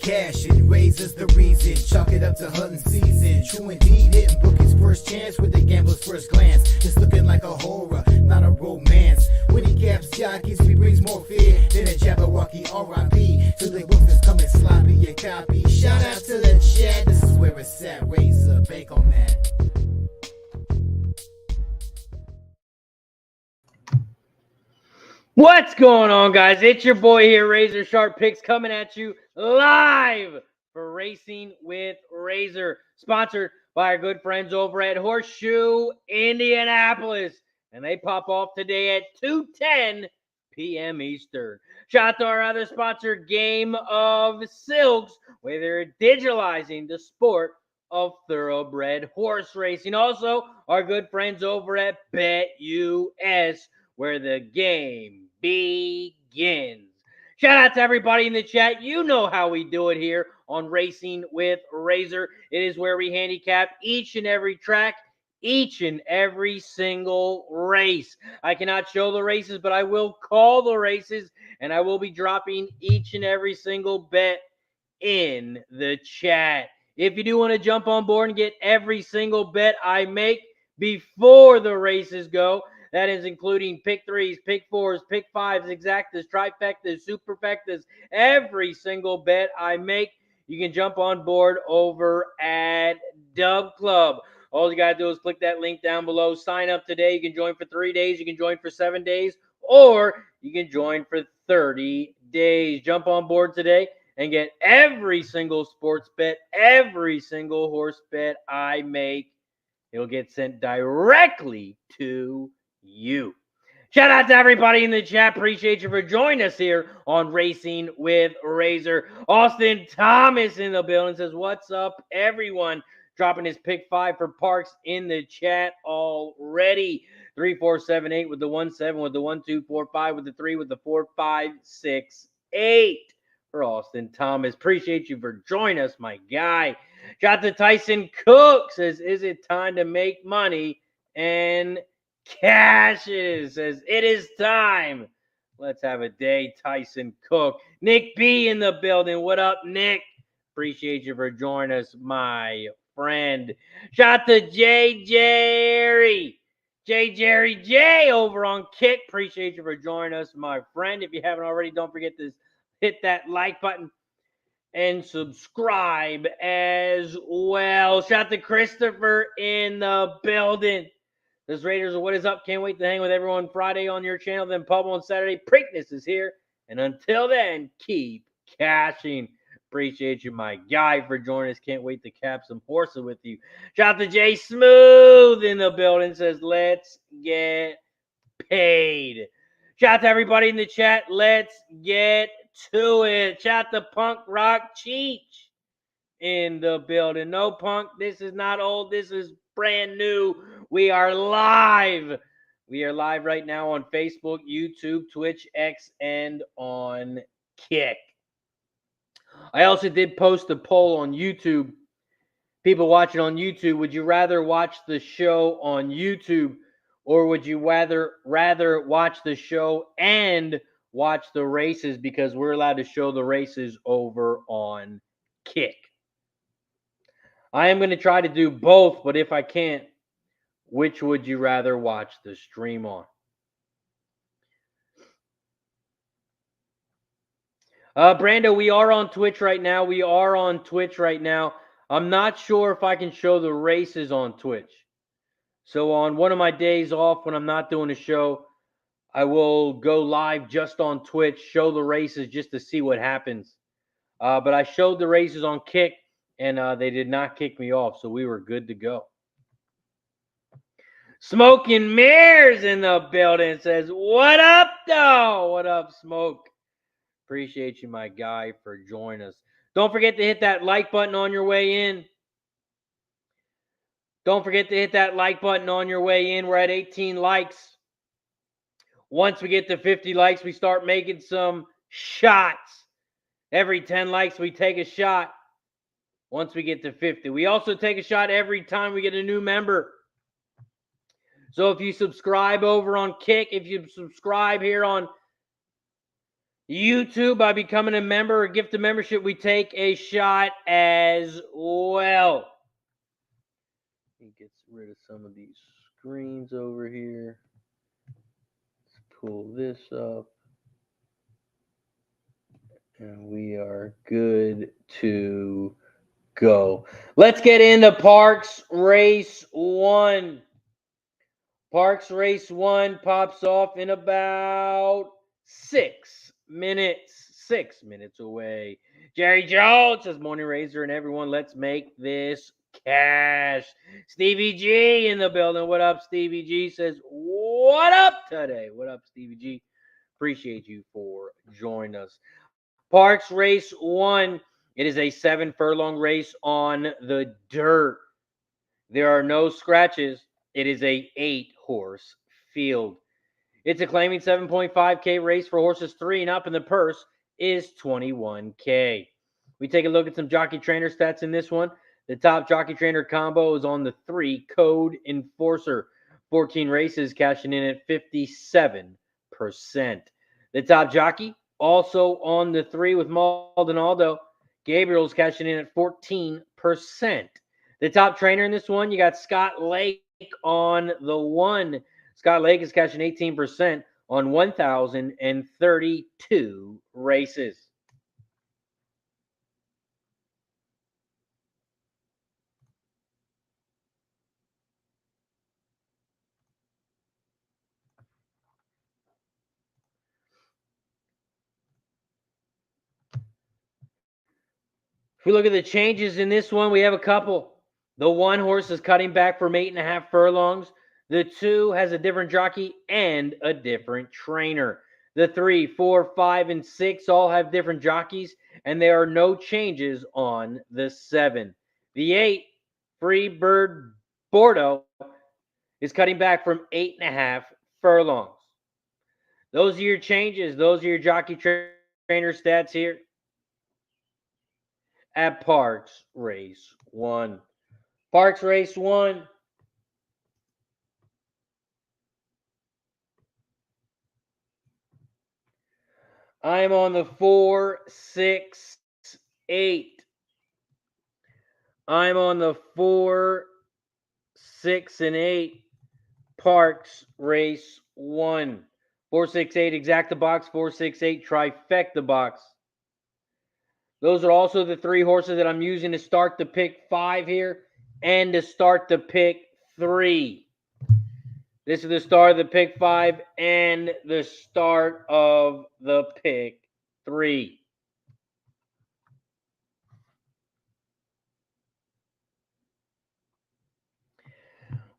cash it, raises the reason, chalk it up to hunting season. True indeed, hitting book his first chance with the gambler's first glance. It's looking like a horror, not a romance. When he caps jockeys, he brings more fear than a Jabberwocky R.I.P. To the books that's coming sloppy and copy. Shout out to the chat, this is where it's at. Razor, bake on that. What's going on, guys? It's your boy here, RazorSharpPicks, coming at you live for Racing with Razor, sponsored by our good friends over at Horseshoe Indianapolis, and they pop off today at 2:10 p.m. Eastern. Shout out to our other sponsor, Game of Silks, where they're digitalizing the sport of thoroughbred horse racing. Also, our good friends over at BetUS, where the game begins. Shout out to everybody in the chat. You know how we do it here on Racing with Razor. It is where we handicap each and every track, each and every single race. I cannot show the races, but I will call the races, and I will be dropping each and every single bet in the chat. If you do want to jump on board and get every single bet I make before the races go, that is including pick threes, pick fours, pick fives, exactas, trifectas, superfectas, every single bet I make, you can jump on board over at Dub Club. All you got to do is click that link down below. Sign up today. You can join for 3 days. You can join for 7 days. Or you can join for 30 days. Jump on board today and get every single sports bet, every single horse bet I make. It'll get sent directly to you. Shout out to everybody in the chat. Appreciate you for joining us here on Racing with Razor. Austin Thomas in the building says, what's up, everyone? Dropping his pick 5 for Parx in the chat already. 3478 with the 17 with the 1245 with the 3 with the 4568 for Austin Thomas. Appreciate you for joining us, my guy. Shout out to Tyson Cook says, is it time to make money and cash it? Says, it is time. Let's have a day, Tyson Cook. Nick B in the building. What up, Nick? Appreciate you for joining us, my friend. Shout out to Jerry J over on Kick. Appreciate you for joining us, my friend. If you haven't already, don't forget to hit that like button and subscribe as well. Shout out to Christopher in the building. This Raiders, what is up? Can't wait to hang with everyone Friday on your channel, then pub on Saturday. Preakness is here. And until then, keep cashing. Appreciate you, my guy, for joining us. Can't wait to cap some horses with you. Shout out to Jay Smooth in the building. Says, let's get paid. Shout out to everybody in the chat. Let's get to it. Shout out to Punk Rock Cheech in the building. No, Punk, this is not old. This is brand new. We are live. We are live right now on Facebook, YouTube, Twitch, X, and on Kick. I also did post a poll on YouTube. People watching on YouTube, would you rather watch the show on YouTube, or would you rather watch the show and watch the races, because we're allowed to show the races over on Kick? I am going to try to do both, but if I can't, which would you rather watch the stream on? Brando, we are on Twitch right now. I'm not sure if I can show the races on Twitch. So on one of my days off when I'm not doing a show, I will go live just on Twitch, show the races just to see what happens. But I showed the races on Kick, and they did not kick me off, so we were good to go. Smoking Mirrors in the building says, what up, though? What up, Smoke? Appreciate you, my guy, for joining us. Don't forget to hit that like button on your way in. Don't forget to hit that like button on your way in. We're at 18 likes. Once we get to 50 likes, we start making some shots. Every 10 likes, we take a shot. Once we get to 50. We also take a shot every time we get a new member. So if you subscribe over on Kick, if you subscribe here on YouTube, by becoming a member or gift a membership, we take a shot as well. He gets rid of some of these screens over here. Let's pull this up. And we are good to go. Let's get into Parx Race 1. Parx Race 1 pops off in about 6 minutes. 6 minutes away. Jerry Jones says, Morning Razor and everyone, let's make this cash. Stevie G in the building. What up, Stevie G? Says, what up today? What up, Stevie G? Appreciate you for joining us. Parx Race 1. It is a 7 furlong race on the dirt. There are no scratches. It is a 8-horse field. It's a claiming 7.5K race for horses 3 and up, and the purse is 21K. We take a look at some jockey trainer stats in this one. The top jockey trainer combo is on the 3 Code Enforcer. 14 races, cashing in at 57%. The top jockey also on the 3 with Maldonado. Gabriel's cashing in at 14%. The top trainer in this one, you got Scott Lake on the 1. Scott Lake is cashing 18% on 1,032 races. If we look at the changes in this one, we have a couple. The 1 horse is cutting back from 8.5 furlongs. The 2 has a different jockey and a different trainer. The 3, 4, 5, and 6 all have different jockeys, and there are no changes on the 7. The 8, Freebird Bordeaux, is cutting back from 8.5 furlongs. Those are your changes. Those are your jockey trainer stats here at Parx Race 1. Parx Race 1. I'm on the 4, 6, 8. I'm on the 4, 6, and 8. Parx Race 1. 4, 6, 8 exacta box. 4, 6, 8 trifecta box. Those are also the 3 horses that I'm using to start the pick 5 here and to start the pick 3. This is the start of the pick 5 and the start of the pick 3.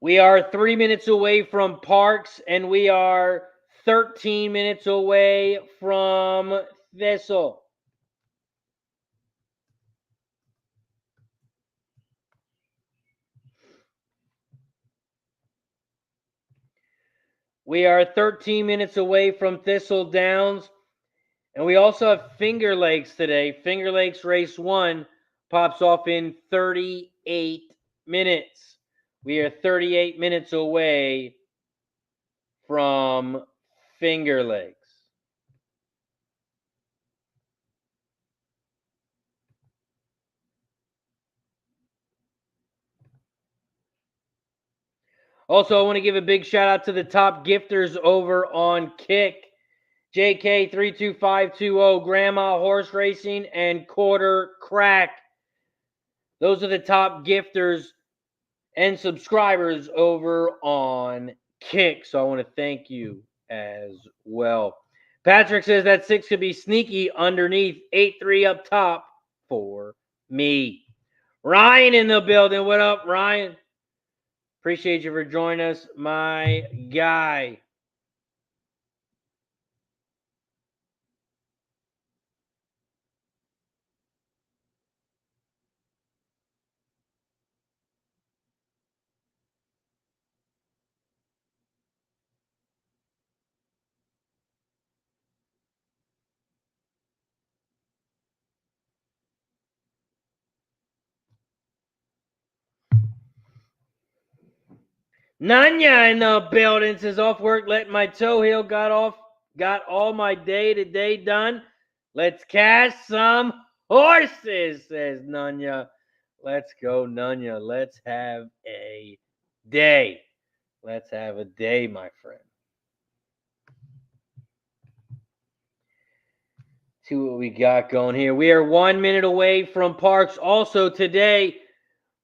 We are 3 minutes away from Parx, and we are 13 minutes away from Thistle. We are 13 minutes away from Thistledowns. And we also have Finger Lakes today. Finger Lakes Race 1 pops off in 38 minutes. We are 38 minutes away from Finger Lakes. Also, I want to give a big shout out to the top gifters over on Kick. JK32520, Grandma Horse Racing, and Quarter Crack. Those are the top gifters and subscribers over on Kick. So I want to thank you as well. Patrick says that 6 could be sneaky underneath, 8-3 up top for me. Ryan in the building. What up, Ryan? Appreciate you for joining us, my guy. Nanya in the building says off work, let my toe heel got off Got all my day today done. Let's cast some horses, says Nunya. Let's go, Nunya. Let's have a day. Let's have a day, my friend. See what we got going here. We are 1 minute away from Parx. Also, today,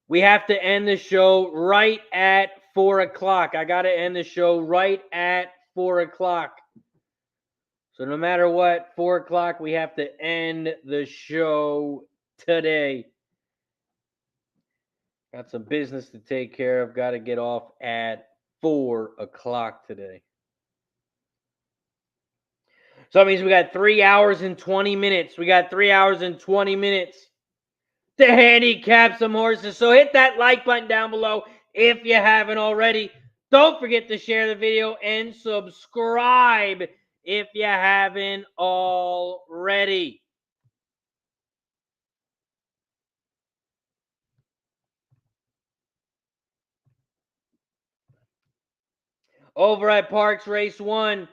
we have to end the show right at 4 o'clock. I got to end the show right at 4 o'clock. So no matter what, 4 o'clock, we have to end the show today. Got some business to take care of. Got to get off at 4 o'clock today. So that means we got 3 hours and 20 minutes. We got 3 hours and 20 minutes to handicap some horses. So hit that like button down below if you haven't already. Don't forget to share the video and subscribe if you haven't already. Over at Parx Race 1,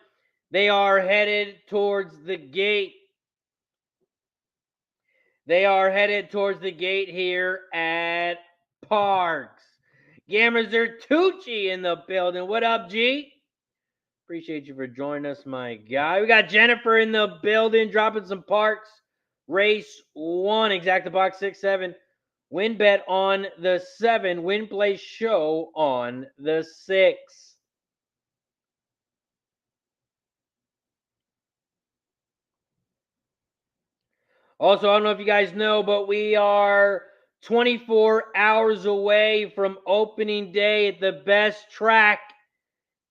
they are headed towards the gate. They are headed towards the gate here at Parx. Gamers Tucci in the building. What up, G? Appreciate you for joining us, my guy. We got Jennifer in the building, dropping some Parx Race 1. Exacta box 6-7. Win bet on the 7. Win play show on the 6. Also, I don't know if you guys know, but we are 24 hours away from opening day at the best track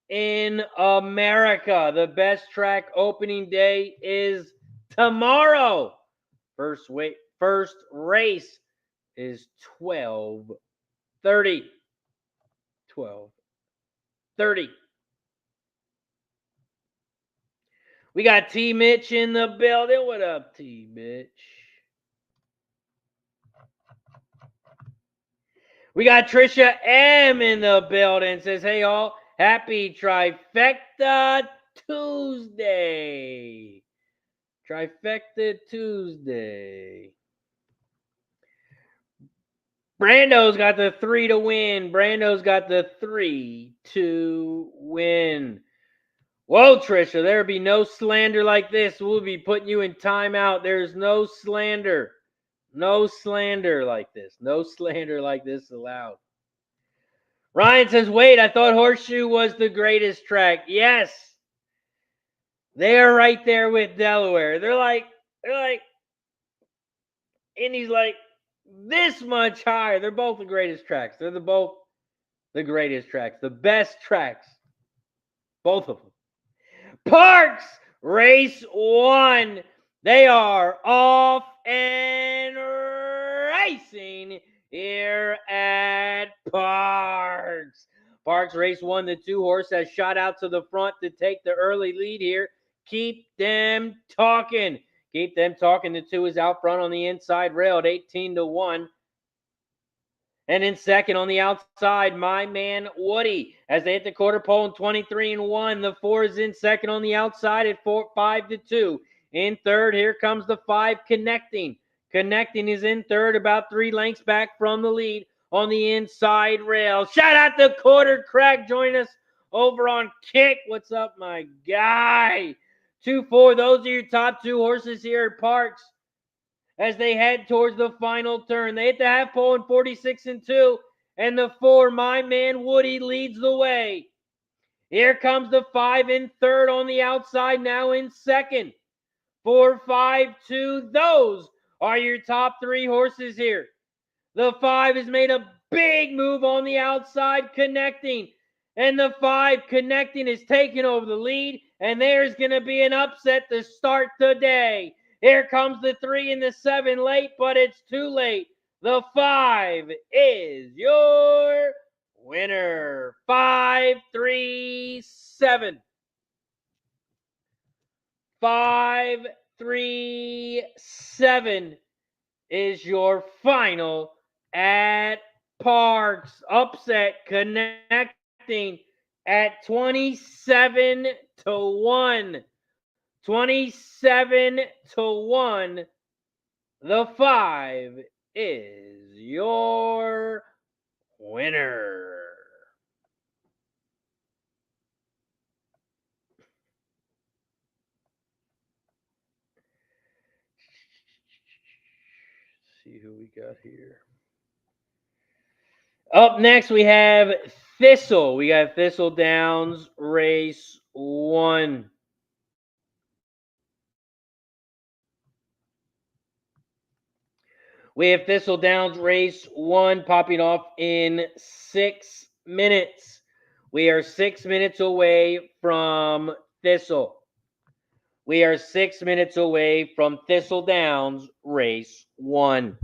in America. The best track opening day is tomorrow. First race is 12:30. 12:30. We got T Mitch in the building. What up, T Mitch? We got Trisha M in the building. Says, hey, all. Happy Trifecta Tuesday. Trifecta Tuesday. Brando's got the 3 to win. Brando's got the 3 to win. Whoa, Trisha, there'll be no slander like this. We'll be putting you in timeout. There's no slander. No slander like this. No slander like this allowed. Ryan says, wait, I thought Horseshoe was the greatest track. Yes. They're right there with Delaware. They're like, Indy's like this much higher. They're both the greatest tracks. They're both the greatest tracks. The best tracks. Both of them. Parx Race 1. They are off and racing here at Parx. Parx Race 1, the 2 horse has shot out to the front to take the early lead here. Keep them talking. Keep them talking. The 2 is out front on the inside rail at 18-1. And in second on the outside, my man Woody. As they hit the quarter pole in 23-1. The 4 is in second on the outside at 5-2. In third, here comes the 5 connecting. Connecting is in third, about 3 lengths back from the lead on the inside rail. Shout out to Quarter Crack. Join us over on Kick. What's up, my guy? 2-4. Those are your top 2 horses here at Parx. As they head towards the final turn. They hit the half pole in 46-2. And the 4, my man Woody, leads the way. Here comes the 5 in third on the outside, now in second. 4-5-2. Those are your top 3 horses here. The 5 has made a big move on the outside, connecting. And the 5 connecting is taking over the lead. And there's going to be an upset to start the day. Here comes the 3 and the 7 late, but it's too late. The 5 is your winner. 5-3-7. 5-3-7 is your final at Parx. Upset connecting at 27-1. 27-1. The 5 is your winner. Let's see who we got here. Up next, we have Thistle. We got Thistledowns Race 1. We have Thistledowns Race 1 popping off in 6 minutes. We are 6 minutes away from Thistle. We are 6 minutes away from Thistledowns Race 1.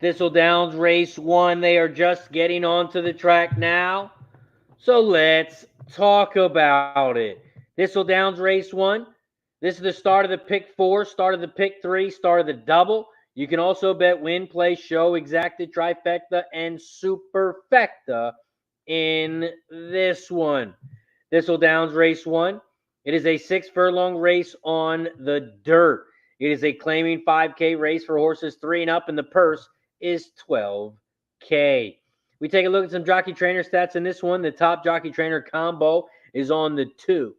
Thistledowns Race 1, they are just getting onto the track now. So let's talk about it. Thistledowns Race 1. This is the start of the pick 4, start of the pick 3, start of the double. You can also bet win, play, show, exacted, trifecta, and superfecta in this one. Thistledowns Race 1. It is a 6 furlong race on the dirt. It is a claiming 5K race for horses 3 and up, and the purse is $12K. We take a look at some jockey trainer stats in this one. The top jockey trainer combo is on the 2.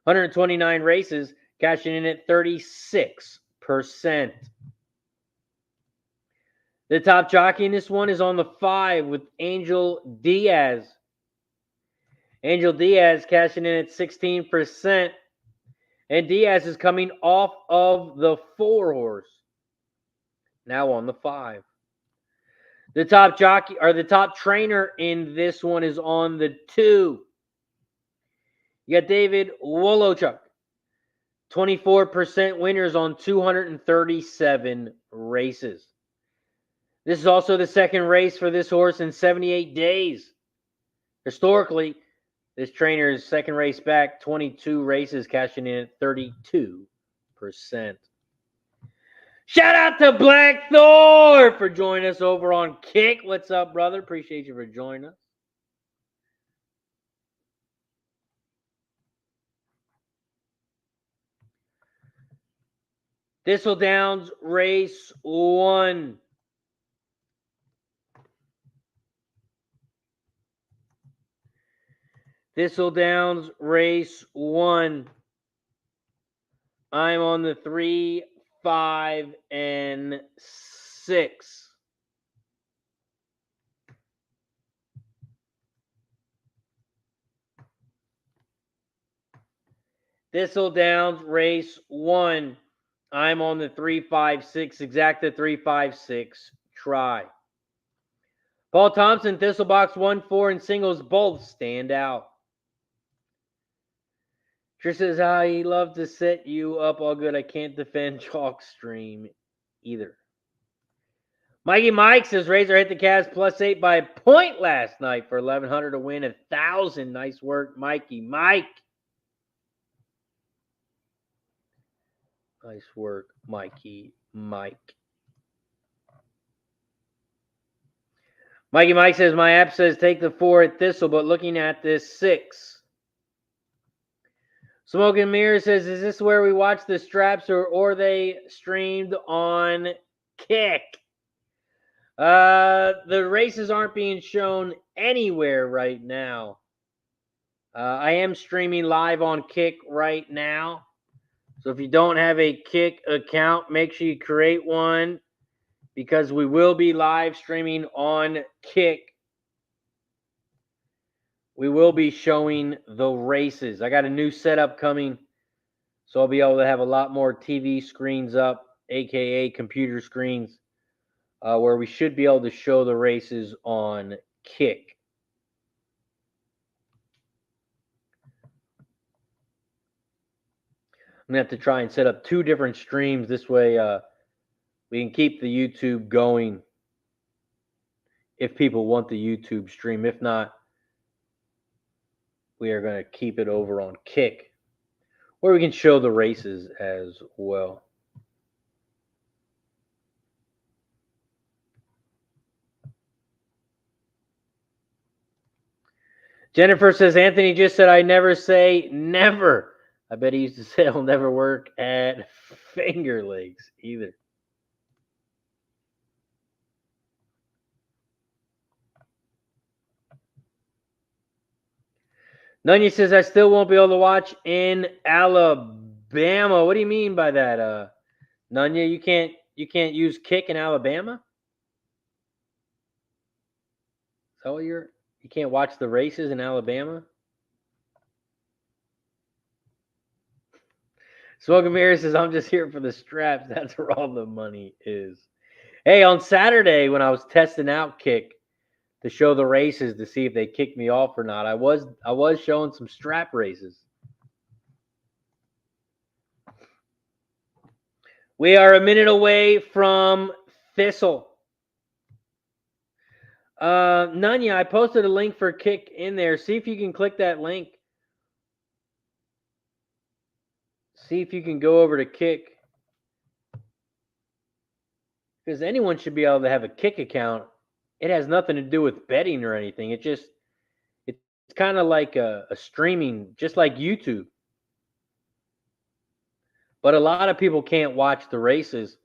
129 races, cashing in at 36%. The top jockey in this one is on the 5 with Angel Diaz. Angel Diaz cashing in at 16%. And Diaz is coming off of the 4 horse. Now on the 5. The top jockey or the top trainer in this one is on the 2. You got David Wolochuk. 24% winners on 237 races. This is also the second race for this horse in 78 days. Historically, this trainer's second race back, 22 races, cashing in at 32%. Shout out to Black Thor for joining us over on Kick. What's up, brother? Appreciate you for joining us. Thistledowns Race 1. Thistledowns Race 1. I'm on the 3, 5, and 6. Thistledowns Race 1. I'm on the 3, 5, 6. Exacta 3, 5, 6. Try. Paul Thompson, Thistlebox 1, 4, and singles both stand out. Trish says how he loves to set you up all good. I can't defend Chalk Stream either. Mikey Mike says Razor hit the Cavs +8 by a point last night for 1,100 to win 1,000. Nice work, Mikey Mike. Nice work, Mikey Mike. Mikey Mike says my app says take the 4 at Thistle, but looking at this 6. Smoke and Mirror says, is this where we watch the straps or are they streamed on Kick? The races aren't being shown anywhere right now. I am streaming live on Kick right now. So if you don't have a Kick account, make sure you create one because we will be live streaming on Kick. We will be showing the races. I got a new setup coming, so I'll be able to have a lot more TV screens up, aka computer screens, where we should be able to show the races on Kick. I'm going to have to try and set up 2 different streams. This way we can keep the YouTube going if people want the YouTube stream. If not, we are going to keep it over on Kick, where we can show the races as well. Jennifer says, Anthony just said, I never say never. I bet he used to say it'll never work at Finger Lakes either. Nunya says, I still won't be able to watch in Alabama. What do you mean by that, Nunya? You can't use kick in Alabama? Is that what you can't watch the races in Alabama? Smoking Mirror says, I'm just here for the straps. That's where all the money is. Hey, on Saturday when I was testing out kick to show the races to see if they kicked me off or not, I was showing some strap races. We are a minute away from Thistle. Nunya, I posted a link for kick in there. See if you can click that link. See if you can go over to kick. Because anyone should be able to have a kick account. It has nothing to do with betting or anything. It's kind of like a streaming, just like YouTube. But a lot of people can't watch the races.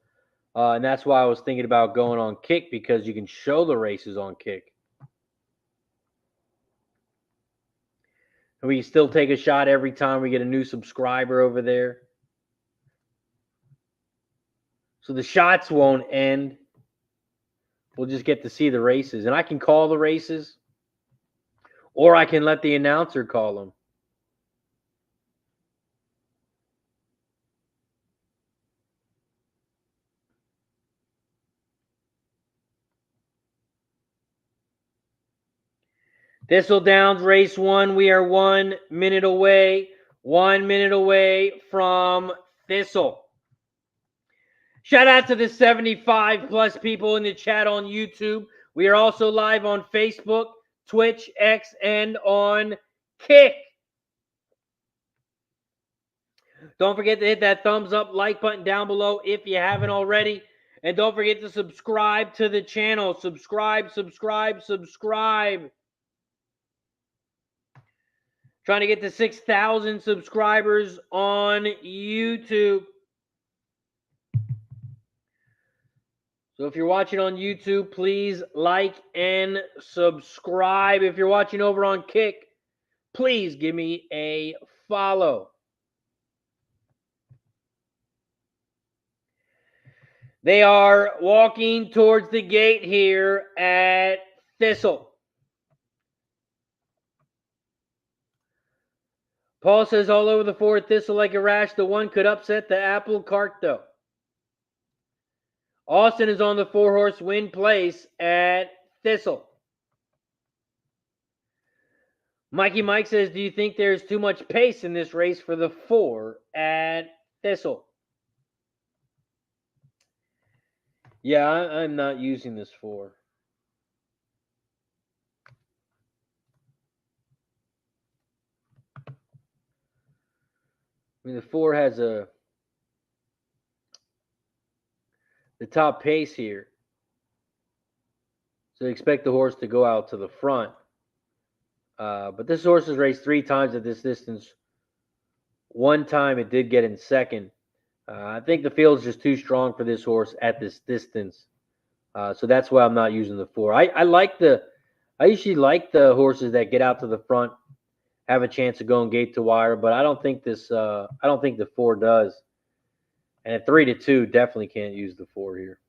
And that's why I was thinking about going on kick, because you can show the races on kick. And we still take a shot every time we get a new subscriber over there. So the shots won't end. We'll just get to see the races. And I can call the races, or I can let the announcer call them. Thistledown, race 1. We are 1 minute away. 1 minute away from Thistle. Shout out to the 75 plus people in the chat on YouTube. We are also live on Facebook, Twitch, X, and on Kick. Don't forget to hit that thumbs up, like button down below if you haven't already. And don't forget to subscribe to the channel. Subscribe. Trying to get to 6,000 subscribers on YouTube. So if you're watching on YouTube, please like and subscribe. If you're watching over on Kick, please give me a follow. They are walking towards the gate here at Thistle. Paul says all over the 4 Thistle like a rash. The 1 could upset the apple cart, though. Austin is on the 4-horse win place at Thistle. Mikey Mike says, do you think there's too much pace in this race for the 4 at Thistle? Yeah, I'm not using this 4. I mean, the 4 has the top pace here. So expect the horse to go out to the front. But this horse has raced 3 times at this distance. 1 time it did get in second. I think the field's just too strong for this horse at this distance. So that's why I'm not using the 4. I usually like the horses that get out to the front, have a chance of going gate to wire, but I don't think the 4 does. And at 3-2, definitely can't use the 4 here.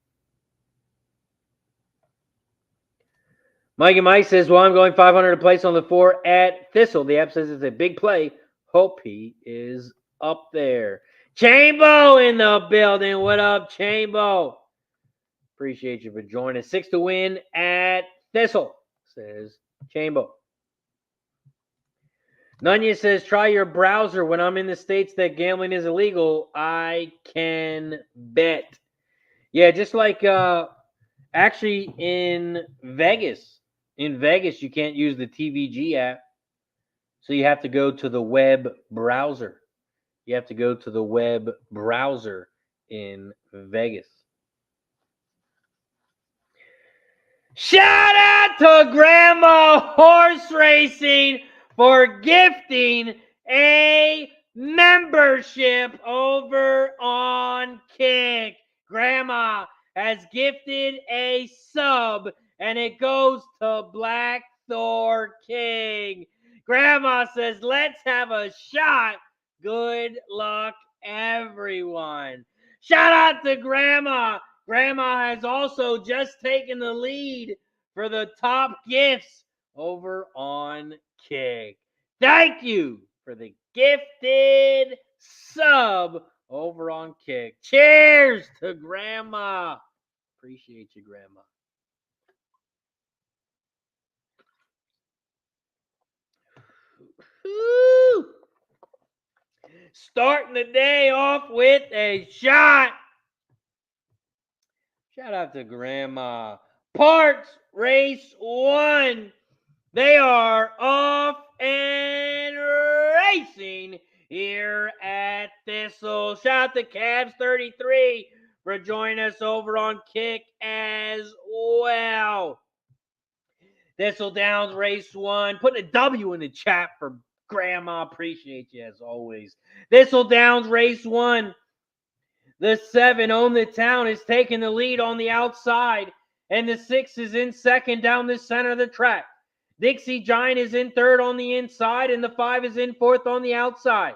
Mikey Mike says, well, I'm going 500 a place on the 4 at Thistle. The app says it's a big play. Hope he is up there. Chambo in the building. What up, Chambo? Appreciate you for joining. 6 to win at Thistle, says Chambo. Nunya says, try your browser. When I'm in the states that gambling is illegal, I can bet. Yeah, just like actually in Vegas. In Vegas, you can't use the TVG app. So you have to go to the web browser. You have to go to the web browser in Vegas. Shout out to Grandma Horse Racing. for gifting a membership over on Kick. Grandma has gifted a sub, and it goes to Black Thor King. Grandma says, let's have a shot. Good luck, everyone. Shout out to Grandma. Grandma has also just taken the lead for the top gifts over on Kick. Thank you for the gifted sub over on Kick. Cheers to Grandma. Appreciate you, Grandma. Woo! Starting the day off with a shot. Shout out to Grandma. Parx Race 1. They are off and racing here at Thistle. Shout out to Cavs33 for joining us over on Kick as well. Thistledown Race 1. Putting a W in the chat for Grandma. Appreciate you as always. Thistledown Race 1. The 7 Own the Town is taking the lead on the outside, and the 6 is in second down the center of the track. Dixie Giant is in third on the inside, and the 5 is in fourth on the outside.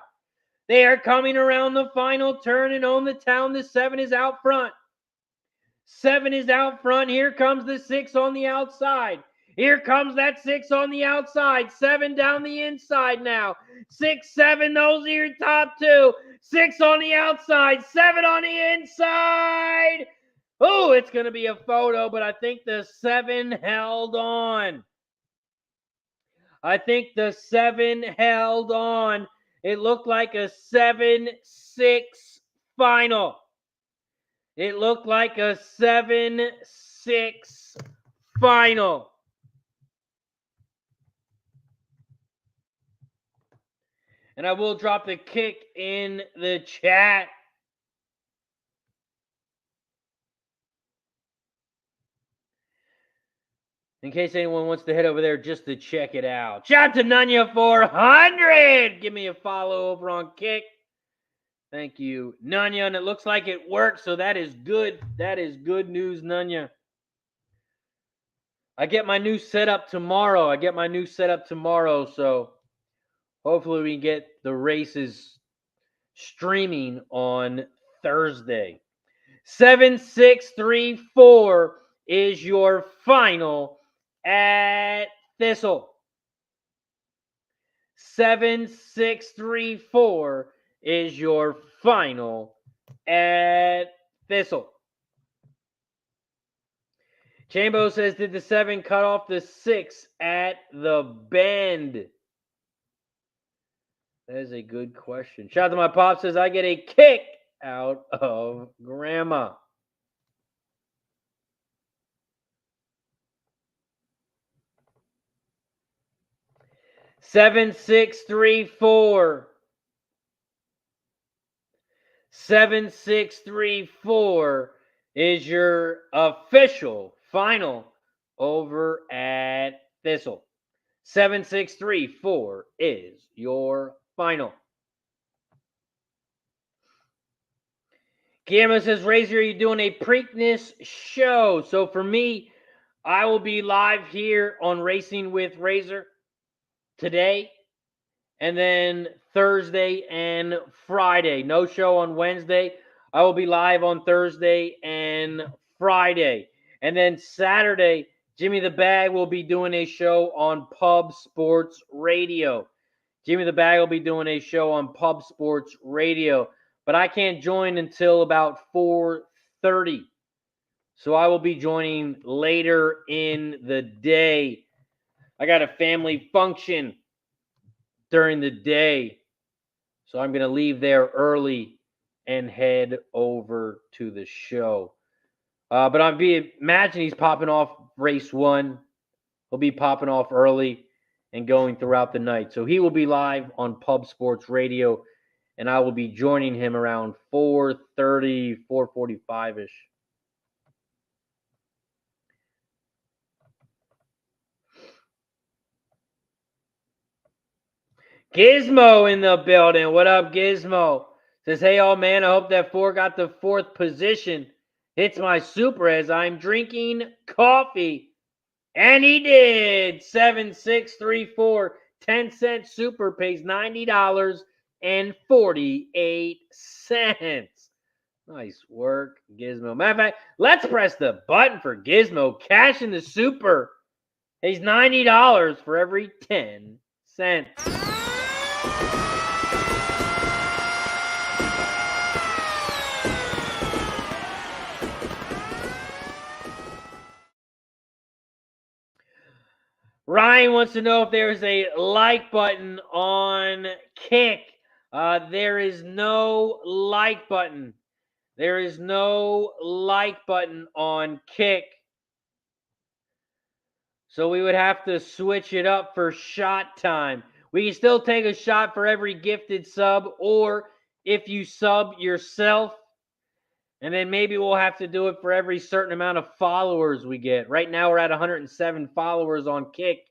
They are coming around the final turn, and Own the Town, the 7 is out front. 7 is out front. Here comes the 6 on the outside. Here comes that 6 on the outside. 7 down the inside now. 6, 7, those are your top 2. 6 on the outside. 7 on the inside. Oh, it's going to be a photo, but I think the 7 held on. I think the 7 held on. It looked like a 7-6 final. It looked like a 7-6 final. And I will drop the kick in the chat. In case anyone wants to head over there just to check it out. Shout out to Nunya 400. Give me a follow over on Kick. Thank you, Nunya. And it looks like it worked, so that is good. That is good news, Nunya. I get my new setup tomorrow. So hopefully we can get the races streaming on Thursday. 7-6-3-4 is your final at Thistle. 7-6-3-4 is your final at Thistle. Chambo says, did the 7 cut off the 6 at the bend? That is a good question. Shout out to my pop, says, I get a kick out of Grandma. Seven, 6, 3, 4. 7, 6, 3, 4 is your official final over at Thistle. 7, 6, 3, 4 is your final. Guillermo says, Razor, are you doing a Preakness show? So for me, I will be live here on Racing with Razor today, and then Thursday and Friday. No show on Wednesday. I will be live on Thursday and Friday. And then Saturday, Jimmy the Bag will be doing a show on Pub Sports Radio. Jimmy the Bag will be doing a show on Pub Sports Radio. But I can't join until about 4:30. So I will be joining later in the day. I got a family function during the day. So I'm going to leave there early and head over to the show. But imagine he's popping off race 1. He'll be popping off early and going throughout the night. So he will be live on Pub Sports Radio, and I will be joining him around 4:30, 4:45-ish. Gizmo in the building. What up, Gizmo? Says, hey, all man, I hope that 4 got the 4th position. Hits my super as I'm drinking coffee. And he did. 7634. 10-cent super pays $90.48. Nice work, Gizmo. Matter of fact, let's press the button for Gizmo. Cash in the super. He's $90 for every 10 cents. Ryan wants to know if there's a like button on Kick. There is no like button. There is no like button on Kick. So we would have to switch it up for shot time. We can still take a shot for every gifted sub, or if you sub yourself, and then maybe we'll have to do it for every certain amount of followers we get. Right now we're at 107 followers on Kick.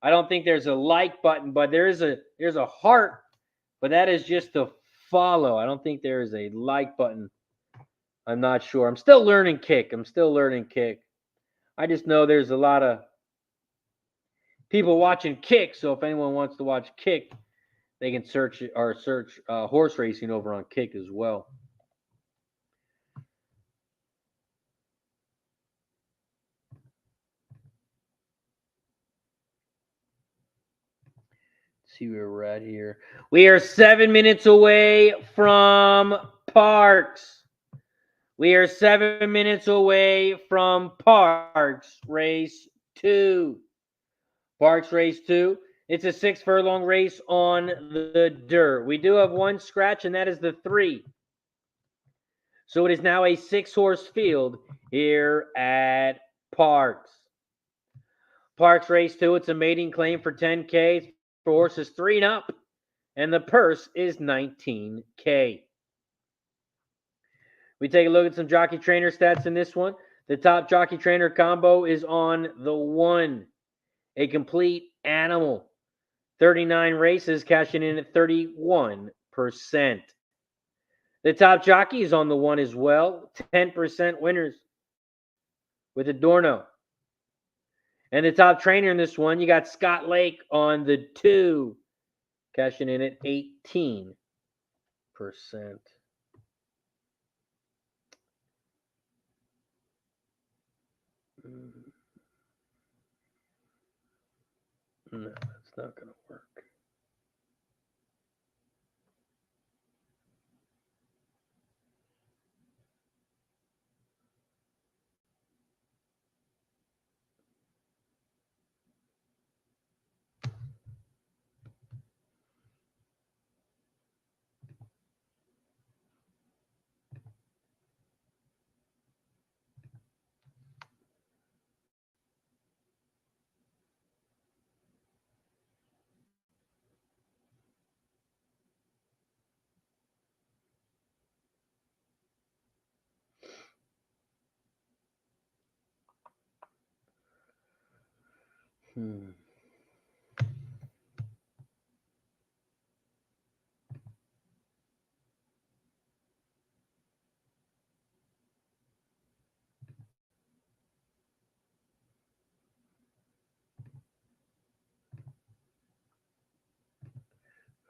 I don't think there's a like button, but there's a heart, but that is just to follow. I don't think there is a like button. I'm not sure. I'm still learning Kick. I just know there's a lot of people watching Kick, so if anyone wants to watch Kick, they can search horse racing over on Kick as well. Let's see where we're at here. We are 7 minutes away from Parx. We are 7 minutes away from Parx Race 2. Parx Race 2. It's a 6 furlong race on the dirt. We do have one scratch, and that is the 3. So it is now a 6-horse field here at Parx. Parx Race 2, it's a mating claim for $10K for horses 3 and up, and the purse is $19K. We take a look at some jockey trainer stats in this one. The top jockey trainer combo is on the 1. A complete animal. 39 races, cashing in at 31%. The top jockey is on the 1 as well. 10% winners with Adorno. And the top trainer in this one, you got Scott Lake on the 2, cashing in at 18%. No, that's not going to work.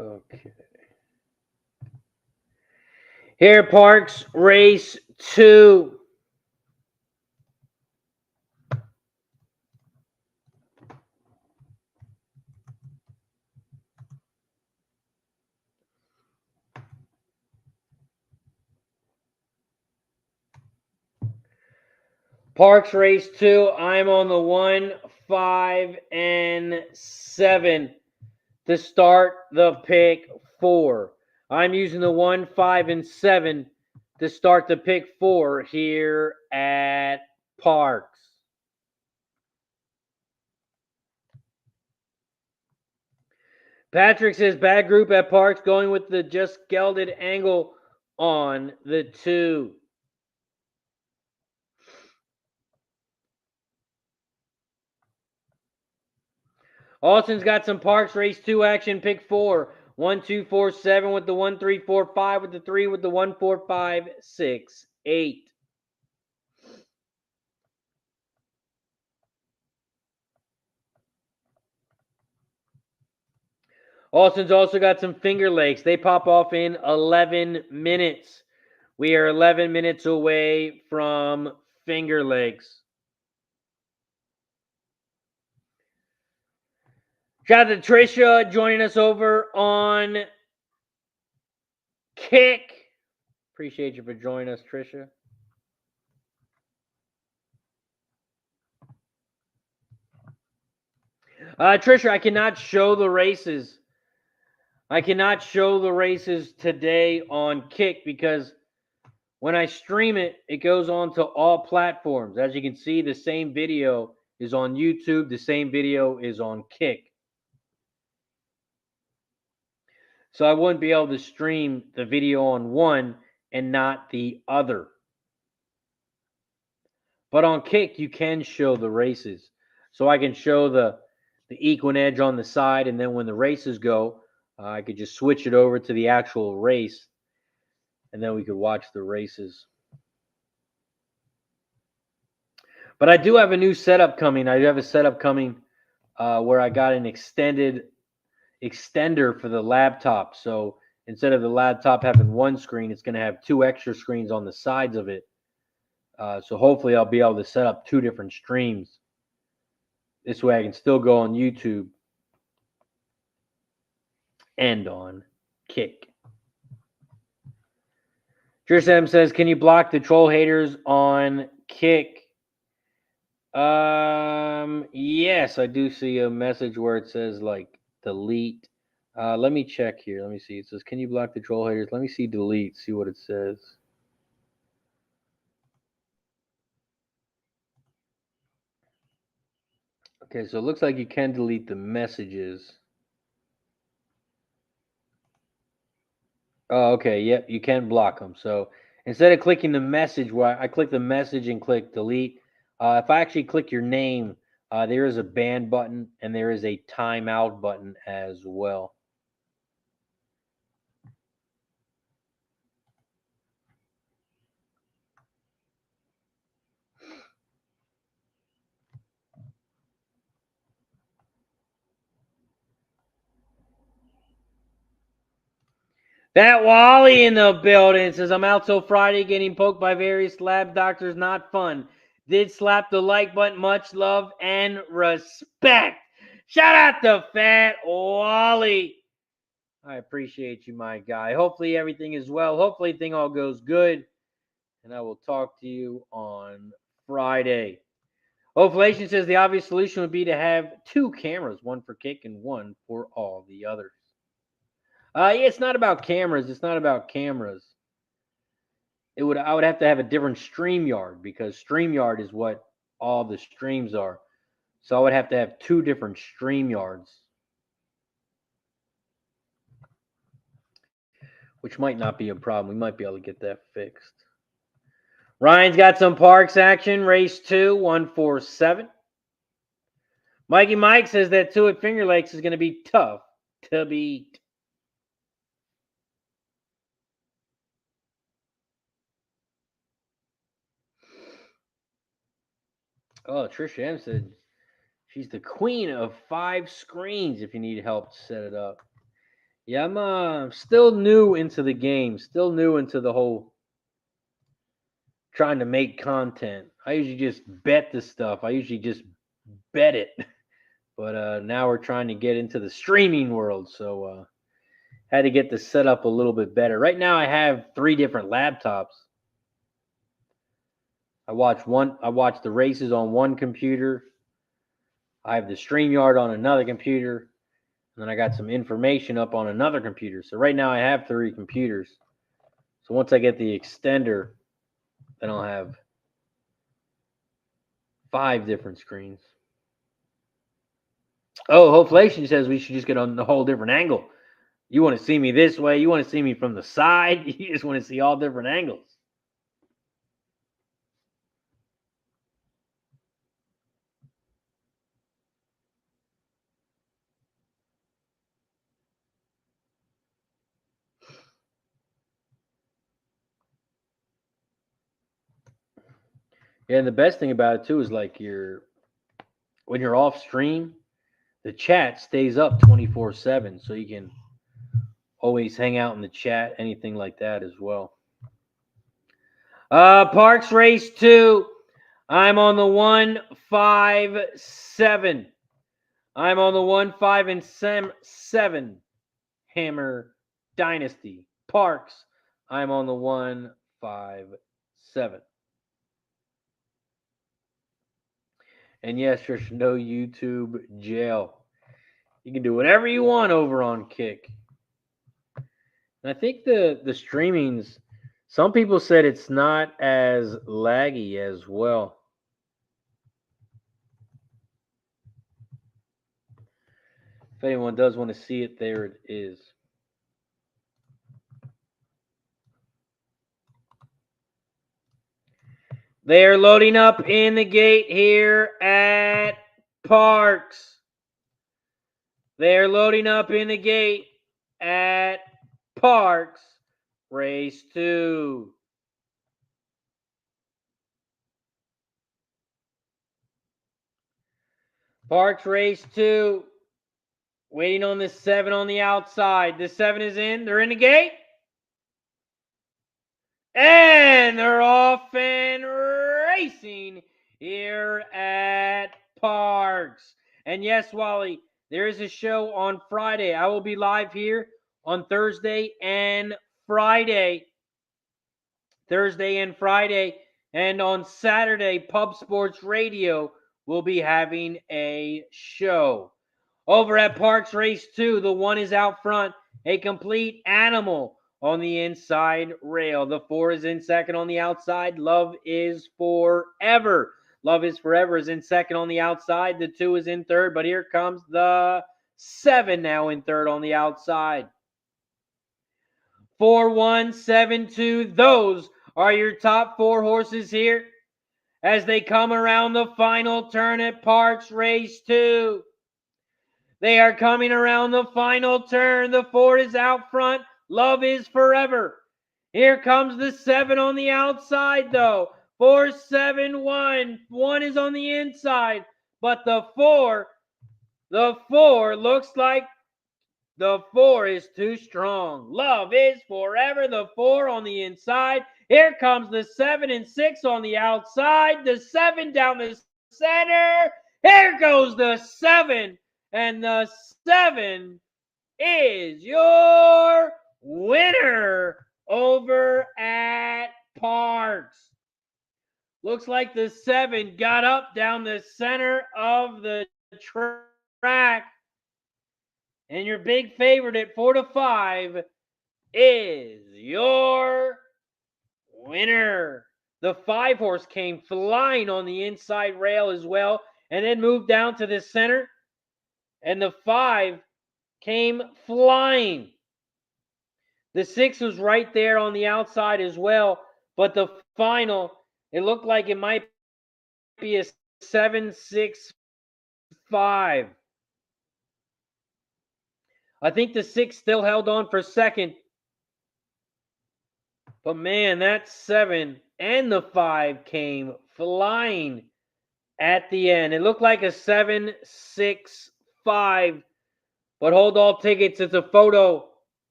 Okay. Here, Parx Race 2. Parx Race 2, I'm on the 1, 5, and 7 to start the pick 4. I'm using the 1, 5, and 7 to start the pick 4 here at Parx. Patrick says, bad group at Parx, going with the just gelded angle on the 2. Alston's got some Parx Race 2 action. Pick 4. 1, 2, 4, 7 with the 1, 3, 4, 5 with the 3 with the 1, 4, 5, 6, 8. Alston's also got some Finger Lakes. They pop off in 11 minutes. We are 11 minutes away from Finger Lakes. Shout out to Trisha joining us over on Kick. Appreciate you for joining us, Trisha. Trisha, I cannot show the races. I cannot show the races today on Kick because when I stream it, it goes on to all platforms. As you can see, the same video is on YouTube. The same video is on Kick. So I wouldn't be able to stream the video on one and not the other. But on Kick, you can show the races. So I can show the equine edge on the side, and then when the races go, I could just switch it over to the actual race, and then we could watch the races. But I do have a new setup coming. I do have a setup coming where I got an extender for the laptop. So instead of the laptop having one screen, it's going to have 2 extra screens on the sides of it. So hopefully I'll be able to set up 2 different streams. This way I can still go on YouTube and on Kick. Trisam says, can you block the troll haters on Kick? Yes, I do see a message where it says like delete. Let me check here. Let me see. It says, can you block the troll haters? Let me see delete, see what it says. Okay, so it looks like you can delete the messages. Oh, okay. Yep, you can block them. So instead of clicking the message, where I click the message and click delete, if I actually click your name, there is a ban button and there is a timeout button as well. That Wally in the building says, I'm out till Friday getting poked by various lab doctors. Not fun. Did slap the like button. Much love and respect. Shout out to Fat Wally. I appreciate you, my guy. Hopefully everything is well. Hopefully everything all goes good. And I will talk to you on Friday. Oflation says the obvious solution would be to have 2 cameras, one for Kick and one for all the others. Yeah, it's not about cameras. It's not about cameras. I would have to have a different StreamYard because StreamYard is what all the streams are. So I would have to have 2 different StreamYards, which might not be a problem. We might be able to get that fixed. Ryan's got some Parx action. Race 2, 147. Mikey Mike says that 2 at Finger Lakes is going to be tough to beat. Oh, Trisha M said she's the queen of 5 screens if you need help to set it up. Yeah, I'm still new into the game, still new into the whole trying to make content. I usually just bet the stuff. I usually just bet it. But now we're trying to get into the streaming world, so had to get the setup a little bit better. Right now I have 3 different laptops. I watch the races on one computer. I have the StreamYard on another computer. And then I got some information up on another computer. So right now I have 3 computers. So once I get the extender, then I'll have 5 different screens. Oh, Hoflation says we should just get on a whole different angle. You want to see me this way. You want to see me from the side. You just want to see all different angles. Yeah, and the best thing about it too is like when you're off stream, the chat stays up 24/7, so you can always hang out in the chat, anything like that as well. Parx Race 2. I'm on the 157. I'm on the 157 Hammer Dynasty. Parx. I'm on the 157. And yes, there's no YouTube jail. You can do whatever you want over on Kick. And I think the streamings, some people said it's not as laggy as well. If anyone does want to see it, there it is. They are loading up in the gate here at Parx. They are loading up in the gate at Parx Race 2. Parx Race 2. Waiting on the 7 on the outside. The 7 is in. They're in the gate. And they're off and racing here at Parx. And yes, Wally, there is a show on Friday. I will be live here on Thursday and Friday. And on Saturday, Pub Sports Radio will be having a show. Over at Parx Race 2, the 1 is out front, a complete animal on the inside rail. The 4 is in second on the outside. Love is Forever. Love is Forever is in second on the outside. The 2 is in third, but here comes the 7 now in third on the outside. 4-1-7-2. Those are your top 4 horses here as they come around the final turn at Parx Race 2. They are coming around the final turn. The 4 is out front. Love is Forever. Here comes the 7 on the outside, though. 4-7-1. 1 is on the inside. But the 4 looks like the 4 is too strong. Love is Forever. The 4 on the inside. Here comes the 7 and 6 on the outside. The 7 down the center. Here goes the 7. And the 7 is your winner over at Parx. Looks like the 7 got up down the center of the track. And your big favorite at 4-5 is your winner. The 5 horse came flying on the inside rail as well and then moved down to the center. And the 5 came flying. The 6 was right there on the outside as well. But the final, it looked like it might be a 7-6-5. I think the 6 still held on for second. But man, that 7 and the 5 came flying at the end. It looked like a 7-6-5. But hold all tickets. It's a photo.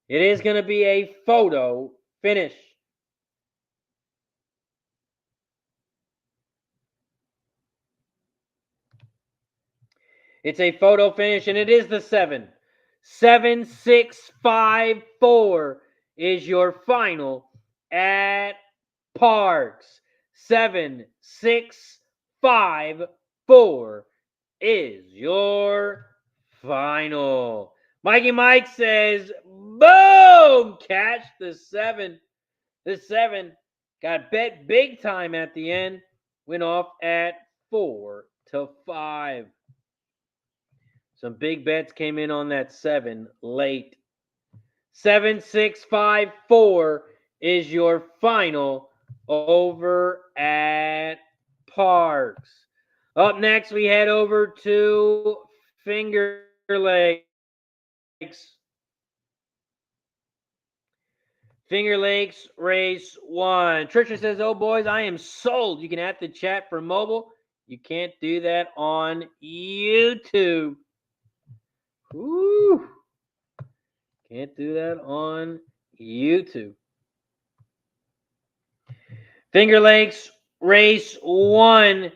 It is going to be a photo finish. It's a photo finish, and it is the 7. 7-6-5-4 is your final at Parx. 7-6-5-4 is your final. Mikey Mike says, boom! Catch the 7. The 7 got bet big time at the end. Went off at 4-5. Some big bets came in on that 7 late. 7-6-5-4 is your final over at Parx. Up next, we head over to Finger Lakes. Finger Lakes Race 1. Trisha says, oh, boys, I am sold. You can add the chat for mobile. You can't do that on YouTube. Woo! Can't do that on YouTube. Finger Lakes Race 1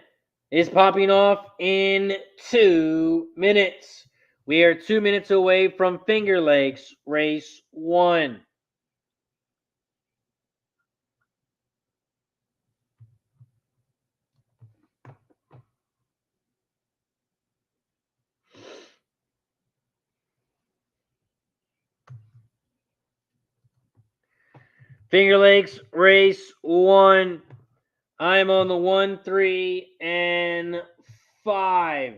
is popping off in 2 minutes. We are 2 minutes away from Finger Lakes Race 1. Finger Lakes Race 1. I'm on the 1, 3, and 5.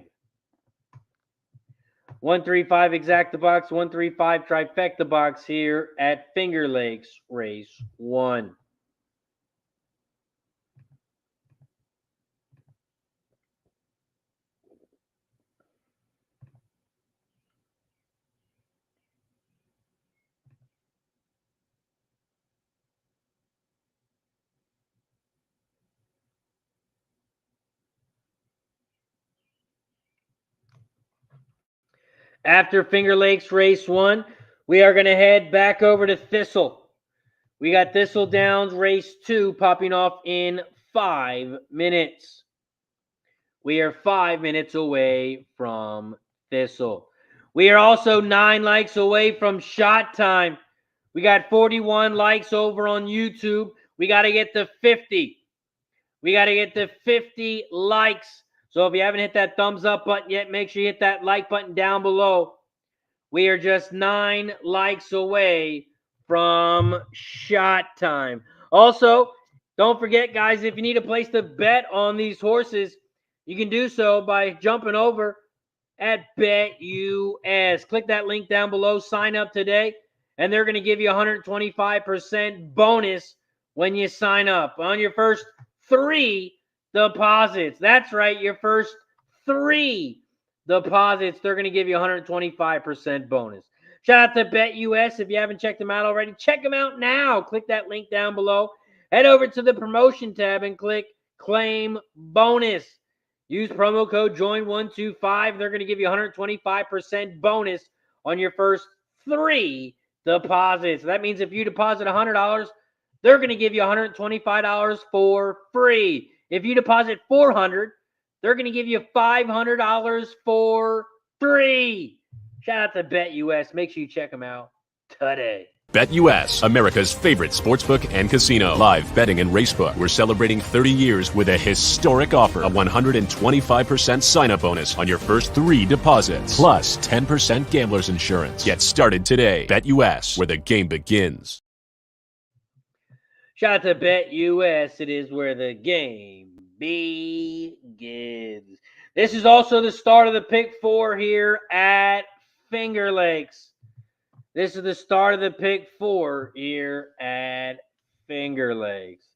1, 3, 5 exacta box, 1, 3, 5 trifecta box here at Finger Lakes Race 1. After Finger Lakes Race 1, we are going to head back over to Thistle. We got Thistledown Race 2 popping off in 5 minutes. We are 5 minutes away from Thistle. We are also 9 likes away from Shot Time. We got 41 likes over on YouTube. We got to get to 50. We got to get to 50 likes. So if you haven't hit that thumbs up button yet, make sure you hit that like button down below. We are just 9 likes away from Shot Time. Also, don't forget, guys, if you need a place to bet on these horses, you can do so by jumping over at BetUS. Click that link down below, sign up today, and they're going to give you 125% bonus when you sign up on your first 3 deposits. That's right, your first 3 deposits, they're going to give you 125% bonus. Shout out to BetUS. If you haven't checked them out already, check them out now. Click that link down below. Head over to the promotion tab and click Claim Bonus. Use promo code JOIN125. They're going to give you 125% bonus on your first 3 deposits. That means if you deposit $100, they're going to give you $125 for free. If you deposit $400, they're going to give you $500 for free. Shout out to BetUS. Make sure you check them out today. BetUS, America's favorite sportsbook and casino. Live betting and racebook. We're celebrating 30 years with a historic offer. A 125% sign-up bonus on your first 3 deposits. Plus 10% gambler's insurance. Get started today. BetUS, where the game begins. Shout out to BetUS. It is where the game begins. This is also the start of the pick 4 here at Finger Lakes. This is the start of the pick 4 here at Finger Lakes.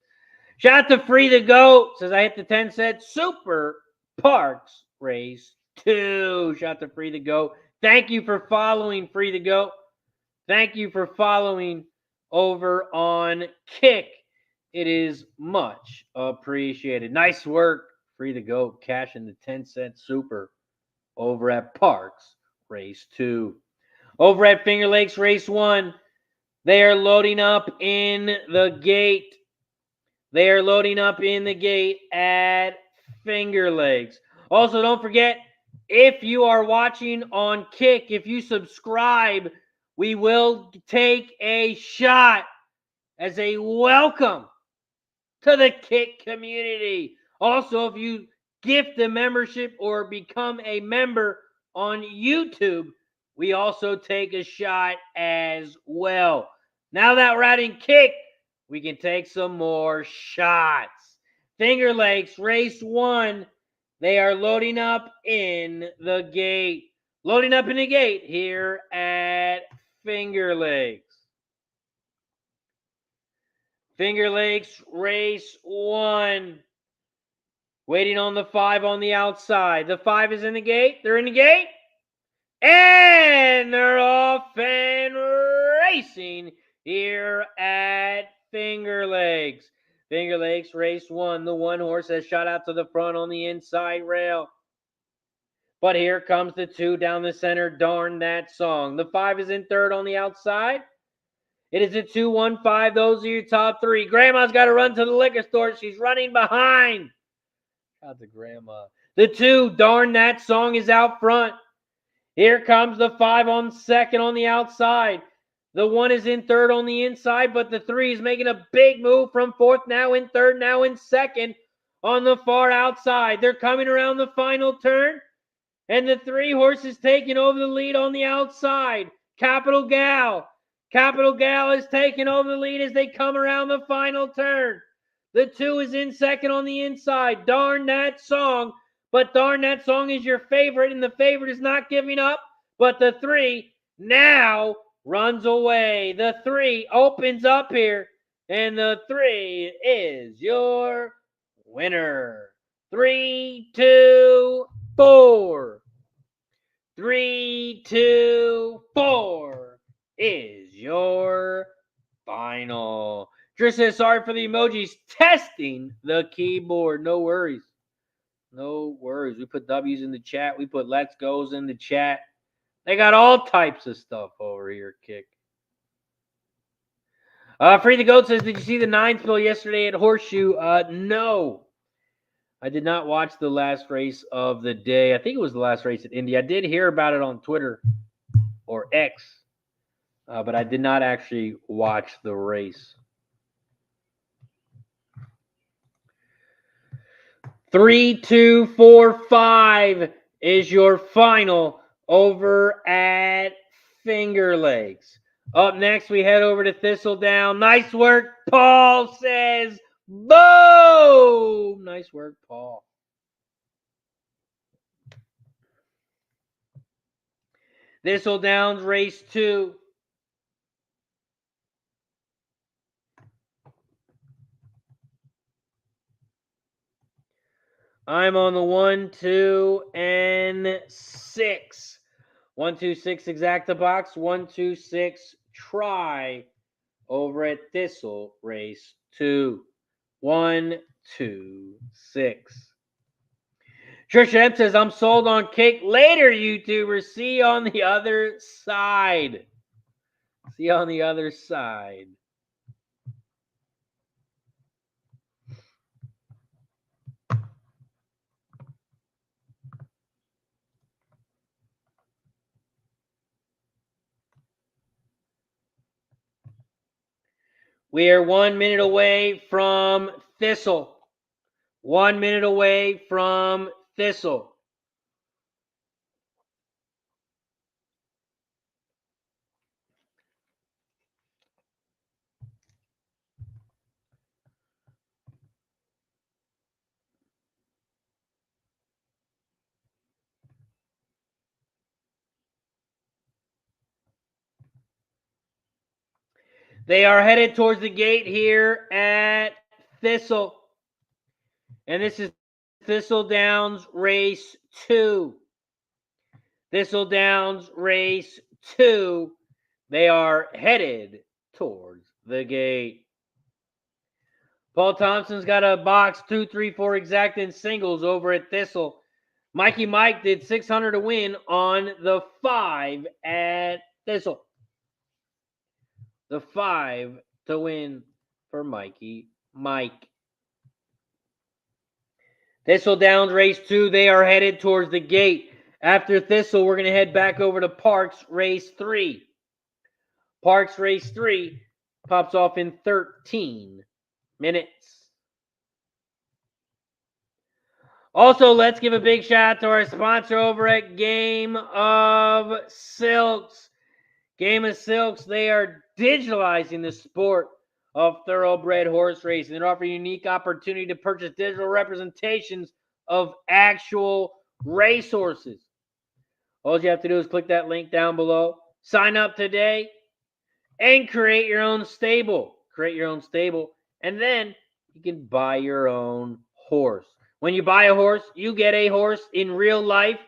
Shout out to Free the Goat. Says I hit the 10 set super Parx Race 2. Shout out to Free the Goat. Thank you for following Free the Goat. Thank you for following over on Kick. It is much appreciated. Nice work, Free the Goat, cashing the 10-cent super over at Parx Race 2. Over at Finger Lakes Race 1, they are loading up in the gate. They are loading up in the gate at Finger Lakes. Also, don't forget, if you are watching on Kick, if you subscribe, we will take a shot as a welcome to the Kick community. Also, if you gift a membership or become a member on YouTube, we also take a shot as well. Now that we're out in Kick, we can take some more shots. Finger Lakes Race 1, they are loading up in the gate. Loading up in the gate here at Finger Lakes. Finger Lakes Race 1. Waiting on the 5 on the outside. The 5 is in the gate. They're in the gate. And they're off and racing here at Finger Lakes. Finger Lakes race 1. The one horse has shot out to the front on the inside rail. But here comes the 2 down the center. Darn that song. The 5 is in third on the outside. It is a 2-1-5. Those are your top 3. Grandma's got to run to the liquor store. She's running behind. Shout out to Grandma. The 2, Darn That Song, is out front. Here comes the 5 on second on the outside. The 1 is in third on the inside, but the 3 is making a big move from fourth, now in third, now in second on the far outside. They're coming around the final turn, and the 3 horses taking over the lead on the outside. Capital Gal is taking over the lead as they come around the final turn. The 2 is in second on the inside. Darn That Song. But Darn That Song is your favorite, and the favorite is not giving up. But the 3 now runs away. The 3 opens up here, and the 3 is your winner. 3, 2, 4. 3, 2, 4 is your final. Trish says, sorry for the emojis. Testing the keyboard. No worries. No worries. We put W's in the chat. We put let's goes in the chat. They got all types of stuff over here, Kick. Free the Goat says, did you see the 9 spill yesterday at Horseshoe? No. I did not watch the last race of the day. I think it was the last race at Indy. I did hear about it on Twitter or X, but I did not actually watch the race. 3, 2, 4, 5 is your final over at Finger Lakes. Up next, we head over to Thistledown. Nice work, Paul says. Boom! Nice work, Paul. Thistledown's race 2. I'm on the 1, 2, and 6. 1, 2, 6 exacta box. 1, 2, 6 try over at Thistle Race 2. 1, 2, 6. Trisha M says, I'm sold on Kick. Later, YouTubers. See you on the other side. See you on the other side. We are 1 minute away from Thistle. 1 minute away from Thistle. They are headed towards the gate here at Thistle. And this is Thistledown's race 2. Thistledown's race 2. They are headed towards the gate. Paul Thompson's got a box 2, 3, 4 exact in singles over at Thistle. Mikey Mike did 600 to win on the 5 at Thistle. The 5 to win for Mikey Mike. Thistledown's race 2, they are headed towards the gate. After Thistle, we're going to head back over to Parx race 3. Parx race 3 pops off in 13 minutes. Also, let's give a big shout out to our sponsor over at Game of Silks. Game of Silks, they are digitalizing the sport of thoroughbred horse racing. They're offering a unique opportunity to purchase digital representations of actual racehorses. All you have to do is click that link down below, sign up today, and create your own stable. Create your own stable, and then you can buy your own horse. When you buy a horse, you get a horse in real life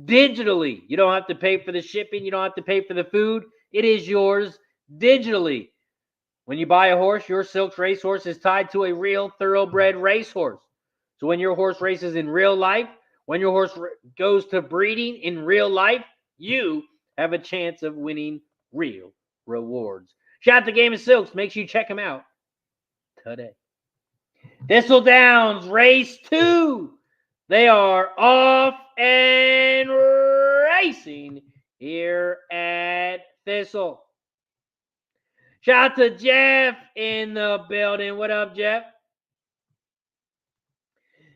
digitally. You don't have to pay for the shipping. You don't have to pay for the food. It is yours digitally. When you buy a horse, your Silks racehorse is tied to a real thoroughbred racehorse. So when your horse races in real life, when your horse goes to breeding in real life, you have a chance of winning real rewards. Shout out to Game of Silks. Make sure you check them out today. Thistledowns Race 2. They are off and racing here at Thistle. Shout out to Jeff in the building. What up, Jeff?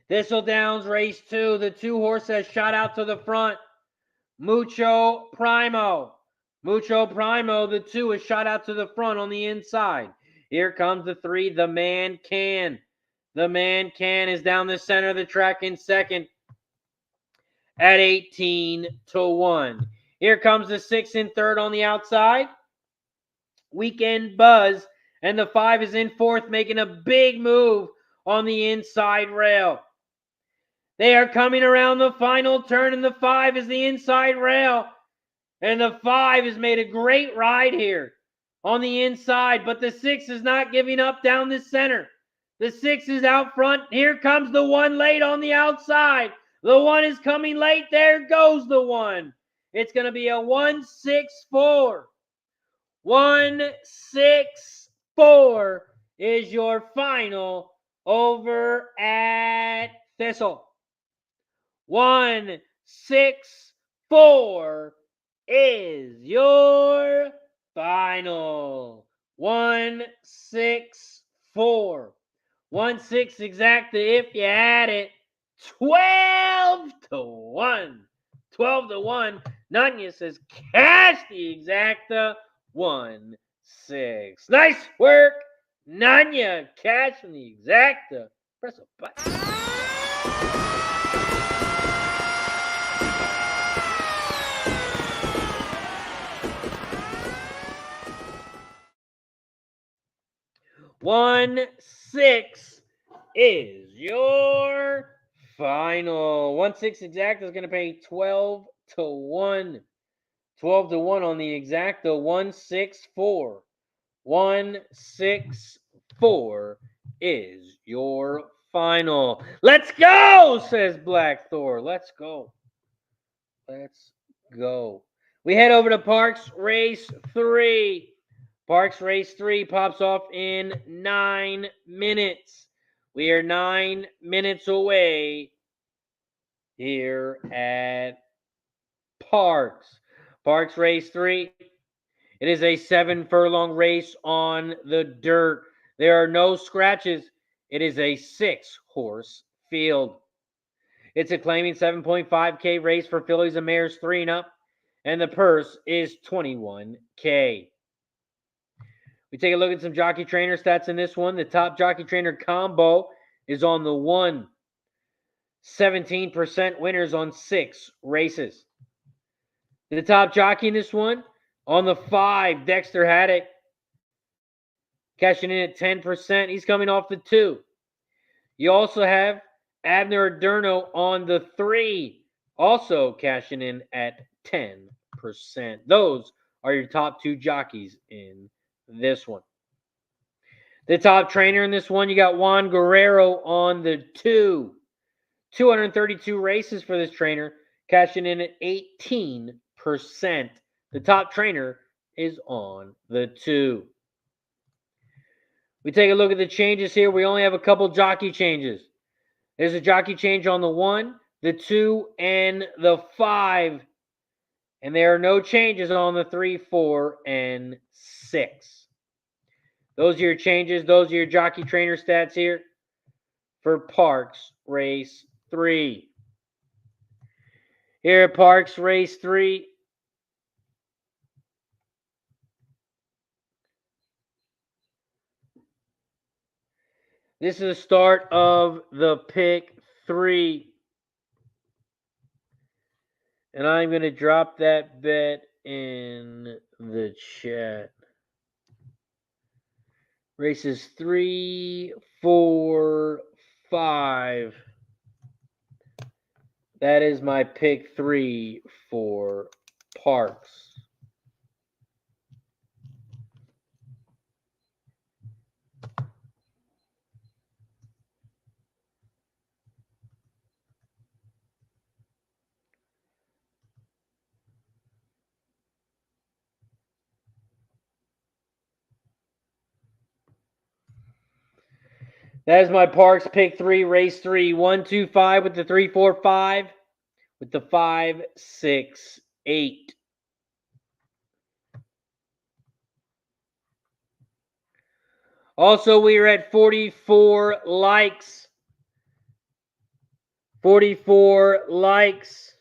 Thistledowns Race 2. The two horses shot out to the front. Mucho Primo. Mucho Primo, the 2, is shot out to the front on the inside. Here comes the 3, the Man Can. The Man Can is down the center of the track in second at 18-1. Here comes the 6 in third on the outside. Weekend Buzz. And the 5 is in fourth, making a big move on the inside rail. They are coming around the final turn, and the 5 is the inside rail. And the 5 has made a great ride here on the inside, but the 6 is not giving up down the center. The 6 is out front. Here comes the 1 late on the outside. The 1 is coming late. There goes the 1. It's going to be a 1-6-4. 1-6-4 is your final over at Thistle. 1-6-4 is your final. 1-6-4. 1-6 exacta if you add it. 12-1. 12-1. Nanya says cash the exacta. 1-6. Nice work, Nanya. Cash in the exacta. Press a button. One six is your final. 1-6 exacta is going to pay 12-1. 12-1 on the exacta. 1-6-4. 1-6-4 is your final. Let's go, says Black Thor. Let's go. Let's go. We head over to Parx Race 3. Parx Race 3 pops off in 9 minutes. We are 9 minutes away here at Parx. Parx Race 3. It is a 7-furlong race on the dirt. There are no scratches. It is a 6-horse field. It's a claiming 7.5K race for fillies and mares 3 and up, and the purse is $21K. We take a look at some jockey trainer stats in this one. The top jockey trainer combo is on the 1. 17% winners on 6 races. The top jockey in this one, on the 5, Dexter Haddock, cashing in at 10%. He's coming off the 2. You also have Abner Adorno on the 3, also cashing in at 10%. Those are your top 2 jockeys in this one. The top trainer in this one, you got Juan Guerrero on the 2. 232 races for this trainer, cashing in at 18%. The top trainer is on the 2. We take a look at the changes here. We only have a couple jockey changes. There's a jockey change on the 1, the 2, and the 5. And there are no changes on the 3, 4, and 6. Those are your changes. Those are your jockey trainer stats here for Parx Race 3. Here at Parx Race 3, this is the start of the pick 3. And I'm going to drop that bet in the chat. Races 3, 4, 5. That is my pick 3 for Parx. That is my Parx pick 3, race 3. 1, 2, 5 with the 3, 4, 5 with the 5, 6, 8. Also, we are at 44 likes. 44 likes.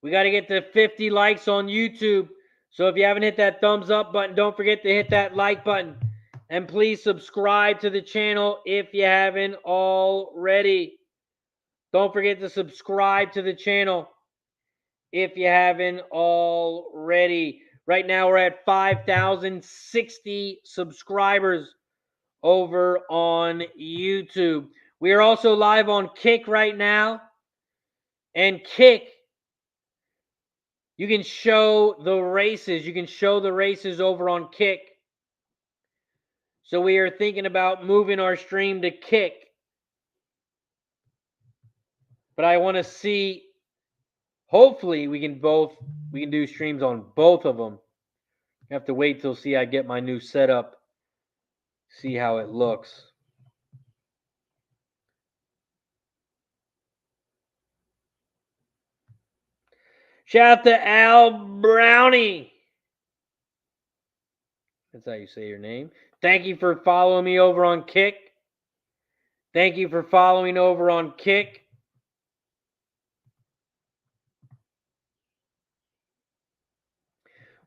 We got to get to 50 likes on YouTube. So if you haven't hit that thumbs up button, don't forget to hit that like button. And please subscribe to the channel if you haven't already. Don't forget to subscribe to the channel if you haven't already. Right now we're at 5,060 subscribers over on YouTube. We are also live on Kick right now. And Kick, you can show the races. You can show the races over on Kick. So we are thinking about moving our stream to Kick. But I want to see, hopefully we can do streams on both of them. I have to wait till see I get my new setup. See how it looks. Shout out to Al Brownie. That's how you say your name. Thank you for following me over on Kick. Thank you for following over on Kick.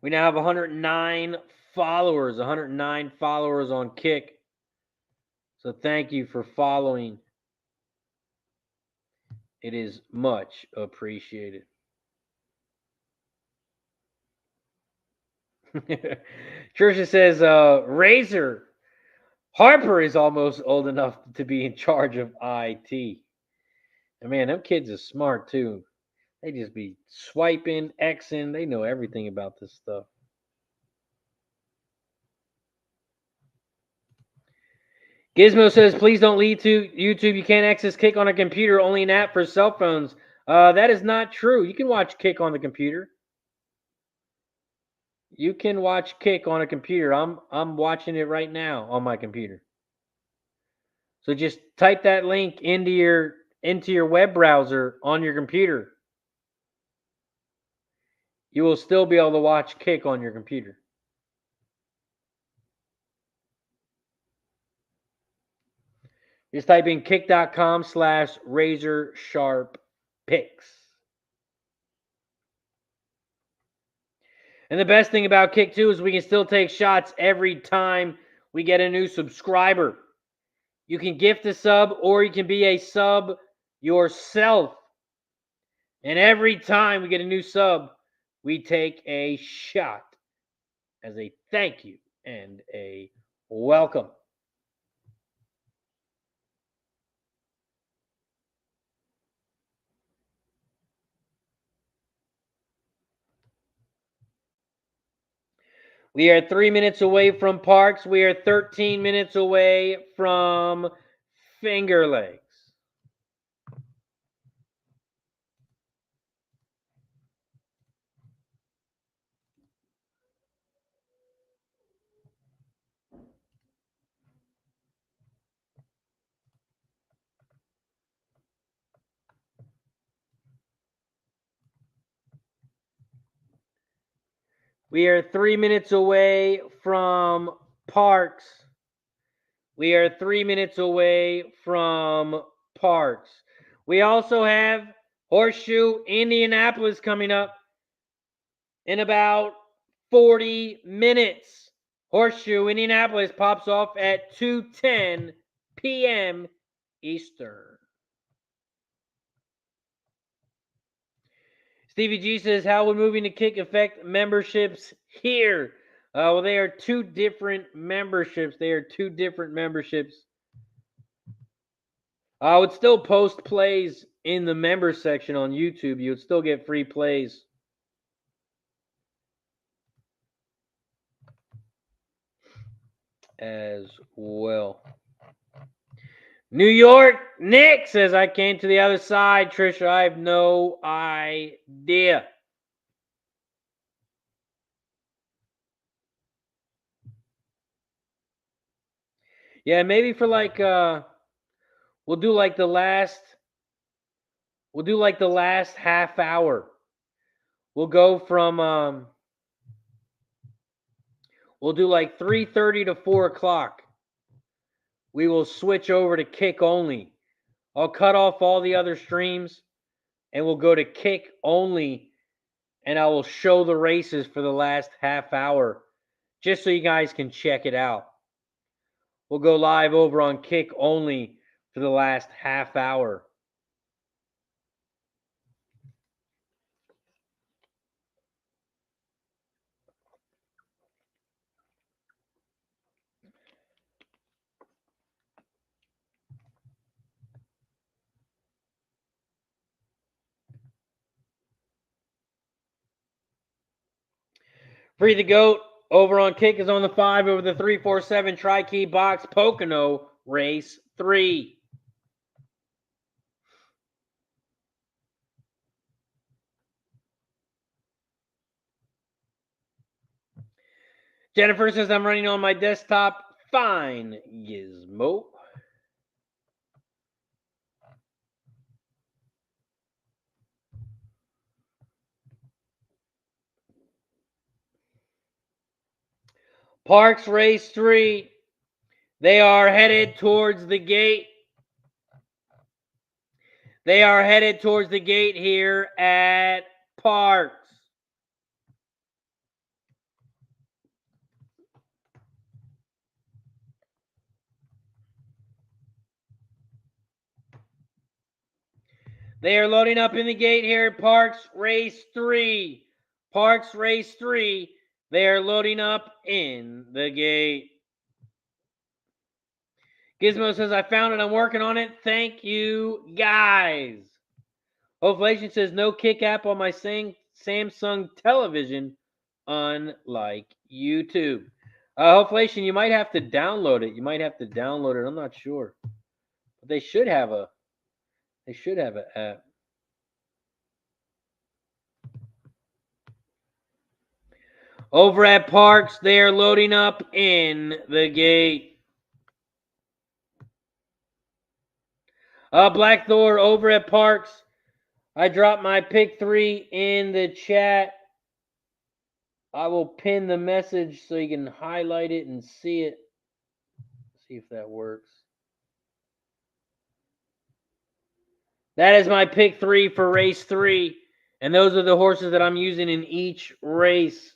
We now have 109 followers. 109 followers on Kick. So thank you for following. It is much appreciated. Trisha says, Razor, Harper is almost old enough to be in charge of IT. And man, them kids are smart too. They just be swiping, Xing. They know everything about this stuff. Gizmo says, please don't lead to YouTube. You can't access Kick on a computer, only an app for cell phones. That is not true. You can watch Kick on the computer. You can watch Kick on a computer. I'm watching it right now on my computer. So just type that link into your web browser on your computer. You will still be able to watch Kick on your computer. Just type in kick.com/RazorSharpPicks. And the best thing about Kick, too, is we can still take shots every time we get a new subscriber. You can gift a sub or you can be a sub yourself. And every time we get a new sub, we take a shot as a thank you and a welcome. We are 3 minutes away from Parx. We are 13 minutes away from Finger Legs. We are 3 minutes away from Parx. We are 3 minutes away from Parx. We also have Horseshoe Indianapolis coming up in about 40 minutes. Horseshoe Indianapolis pops off at 2:10 p.m. Eastern. Stevie G says, how would moving to Kick affect memberships here? Well, they are two different memberships. I would still post plays in the member section on YouTube. You would still get free plays. As well. New York Nick says, I came to the other side, Trisha. I have no idea. Yeah, maybe for like we'll do like the last half hour. We'll go from we'll do like 3:30 to 4 o'clock. We will switch over to kick only. I'll cut off all the other streams and we'll go to kick only, and I will show the races for the last half hour just so you guys can check it out. We'll go live over on kick only for the last half hour. Free the Goat over on kick is on the 5 over the 347 tri-key box Pocono race 3. Jennifer says I'm running on my desktop. Fine, Gizmo. Parx Race 3. They are headed towards the gate. They are headed towards the gate here at Parx. They are loading up in the gate here at Parx Race 3. Parx Race 3. They are loading up in the gate. Gizmo says, I found it. I'm working on it. Thank you, guys. Ovation says, no kick app on my Samsung television, unlike YouTube. Ovation, you might have to download it. I'm not sure. But they should have an app. Over at Parx, they are loading up in the gate. Black Thor over at Parx. I dropped my pick 3 in the chat. I will pin the message so you can highlight it and see it. See if that works. That is my pick 3 for race 3. And those are the horses that I'm using in each race.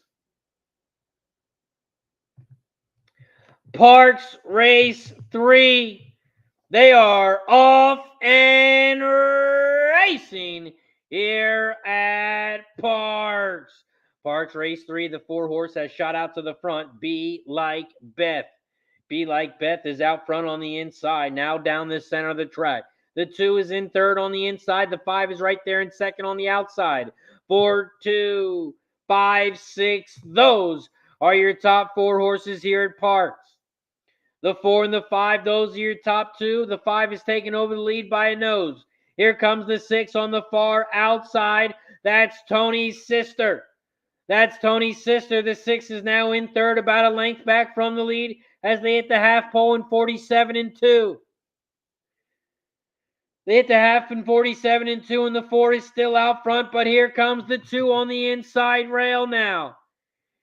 Parx Race 3. They are off and racing here at Parx. Parx Race 3, the 4 horse has shot out to the front. Be Like Beth. Be Like Beth is out front on the inside. Now down the center of the track. The 2 is in third on the inside. The 5 is right there in second on the outside. 4, 2, 5, 6. Those are your top 4 horses here at Parx. The 4 and the 5, those are your top 2. The 5 is taken over the lead by a nose. Here comes the 6 on the far outside. That's Tony's sister. The 6 is now in third, about a length back from the lead as they hit the half pole in 47 and 2. They hit the half in 47 and 2, and the 4 is still out front, but here comes the 2 on the inside rail now.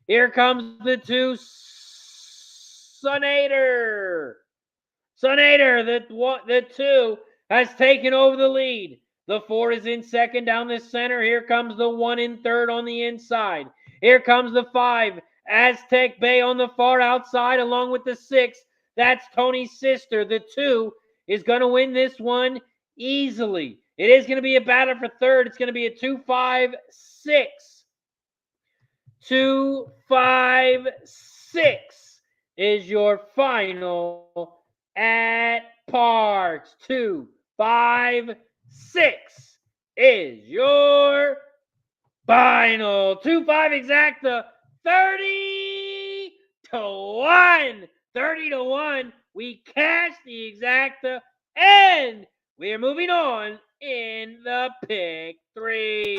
Here comes the 2. Sonator, the 2 has taken over the lead. The 4 is in second down the center. Here comes the 1 in third on the inside. Here comes the 5, Aztec Bay on the far outside along with the 6. That's Tony's sister. The 2 is going to win this one easily. It is going to be a battle for third. It's going to be a 2-5-6. 2-5-6. Is your final at Parx. 2, 5, 6 is your final. 2-5 exacta. 30 to 1. 30 to 1. We cash the exacta and we are moving on in the pick 3.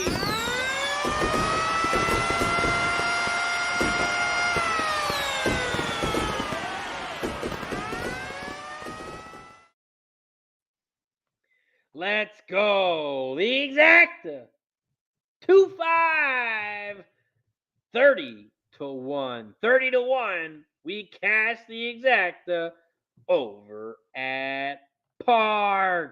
Let's go. The exacta. 2-5. 30-1. 30-1. We cash the exacta over at Parx.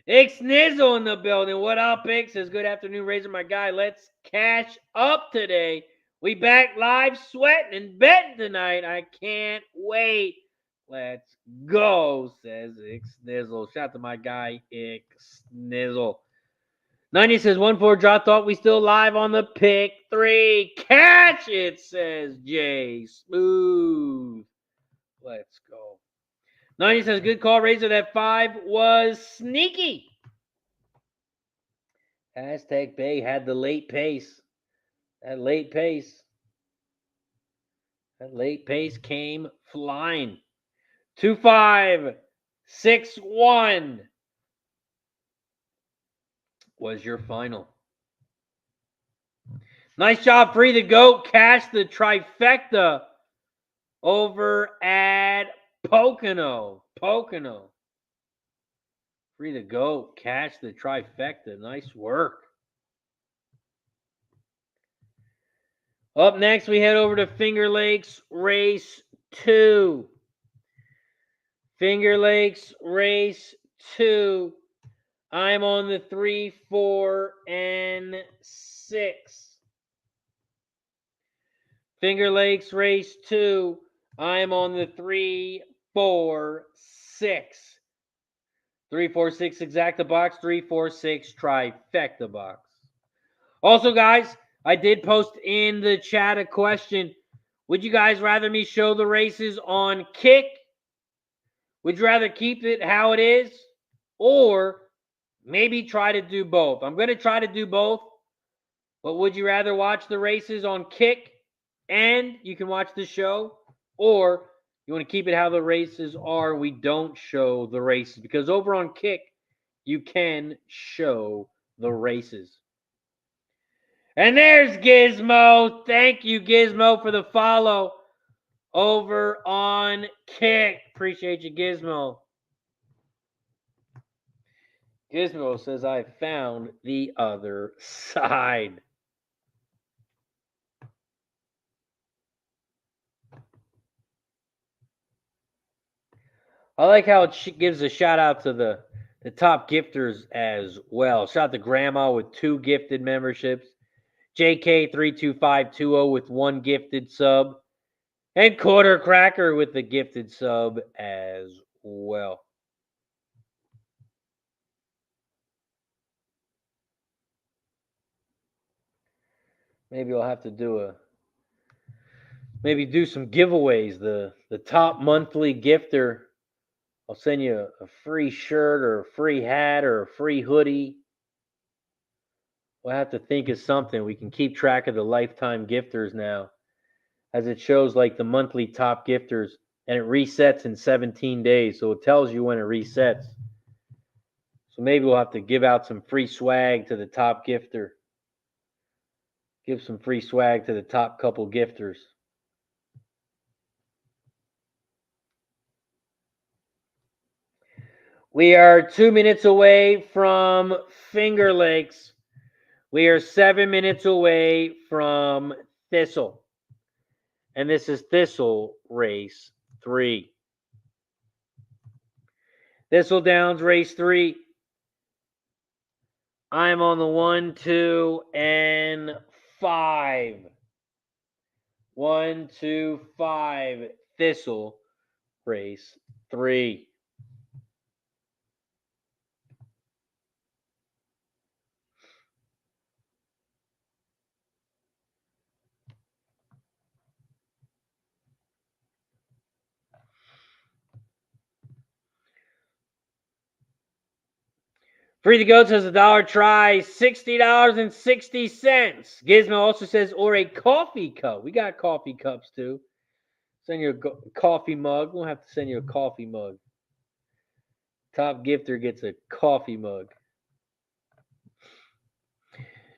Ixnizzle in the building. What up, Ix? Says, good afternoon, Razor, my guy. Let's cash up today. We back live sweating and betting tonight. I can't wait. Let's go, says Ixnizzle. Shout out to my guy, Ixnizzle. 90 says, 1-4 draw. Thought we still live on the pick 3. Catch it, says Jay Smooth. Let's go. 90 says, good call, Razor. That 5 was sneaky. Hashtag Bay had the late pace. That late pace came flying. 2-5, 6-1 was your final. Nice job, Free the Goat. Cash the trifecta over at Pocono. Free the Goat. Cash the trifecta. Nice work. Up next, we head over to Finger Lakes Race 2. Finger Lakes Race 2. I'm on the 3, 4, and 6. Finger Lakes Race 2. I'm on the 3, 4, 6. 3, 4, 6 exacta box. 3, 4, 6 trifecta box. Also, guys, I did post in the chat a question. Would you guys rather me show the races on Kick? Would you rather keep it how it is? Or maybe try to do both? I'm going to try to do both. But would you rather watch the races on Kick and you can watch the show? Or you want to keep it how the races are? We don't show the races. Because over on Kick, you can show the races. And there's Gizmo. Thank you, Gizmo, for the follow over on Kick. Appreciate you, Gizmo. Gizmo says, I found the other side. I like how it gives a shout out to the top gifters as well. Shout out to Grandma with 2 gifted memberships. JK32520 with 1 gifted sub. And Quarter Cracker with the gifted sub as well. Maybe I'll have to do some giveaways. The top monthly gifter, I'll send you a free shirt or a free hat or a free hoodie. We'll have to think of something. We can keep track of the lifetime gifters now, as it shows like the monthly top gifters, and it resets in 17 days. So it tells you when it resets. So maybe we'll have to give out some free swag to the top gifter. Give some free swag to the top couple gifters. We are 2 minutes away from Finger Lakes. We are 7 minutes away from Thistle. And this is Thistle Race 3. Thistledowns Race 3. I'm on the 1, 2, and 5. 1, 2, 5. Thistle Race 3. Free the Goat says $1 try, $60.60. Gizmo also says, or a coffee cup. We got coffee cups too. Send you a coffee mug. We'll have to send you a coffee mug. Top gifter gets a coffee mug.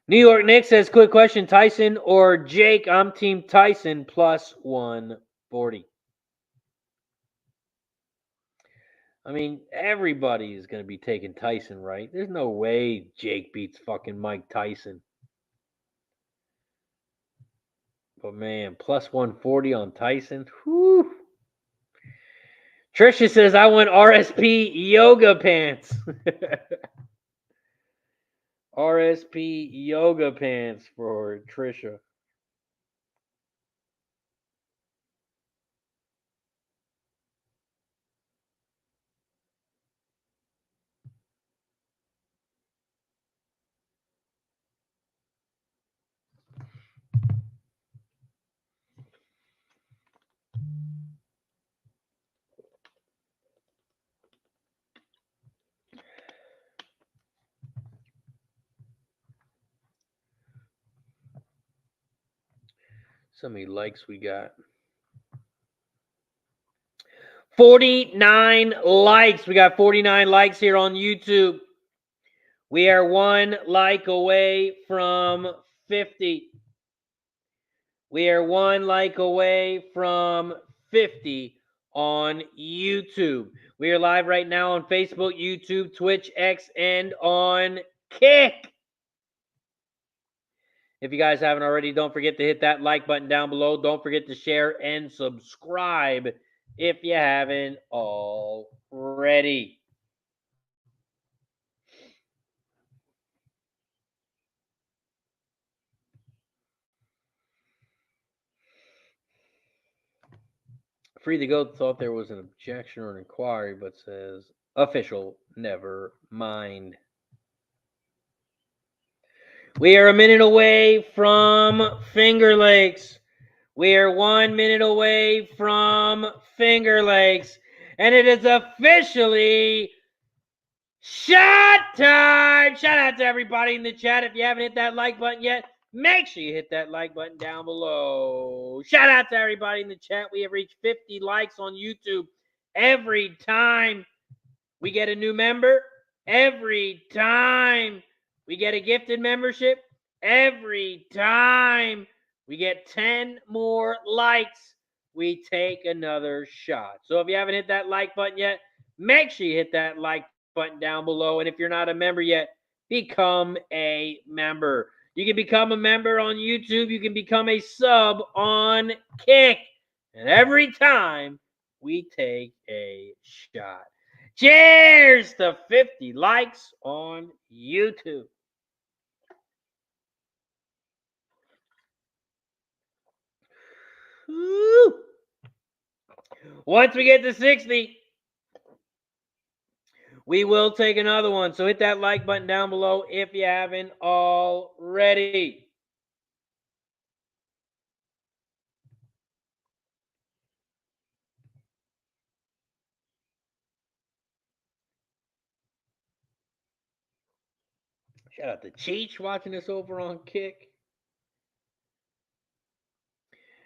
New York Nick says, quick question, Tyson or Jake? I'm Team Tyson plus 140. I mean, everybody is going to be taking Tyson, right? There's no way Jake beats fucking Mike Tyson. But man, plus 140 on Tyson. Whew. Trisha says, I want RSP yoga pants. RSP yoga pants for Trisha. So many likes we got. 49 likes. We got 49 likes here on YouTube. We are 1 like away from 50. We are 1 like away from 50 on YouTube. We are live right now on Facebook, YouTube, Twitch, X, and on Kick. If you guys haven't already, don't forget to hit that like button down below. Don't forget to share and subscribe if you haven't already. Free to Go thought there was an objection or an inquiry, but says official, never mind. We are a minute away from Finger Lakes. We are 1 minute away from Finger Lakes. And it is officially shot time! Shout out to everybody in the chat. If you haven't hit that like button yet, make sure you hit that like button down below. Shout out to everybody in the chat. We have reached 50 likes on YouTube. Every time we get a new member, every time we get a gifted membership, every time we get 10 more likes, we take another shot. So if you haven't hit that like button yet, make sure you hit that like button down below. And if you're not a member yet, become a member. You can become a member on YouTube. You can become a sub on Kick. And every time we take a shot. Cheers to 50 likes on YouTube. Woo. Once we get to 60, we will take another one. So hit that like button down below if you haven't already. Shout out to Cheech watching us over on Kick.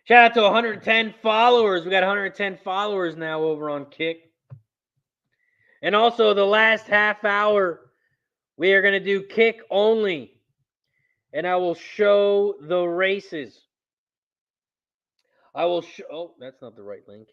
Shout out to 110 followers. We got 110 followers now over on Kick. And also the last half hour, we are going to do Kick only. And I will show the races. I will show. Oh, that's not the right link.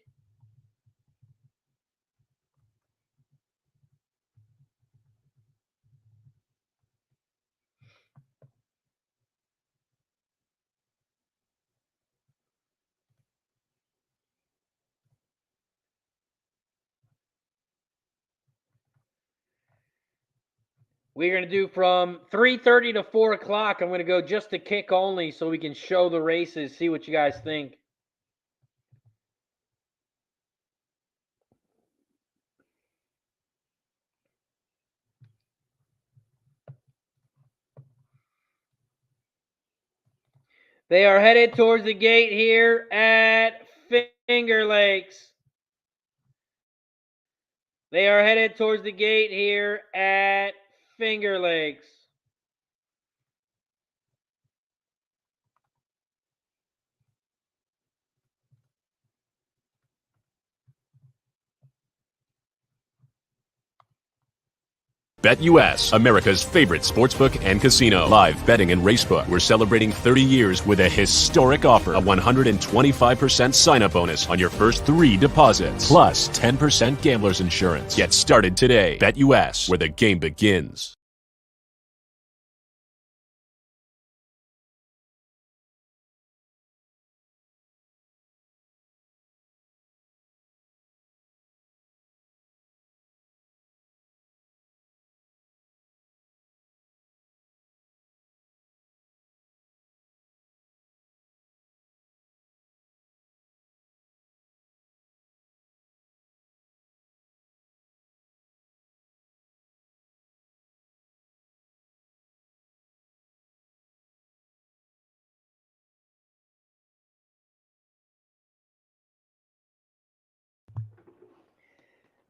We're going to do from 3:30 to 4 o'clock. I'm going to go just to Kick only so we can show the races, see what you guys think. They are headed towards the gate here at Finger Lakes. They are headed towards the gate here at Finger Lakes. BetUS, America's favorite sportsbook and casino. Live betting and racebook. We're celebrating 30 years with a historic offer. A 125% sign-up bonus on your first 3 deposits. Plus 10% gambler's insurance. Get started today. BetUS, where the game begins.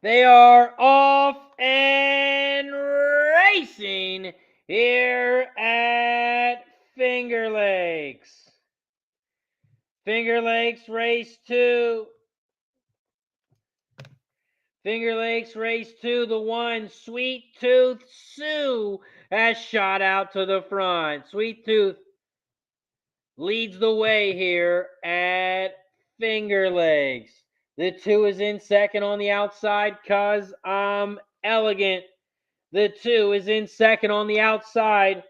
They are off and racing here at Finger Lakes. Finger Lakes Race 2. Finger Lakes Race 2, the one, Sweet Tooth Sue has shot out to the front. Sweet Tooth leads the way here at Finger Lakes. The 2 is in second on the outside because I'm elegant. The 2 is in second on the outside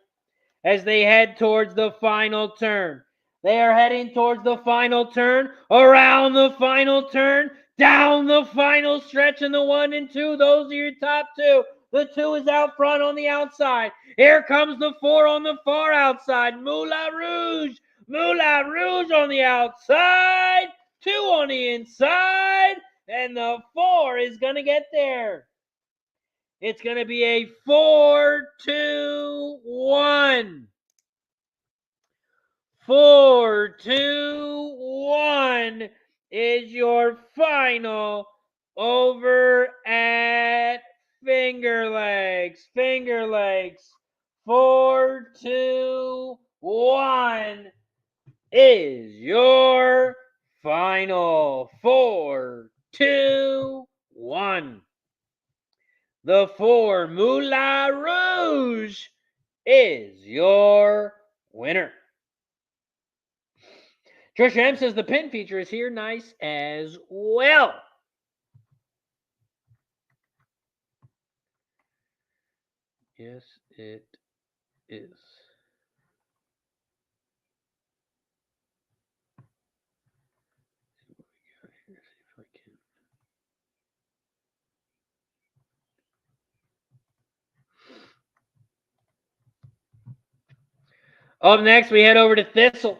as they head towards the final turn. They are heading towards the final turn, around the final turn, down the final stretch in the 1 and 2. Those are your top 2. The 2 is out front on the outside. Here comes the 4 on the far outside. Moulin Rouge. Moulin Rouge on the outside. 2 on the inside. And the 4 is going to get there. It's going to be a 4-2-1. 4-2-1 is your final over at Finger Lakes. Finger Lakes. 4-2-1 is your final. 4-2-1. The 4, Moulin Rouge, is your winner. Trisha M says the pin feature is here. Nice as well. Yes, it is. Up next, we head over to Thistle.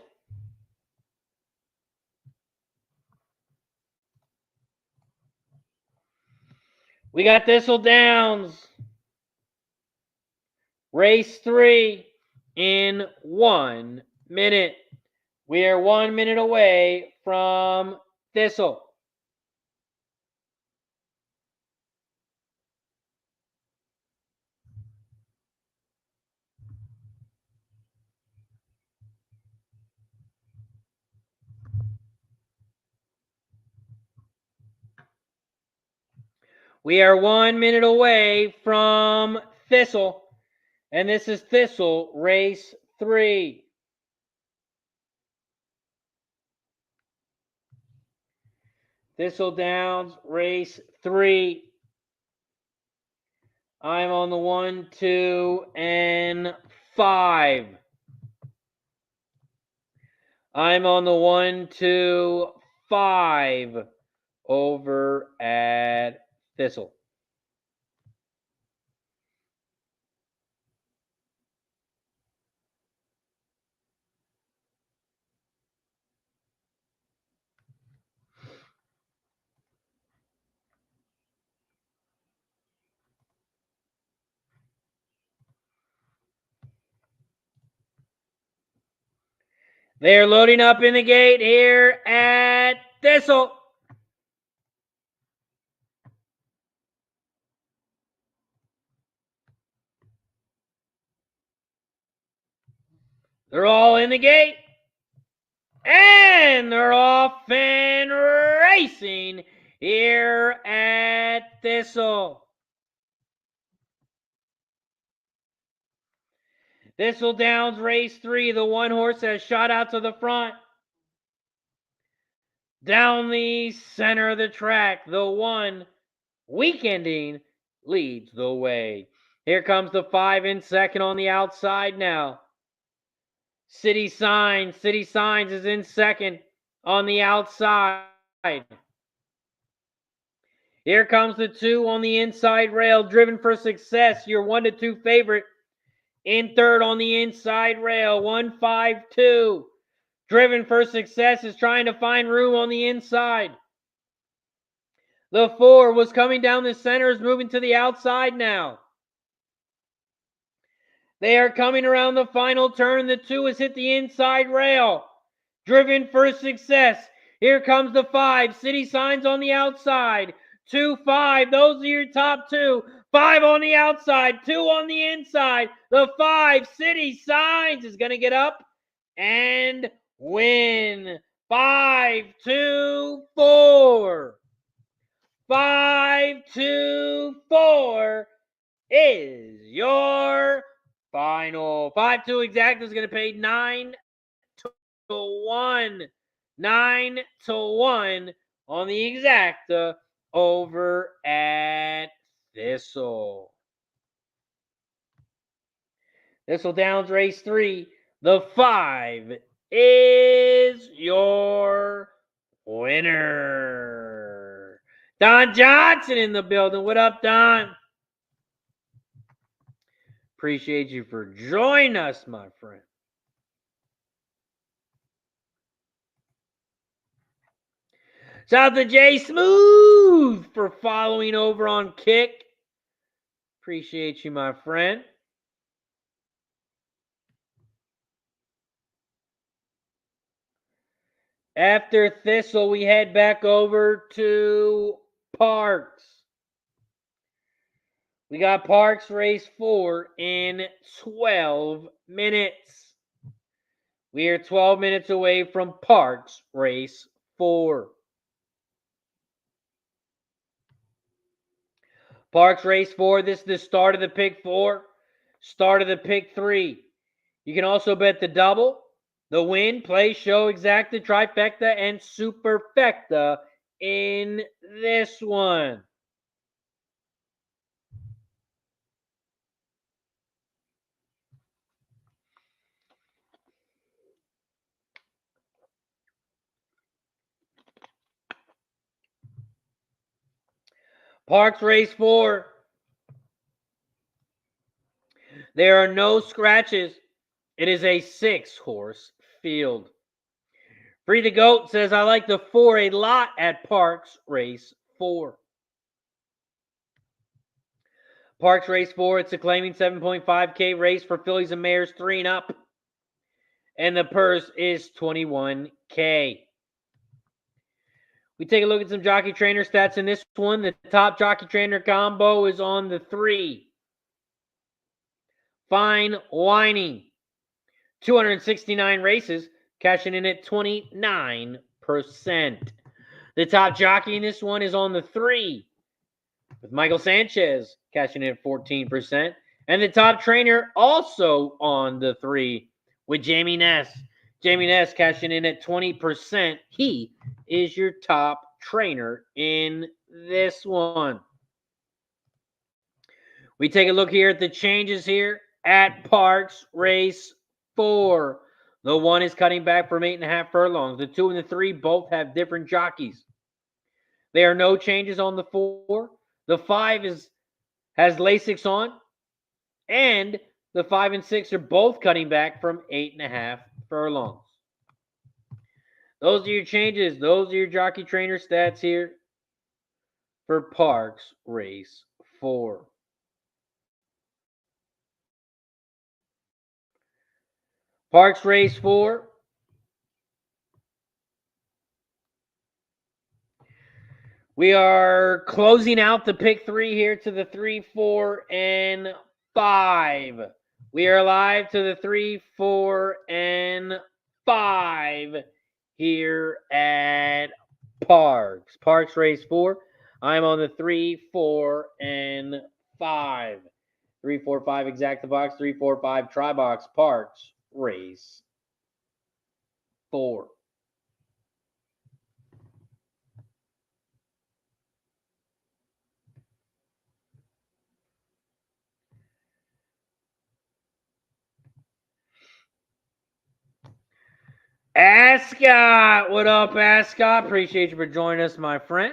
We got Thistledowns. Race 3 in 1 minute. We are 1 minute away from Thistle. We are 1 minute away from Thistle, and this is Thistle Race 3. Thistledowns Race 3. I'm on the 1, 2, and 5. I'm on the 1, 2, 5 over at Thistle. They're loading up in the gate here at Thistle. They're all in the gate. And they're off and racing here at Thistle. Thistledown's race 3. The one horse has shot out to the front. Down the center of the track, the one Weekending leads the way. Here comes the 5 in second on the outside now. City Signs is in second on the outside. Here comes the 2 on the inside rail, Driven for Success, your 1-2 favorite. In third on the inside rail, 1-5-2. Driven for Success is trying to find room on the inside. The 4 was coming down the center, is moving to the outside now. They are coming around the final turn. The 2 has hit the inside rail. Driven for Success. Here comes the 5. City Signs on the outside. 2-5. Those are your top 2. 5 on the outside. 2 on the inside. The 5, City Signs, is going to get up and win. 5-2-4. 5-2-4 is your final. 5-2 exact is going to pay 9-1. 9-1 on the exacta over at Thistle. Thistledown's race 3. The 5 is your winner. Don Johnson in the building. What up, Don? Appreciate you for joining us, my friend. Shout out to Jay Smooth for following over on Kick. Appreciate you, my friend. After Thistle, we head back over to Parx. We got Parx Race 4 in 12 minutes. We are 12 minutes away from Parx Race 4. Parx Race 4, this is the start of the pick 4, start of the pick 3. You can also bet the double, the win, play, show, exacta, trifecta, and superfecta in this one. Parx Race 4. There are no scratches. It is a 6-horse field. Free the Goat says, I like the 4 a lot at Parx Race 4. Parx Race 4, it's a claiming 7.5K race for fillies and mares 3 and up. And the purse is $21K. We take a look at some jockey trainer stats in this one. The top jockey trainer combo is on the 3. Fine Whining. 269 races, cashing in at 29%. The top jockey in this one is on the 3, with Michael Sanchez cashing in at 14%. And the top trainer also on the 3, with Jamie Ness. Jamie Ness cashing in at 20%. He is your top trainer in this one. We take a look here at the changes here at Parx Race 4. The 1 is cutting back from 8.5 furlongs. The 2 and the 3 both have different jockeys. There are no changes on the 4. The 5 has Lasix on. And the 5 and 6 are both cutting back from 8.5 furlongs. Those are your changes. Those are your jockey trainer stats here for Parx Race 4. Parx Race 4. We are closing out the pick 3 here to the 3, 4, and 5. We are live to the 3, 4, and 5 here at Parx Race 4. I'm on the 3, 4, and 5. 345 Exacta Box, 345 Try Box, Parx Race 4. Ascot, what up, Ascot? Appreciate you for joining us, my friend.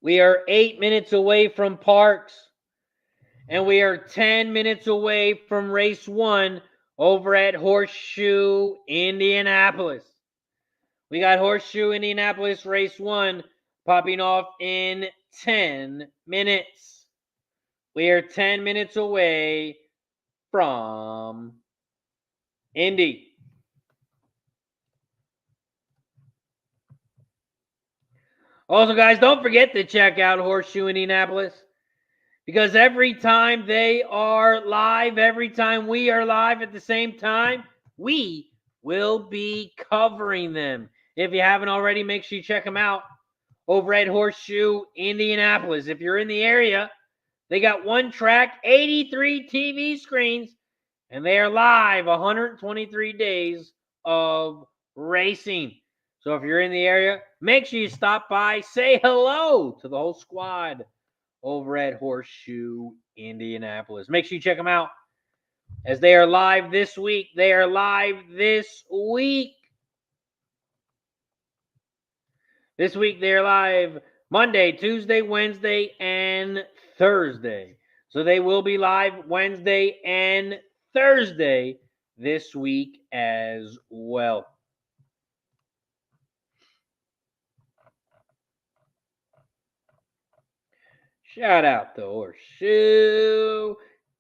We are 8 minutes away from Parx, and we are 10 minutes away from race 1 over at Horseshoe Indianapolis. We got Horseshoe Indianapolis race 1 popping off in 10 minutes. We are 10 minutes away from Indy. Also, guys, don't forget to check out Horseshoe Indianapolis, because every time they are live, every time we are live at the same time, we will be covering them. If you haven't already, make sure you check them out over at Horseshoe Indianapolis. If you're in the area, they got one track, 83 TV screens, and they are live 123 days of racing. So if you're in the area, make sure you stop by, say hello to the whole squad over at Horseshoe Indianapolis. Make sure you check them out, as they are live this week. They are live this week. This week they are live Monday, Tuesday, Wednesday, and Thursday. So they will be live Wednesday and Thursday this week as well. Shout out to Horseshoe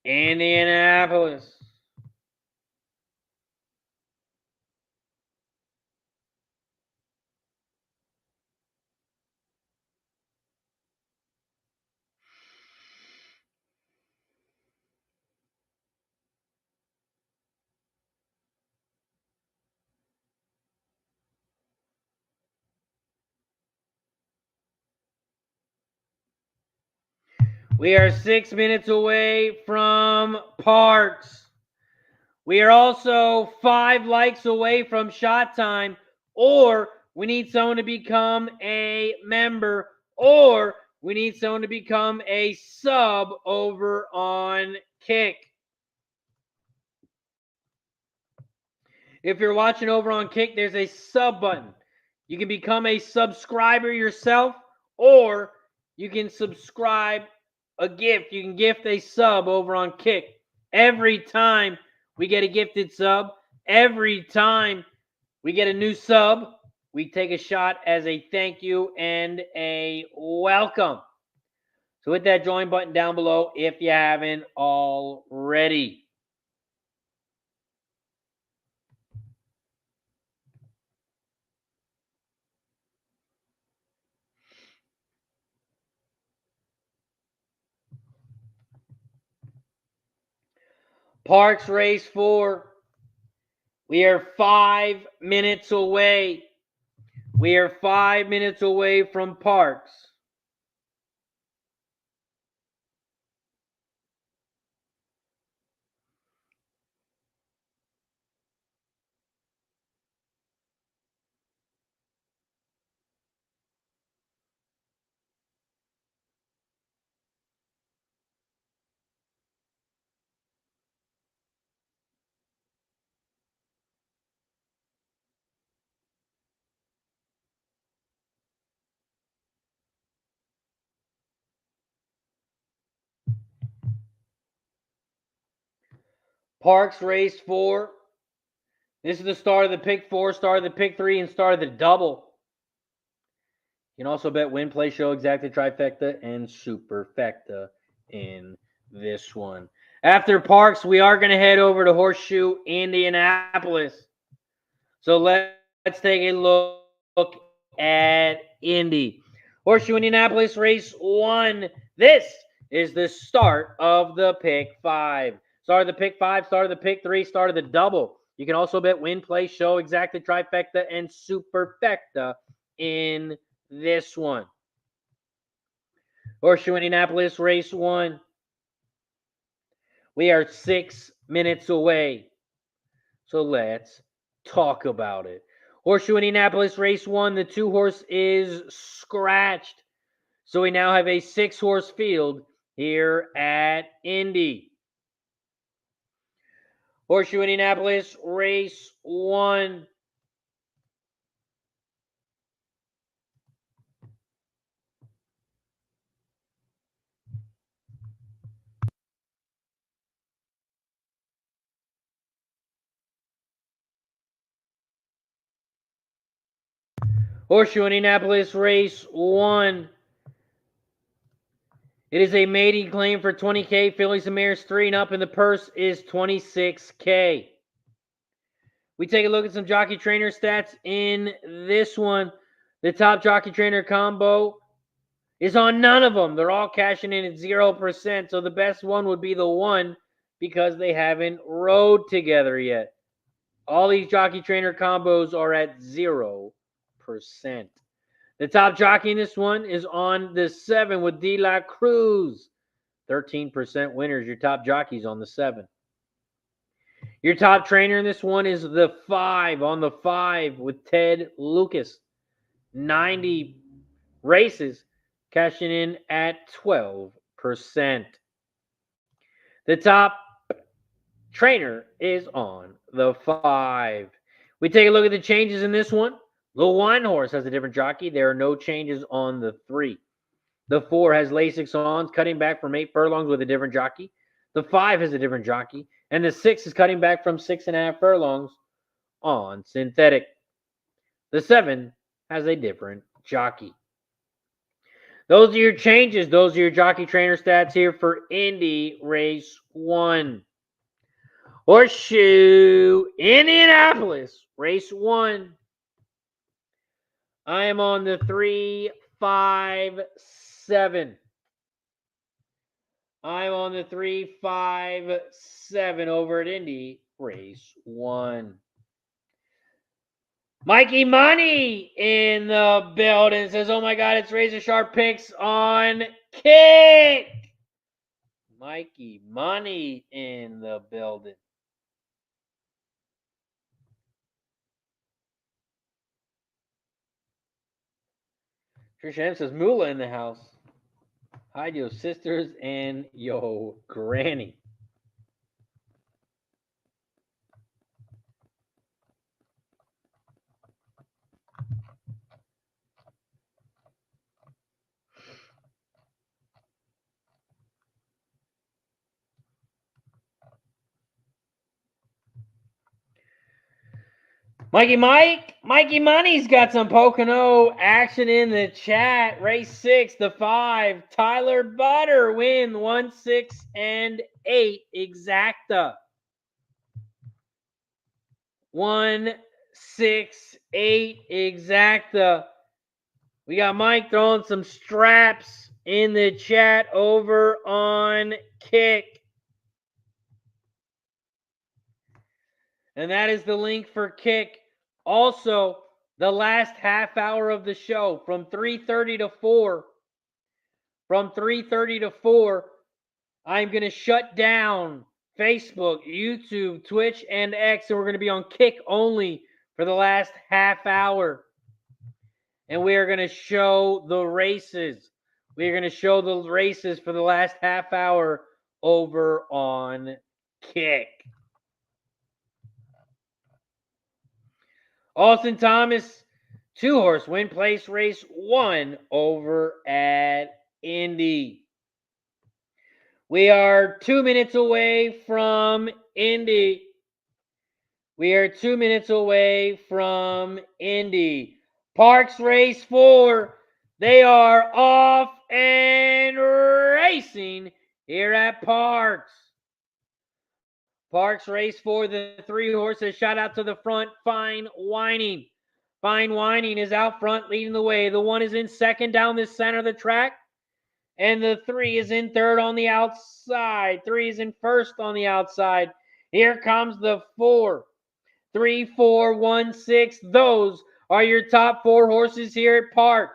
Indianapolis. We are 6 minutes away from Parx. We are also 5 likes away from shot time, or we need someone to become a member, or we need someone to become a sub over on Kick. If you're watching over on Kick, there's a sub button. You can become a subscriber yourself, or you can subscribe a gift. You can gift a sub over on Kick. Every time we get a gifted sub, every time we get a new sub, we take a shot as a thank you and a welcome. So hit that join button down below if you haven't already. Parx Race 4. We are 5 minutes away. We are 5 minutes away from Parx. Parx Race 4. This is the start of the pick 4, start of the pick 3, and start of the double. You can also bet win, play, show, exacta, trifecta, and superfecta in this one. After Parx, we are going to head over to Horseshoe Indianapolis. So let's take a look at Indy. Horseshoe Indianapolis race 1. This is the start of the pick 5. Start of the pick 5, start of the pick 3, start of the double. You can also bet win, play, show, exacta, trifecta, and superfecta in this one. Horseshoe Indianapolis, race 1. We are 6 minutes away. So let's talk about it. Horseshoe Indianapolis, race 1. The 2-horse is scratched. So we now have a 6-horse field here at Indy. Horseshoe Indianapolis, race 1. Horseshoe Indianapolis, race 1. It is a maiden claim for $20K. Fillies and mares 3 and up, and the purse is $26K. We take a look at some jockey trainer stats in this one. The top jockey trainer combo is on none of them. They're all cashing in at 0%. So the best one would be the 1 because they haven't rode together yet. All these jockey trainer combos are at 0%. The top jockey in this one is on the 7 with De La Cruz. 13% winners. Your top jockey's on the 7. Your top trainer in this one is the 5 on the 5 with Ted Lucas. 90 races, cashing in at 12%. The top trainer is on the 5. We take a look at the changes in this one. The 1 horse has a different jockey. There are no changes on the 3. The 4 has Lasix on, cutting back from 8 furlongs with a different jockey. The 5 has a different jockey. And the 6 is cutting back from 6.5 furlongs on synthetic. The 7 has a different jockey. Those are your changes. Those are your jockey trainer stats here for Indy Race 1. Horseshoe Indianapolis, Race 1. I am on the 3, 5, 7. I'm on the 3, 5, 7 over at Indy Race 1. Mikey Money in the building says, oh my God, it's RazorSharpPicks on kick. Mikey Money in the building. Trisha M says, Moolah in the house. Hide your sisters and yo granny. Mikey Money's got some Pocono action in the chat. Race 6, the 5, Tyler Butter win 1, 6, and 8 exacta. 1, 6, 8 exacta. We got Mike throwing some straps in the chat over on Kick. And that is the link for Kick. Also, the last half hour of the show from 3:30 to 4. From 3:30 to 4, I'm going to shut down Facebook, YouTube, Twitch, and X, and we're going to be on Kick only for the last half hour. And we are going to show the races. We are going to show the races for the last half hour over on Kick. Austin Thomas, 2-horse win place race 1 over at Indy. We are 2 minutes away from Indy. We are 2 minutes away from Indy. Parx Race 4, they are off and racing here at Parx. Parx Race 4, the 3 horses shot out to the front. Fine Whining. Fine Whining is out front leading the way. The 1 is in second down the center of the track. And the 3 is in third on the outside. 3 is in first on the outside. Here comes the 4. 3, 4, 1, 6. Those are your top 4 horses here at Parx.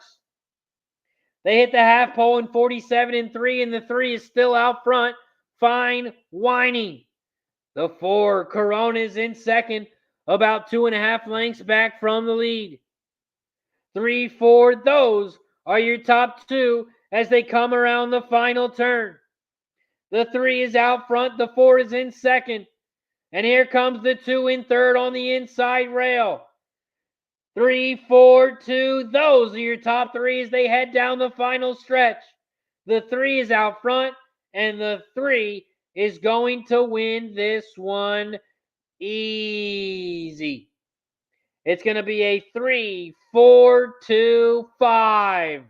They hit the half pole in 47 and 3, and the 3 is still out front. Fine Whining. The 4, Corona, is in second, about 2.5 lengths back from the lead. 3, 4, those are your top 2 as they come around the final turn. The 3 is out front, the 4 is in second, and here comes the 2 in third on the inside rail. 3, 4, 2, those are your top 3 as they head down the final stretch. The 3 is out front, and the 3 is going to win this one easy. It's going to be a 3, 4, 2, 5.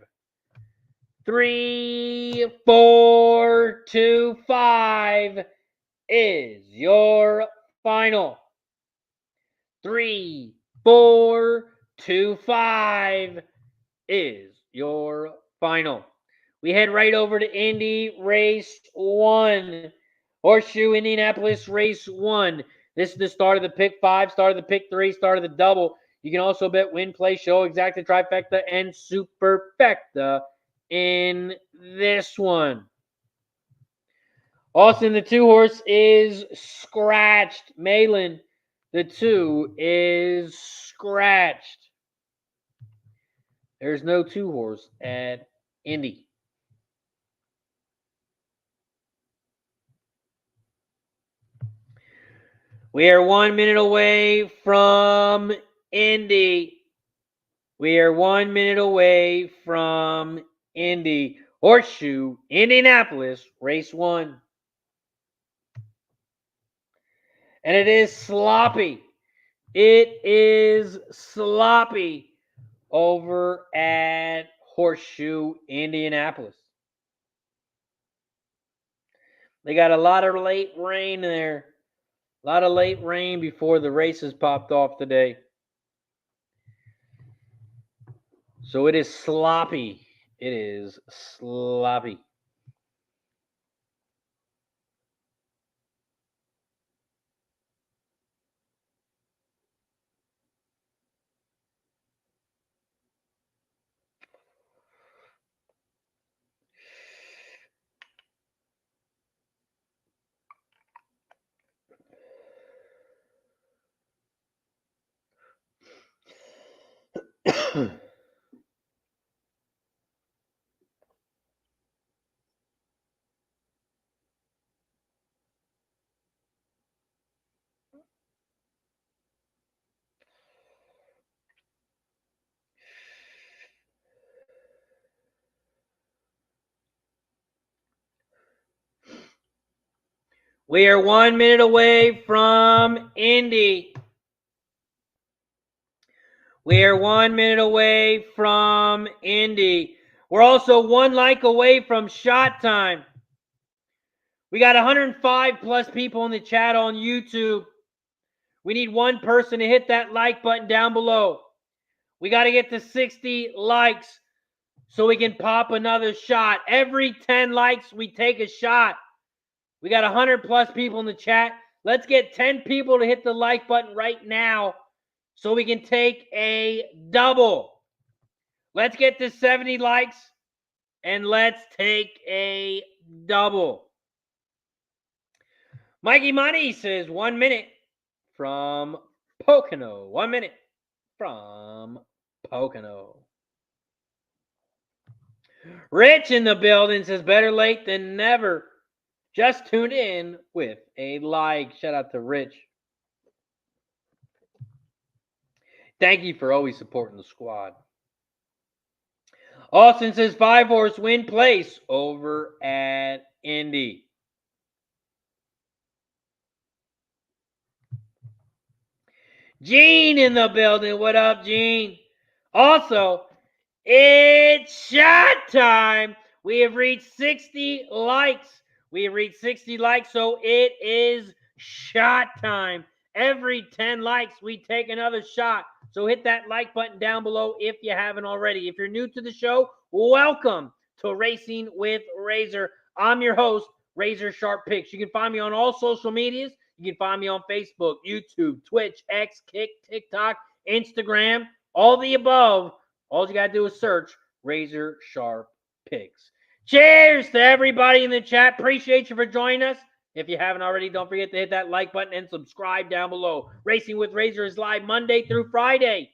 3, 4, 2, 5 is your final. 3, 4, 2, 5 is your final. We head right over to Indy Race 1. Horseshoe Indianapolis Race 1. This is the start of the pick 5, start of the pick 3, start of the double. You can also bet win, play, show, exacta, trifecta, and superfecta in this one. Austin, the 2 horse, is scratched. Malin, the 2 is scratched. There's no 2 horse at Indy. We are 1 minute away from Indy. We are 1 minute away from Indy. Horseshoe Indianapolis Race 1. And it is sloppy. It is sloppy over at Horseshoe Indianapolis. They got a lot of late rain there. A lot of late rain before the races popped off today. So it is sloppy. It is sloppy. We are 1 minute away from Indy. We are 1 minute away from Indy. We're also 1 like away from shot time. We got 105 plus people in the chat on YouTube. We need 1 person to hit that like button down below. We got to get to 60 likes so we can pop another shot. Every 10 likes, we take a shot. We got 100 plus people in the chat. Let's get 10 people to hit the like button right now so we can take a double. Let's get to 70 likes and let's take a double. Mikey Money says 1 minute from Pocono. 1 minute from Pocono. Rich in the building says better late than never. Just tuned in with a like. Shout out to Rich. Thank you for always supporting the squad. Austin says 5 horse win place over at Indy. Gene in the building. What up, Gene? Also, it's shot time. We have reached 60 likes. We have reached 60 likes, so it is shot time. Every 10 likes, we take another shot. So hit that like button down below if you haven't already. If you're new to the show, welcome to Racing with Razor. I'm your host, RazorSharpPicks. You can find me on all social medias. You can find me on Facebook, YouTube, Twitch, X, Kick, TikTok, Instagram, all the above. All you got to do is search Razor Sharp Picks. Cheers to everybody in the chat. Appreciate you for joining us. If you haven't already, don't forget to hit that like button and subscribe down below. Racing with Razor is live Monday through Friday.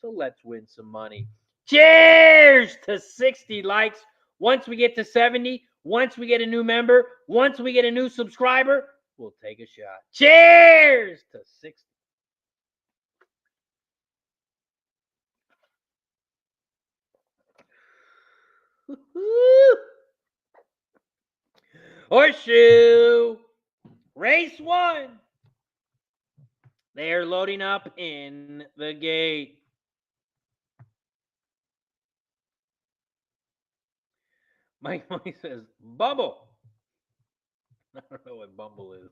So let's win some money. Cheers to 60 likes. Once we get to 70, once we get a new member, once we get a new subscriber, we'll take a shot. Cheers to 60. Horseshoe Race 1. They are loading up in the gate. Mike Money says, Bumble. I don't know what Bumble is.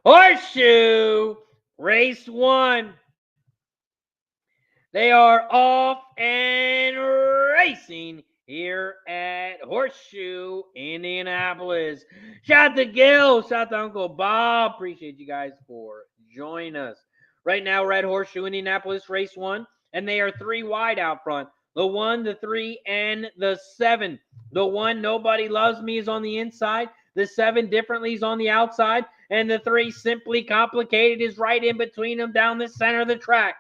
Horseshoe Race 1. They are off and racing here at Horseshoe Indianapolis. Shout out to Gil. Shout out to Uncle Bob. Appreciate you guys for joining us. Right now, we're at Horseshoe Indianapolis Race 1, and they are 3 wide out front. The 1, the 3, and the 7. The 1, Nobody Loves Me, is on the inside. The 7, Differently, is on the outside. And the 3, Simply Complicated, is right in between them down the center of the track.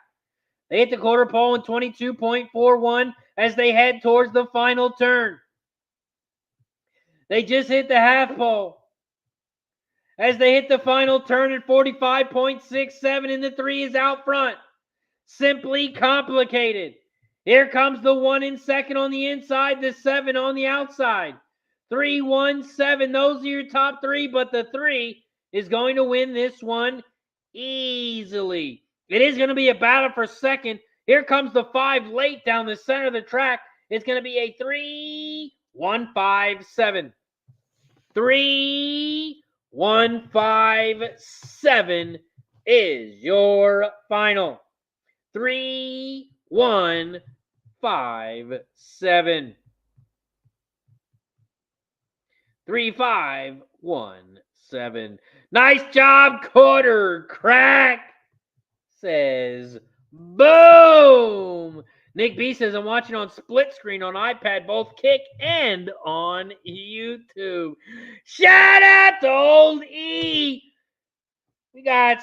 They hit the quarter pole in 22.41 as they head towards the final turn. They just hit the half pole as they hit the final turn at 45.67, and the 3 is out front. Simply Complicated. Here comes the 1 in second on the inside, the 7 on the outside. 3, 1, 7. Those are your top 3, but the 3 is going to win this one easily. It is going to be a battle for second. Here comes the 5 late down the center of the track. It's going to be a 3, 1, 5, 7. 3, 1, 5, 7 is your final. 3, 1, 5, 7. 3, 5, 1, 7. Nice job, quarter crack. Says, boom. Nick B says, I'm watching on split screen on iPad, both Kick and on YouTube. Shout out to old E. We got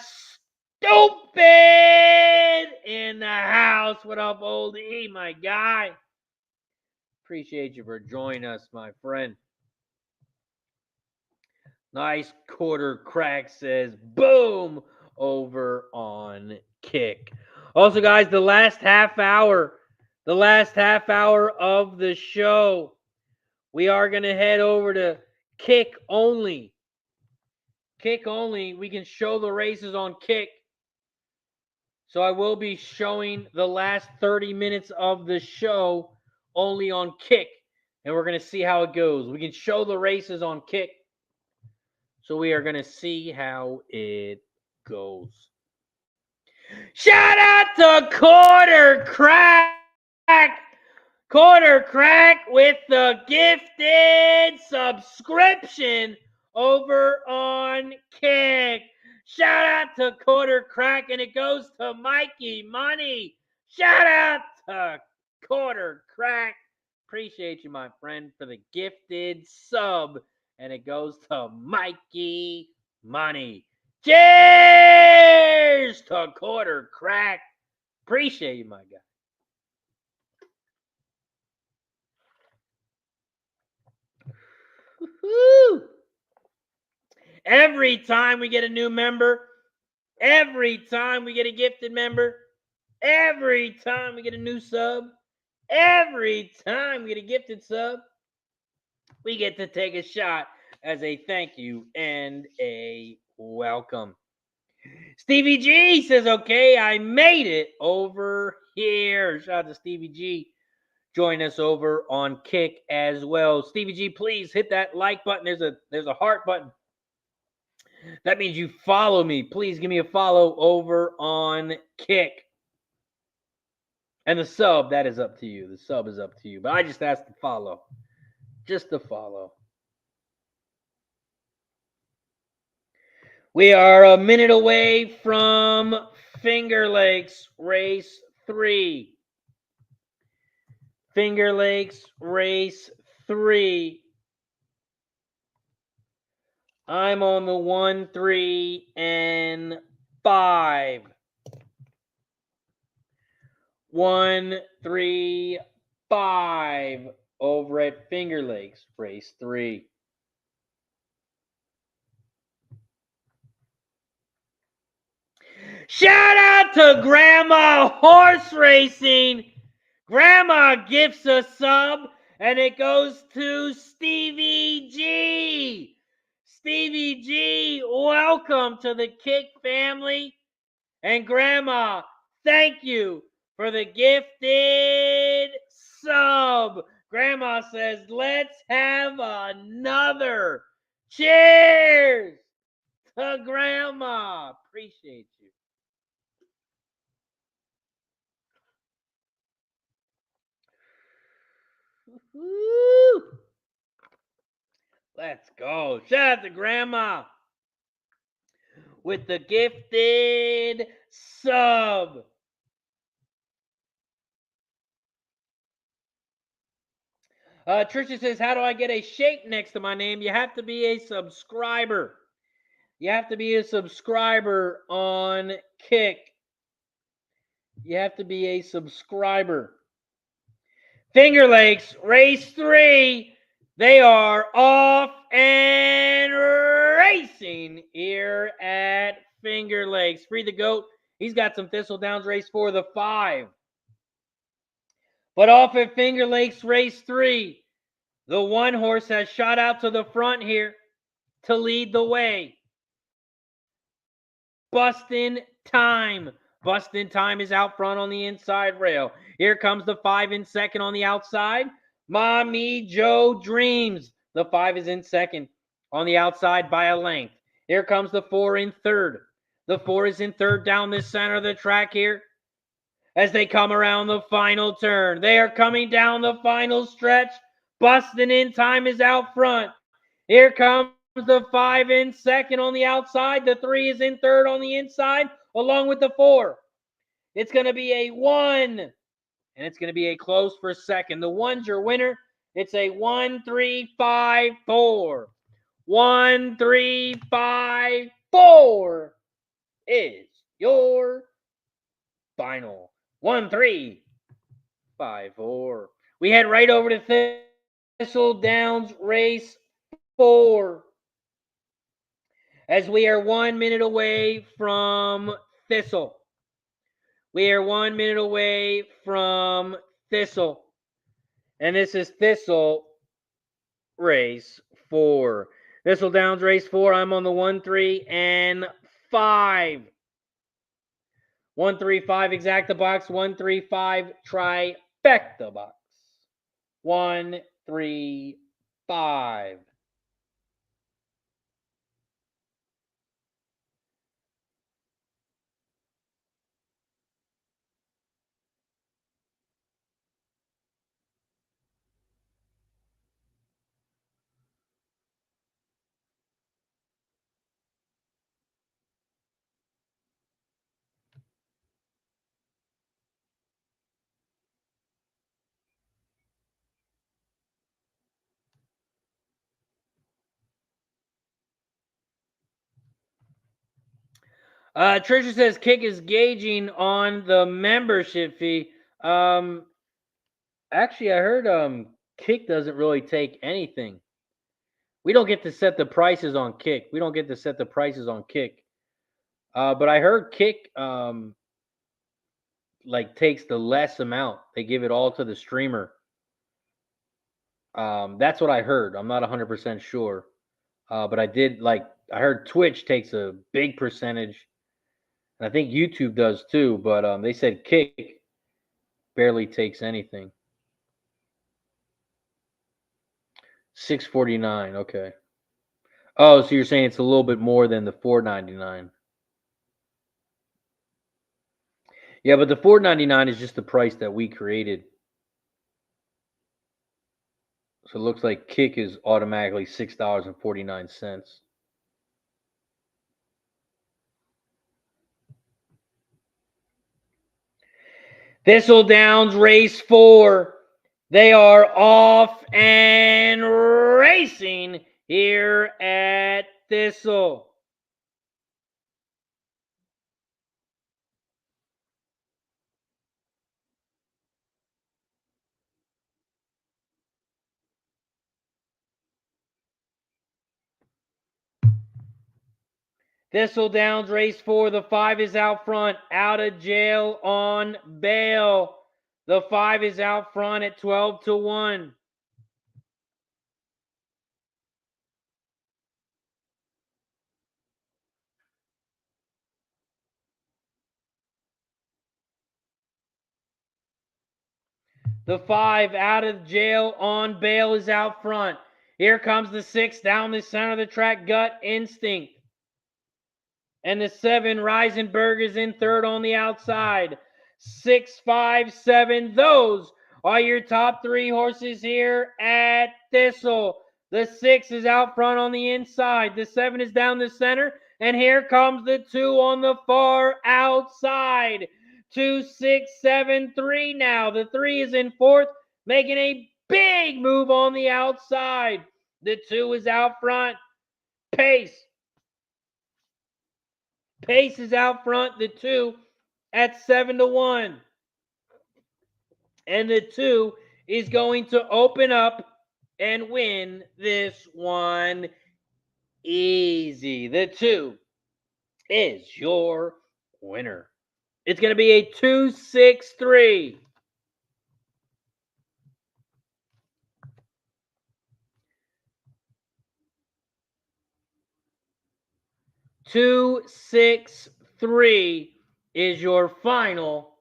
Stupid in the house. What up, old E, my guy? Appreciate you for joining us, my friend. Nice quarter crack, says, boom, over on Kick. Also, guys, the last half hour of the show, we are going to head over to Kick only. Kick only. We can show the races on Kick. So I will be showing the last 30 minutes of the show only on Kick. And we're going to see how it goes. We can show the races on Kick. So we are going to see how it goes. Shout out to Quarter Crack. Quarter Crack with the gifted subscription over on Kick. Shout out to Quarter Crack, and it goes to Mikey Money. Shout out to Quarter Crack. Appreciate you, my friend, for the gifted sub. And it goes to Mikey Money. Cheers to Quarter Crack. Appreciate you, my guy. Woo-hoo. Every time we get a new member, every time we get a gifted member, every time we get a new sub, every time we get a gifted sub, we get to take a shot as a thank you and a welcome. Stevie G says, okay, I made it over here. Shout out to Stevie G. Join us over on Kick as well. Stevie G, please hit that like button. There's a heart button. That means you follow me. Please give me a follow over on Kick. And the sub, that is up to you. The sub is up to you. But I just asked to follow. Just to follow. We are a minute away from Finger Lakes Race 3. Finger Lakes Race 3. I'm on the 1, 3, and 5. 1, 3, 5 over at Finger Lakes Race 3. Shout out to Grandma Horse Racing. Grandma gifts a sub, and it goes to Stevie G. Stevie G, welcome to the Kick family. And Grandma, thank you for the gifted sub. Grandma says, let's have another. Cheers to Grandma. Appreciate you. Woo! Let's go. Shout out to Grandma with the gifted sub. Trisha says, how do I get a shape next to my name? You have to be a subscriber. You have to be a subscriber on Kick. You have to be a subscriber. Finger Lakes, race 3. They are off and racing here at Finger Lakes. Free the Goat. He's got some Thistledowns race 4, the 5. But off at Finger Lakes race 3, the 1 horse has shot out to the front here to lead the way. Bustin' Time. Bustin' Time is out front on the inside rail. Here comes the 5 in second on the outside. Mommy Joe Dreams. The 5 is in second on the outside by a length. Here comes the 4 in third. The 4 is in third down the center of the track here as they come around the final turn. They are coming down the final stretch. Bustin' in Time is out front. Here comes the 5 in second on the outside. The 3 is in third on the inside, along with the 4. It's going to be a 1, and it's going to be a close for second. The 1's your winner. It's a 1, 3, 5, 4. 1, 3, 5, 4 is your final. 1, 3, 5, 4. We head right over to Thistledowns race 4. As we are 1 minute away from Thistle. We are 1 minute away from Thistle. And this is Thistle race 4. Thistledowns race 4. I'm on the 1, 3, and 5. 1, 3, 5 exacta box. 1, 3, 5 trifecta box. 1, 3, 5. Trisha says Kick is gauging on the membership fee. Actually, I heard Kick doesn't really take anything. We don't get to set the prices on Kick. We don't get to set the prices on Kick. But I heard Kick like takes the less amount. They give it all to the streamer. That's what I heard. I'm not 100% sure. But I heard Twitch takes a big percentage. And I think YouTube does too, but they said Kick barely takes anything. $6.49, okay. Oh, so you're saying it's a little bit more than the $4.99. Yeah, but the $4.99 is just the price that we created. So it looks like Kick is automatically $6.49. Thistledown's race 4. They are off and racing here at Thistle. Thistledown's race 4. The 5 is out front, out of jail on bail. The 5 is out front at 12-1. The 5 out of jail on bail is out front. Here comes the 6 down the center of the track, Gut Instinct. And the 7, Reisenberg, is in third on the outside. 6, 5, 7. Those are your top 3 horses here at Thistle. The 6 is out front on the inside. The 7 is down the center. And here comes the 2 on the far outside. 2, 6, 7, 3 now. The 3 is in fourth, making a big move on the outside. The 2 is out front. Pace is out front. The 2 at 7-1. And the 2 is going to open up and win this one easy. The 2 is your winner. It's going to be a 2-6-3. 2-6-3 is your final.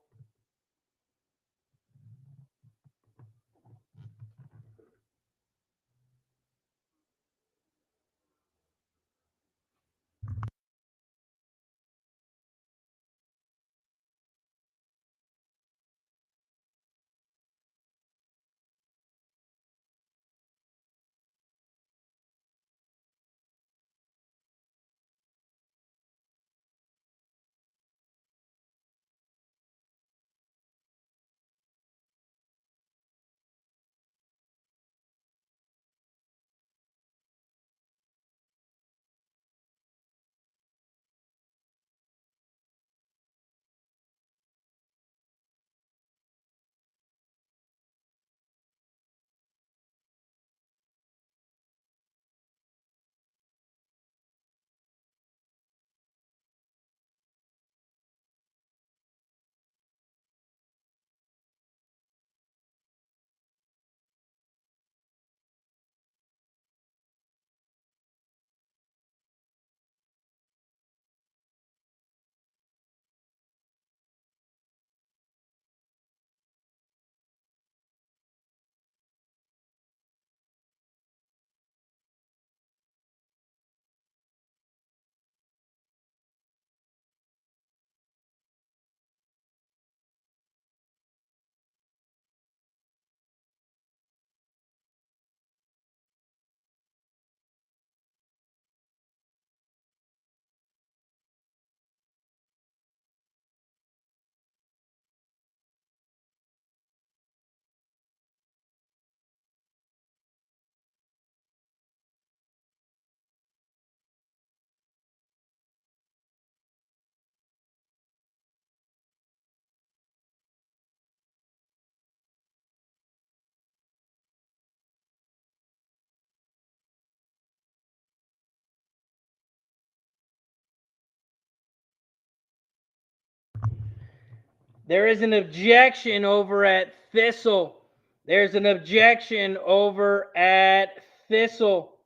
There is an objection over at Thistle. There's an objection over at Thistle.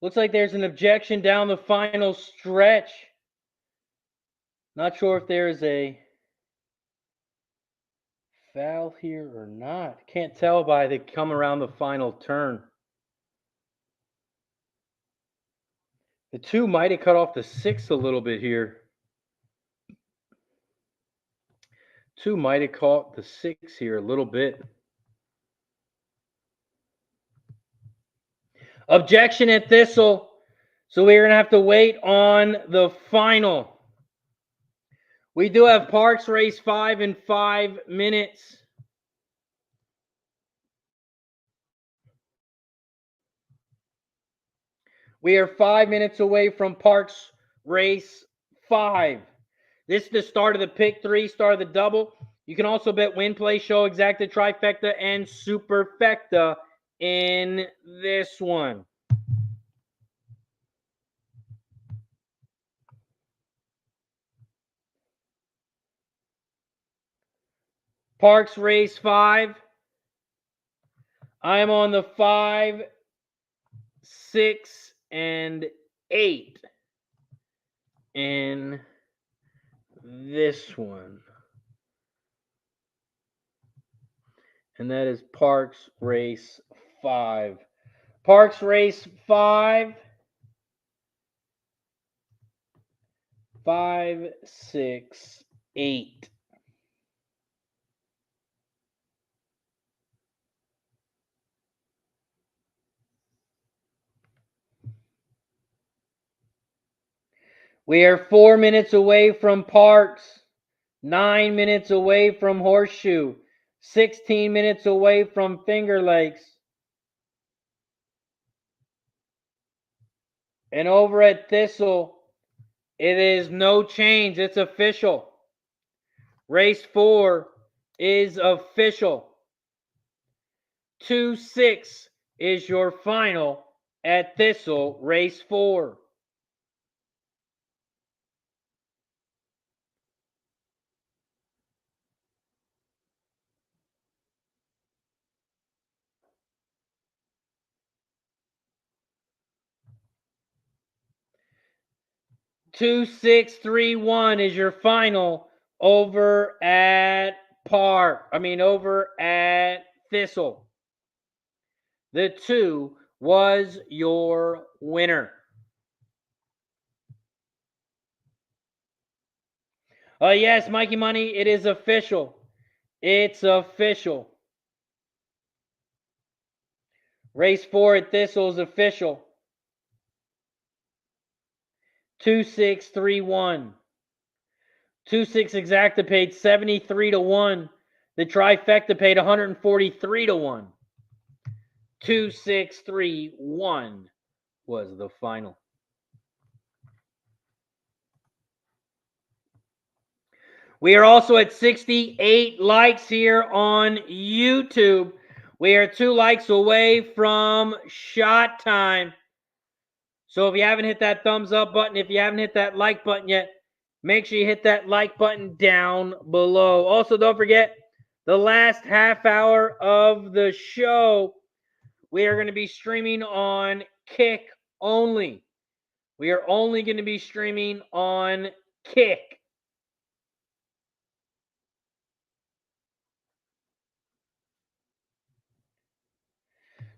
Looks like there's an objection down the final stretch. Not sure if there's a foul here or not. Can't tell by the come around the final turn. The 2 might have cut off the 6 a little bit here. 2 might have caught the 6 here a little bit. Objection at Thistle. So we're going to have to wait on the final. We do have Parx Race 5 in 5 minutes. We are 5 minutes away from Parx Race 5. This is the start of the pick 3, start of the double. You can also bet win, play, show, exacta, trifecta, and superfecta in this one. Parx Race 5. I am on the 5, 6, and 8 in this one. And that is Parx Race 5. Parx Race 5. 5, 6, 8. We are 4 minutes away from Parx, 9 minutes away from Horseshoe, 16 minutes away from Finger Lakes. And over at Thistle, it is no change. It's official. Race 4 is official. 2-6 is your final at Thistle, Race 4. Two, 6, 3, 1 is your final over at over at Thistle. The 2 was your winner. Yes, Mikey Money, it is official. It's official. Race 4 at Thistle is official. 2-6-3-1. 2-6 exacta paid 73-1. The trifecta paid 143-1. 2-6-3-1 was the final. We are also at 68 likes here on YouTube. We are 2 likes away from shot time. So if you haven't hit that thumbs up button, if you haven't hit that like button yet, make sure you hit that like button down below. Also, don't forget, the last half hour of the show, we are going to be streaming on Kick only. We are only going to be streaming on Kick.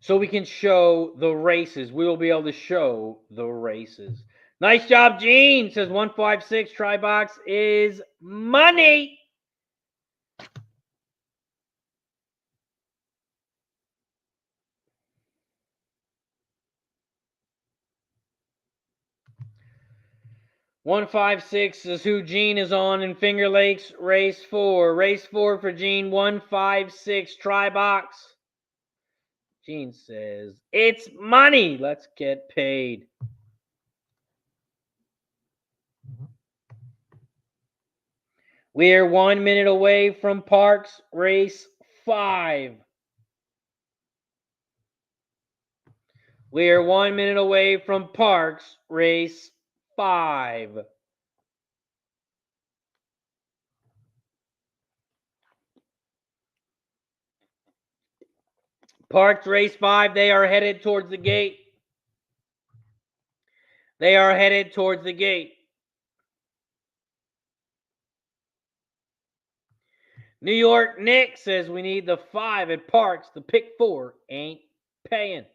So we can show the races. We will be able to show the races. Nice job, Gene. Says 156 try box is money. $156 is who Gene is on in Finger Lakes Race 4. Race 4 for Gene, 156 try box. Gene says, it's money. Let's get paid. We are 1 minute away from Parx Race 5. We are 1 minute away from Parx Race 5. Parx Race 5, they are headed towards the gate. They are headed towards the gate. New York Nick says we need the 5 at Parx. The pick 4 ain't paying.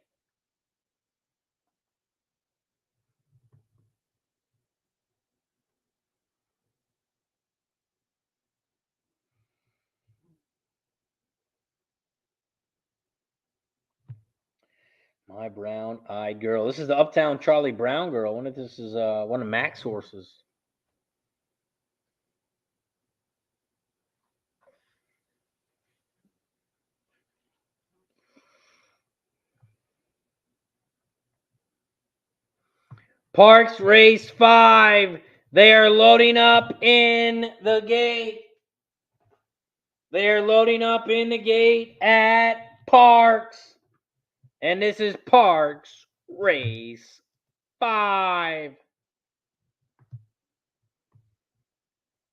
My brown-eyed girl. This is the Uptown Charlie Brown girl. I wonder if this is one of Mac's horses. Parx Race 5. They are loading up in the gate. They are loading up in the gate at Parx. And this is Parx Race 5.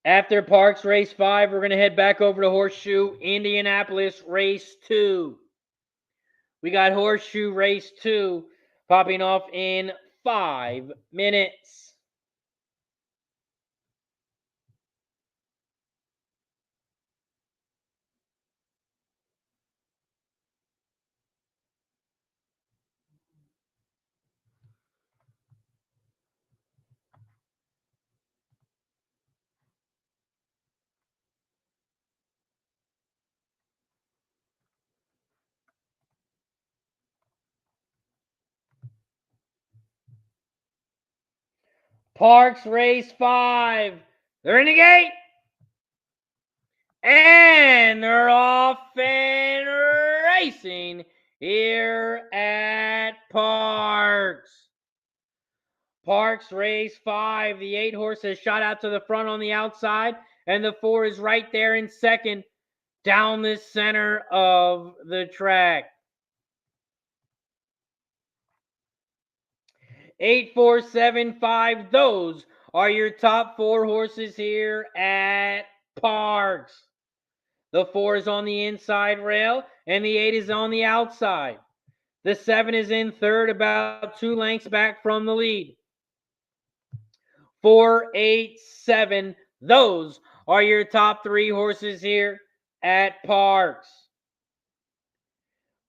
After Parx Race 5, we're going to head back over to Horseshoe Indianapolis Race 2. We got Horseshoe Race 2 popping off in 5 minutes. Parx Race 5. They're in the gate. And they're off and racing here at Parx. Parx Race 5. The 8 horse has shot out to the front on the outside, and the 4 is right there in second down the center of the track. 8, 4, 7, 5. Those are your top 4 horses here at Parx. The 4 is on the inside rail, and the 8 is on the outside. The 7 is in third, about 2 lengths back from the lead. 4, 8, 7. Those are your top 3 horses here at Parx.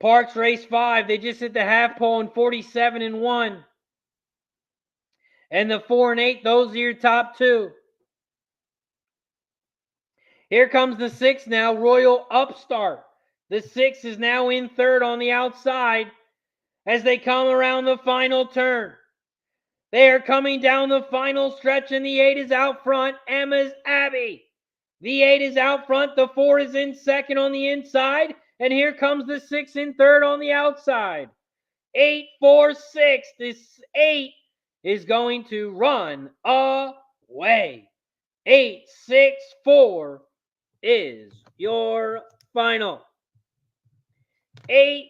Parx Race 5, they just hit the half pole in 47-1. And the 4 and 8, those are your top 2. Here comes the 6 now, Royal Upstart. The 6 is now in third on the outside as they come around the final turn. They are coming down the final stretch, and the 8 is out front, Emma's Abbey. The 8 is out front, the 4 is in second on the inside, and here comes the 6 in third on the outside. 8, 4, 6. This 8 is going to run away. 8, 6, 4 is your final. 8,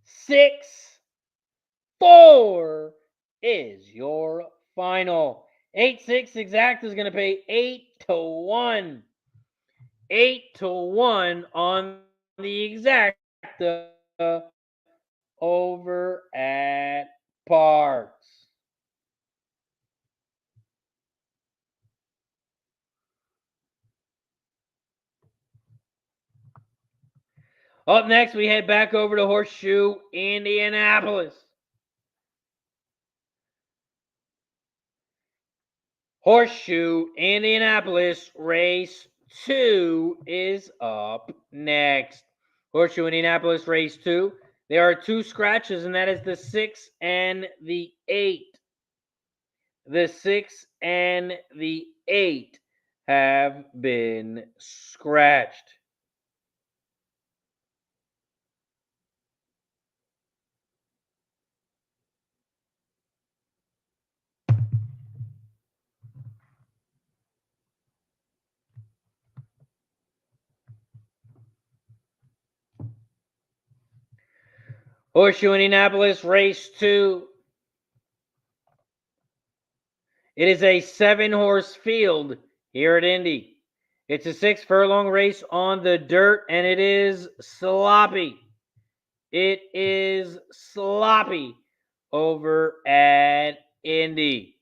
6, 4 is your final. 8, 6 exact is going to pay 8-1. 8-1 on the exacta over at Parx. Up next, we head back over to Horseshoe Indianapolis. Horseshoe Indianapolis Race 2 is up next. Horseshoe Indianapolis Race 2. There are 2 scratches, and that is the 6 and the 8. The 6 and the 8 have been scratched. Horseshoe Indianapolis Race 2. It is a 7-horse field here at Indy. It's a 6-furlong race on the dirt, and it is sloppy. It is sloppy over at Indy.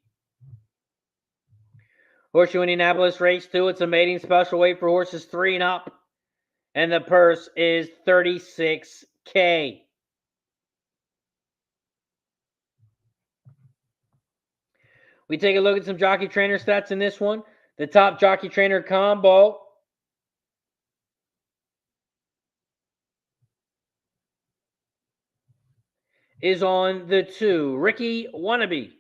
Horseshoe Indianapolis Race 2. It's a mating special weight for horses 3 and up, and the purse is $36K. We take a look at some jockey trainer stats in this one. The top jockey trainer combo is on the 2. Ricky Wannabe.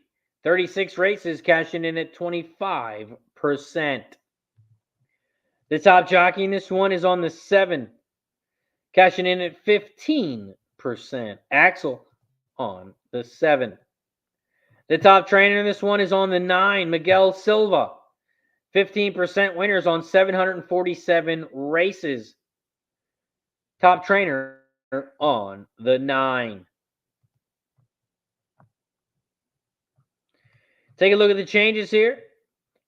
36 races, cashing in at 25%. The top jockey in this one is on the 7. Cashing in at 15%. Axel on the 7. The top trainer in this one is on the 9, Miguel Silva. 15% winners on 747 races. Top trainer on the 9. Take a look at the changes here.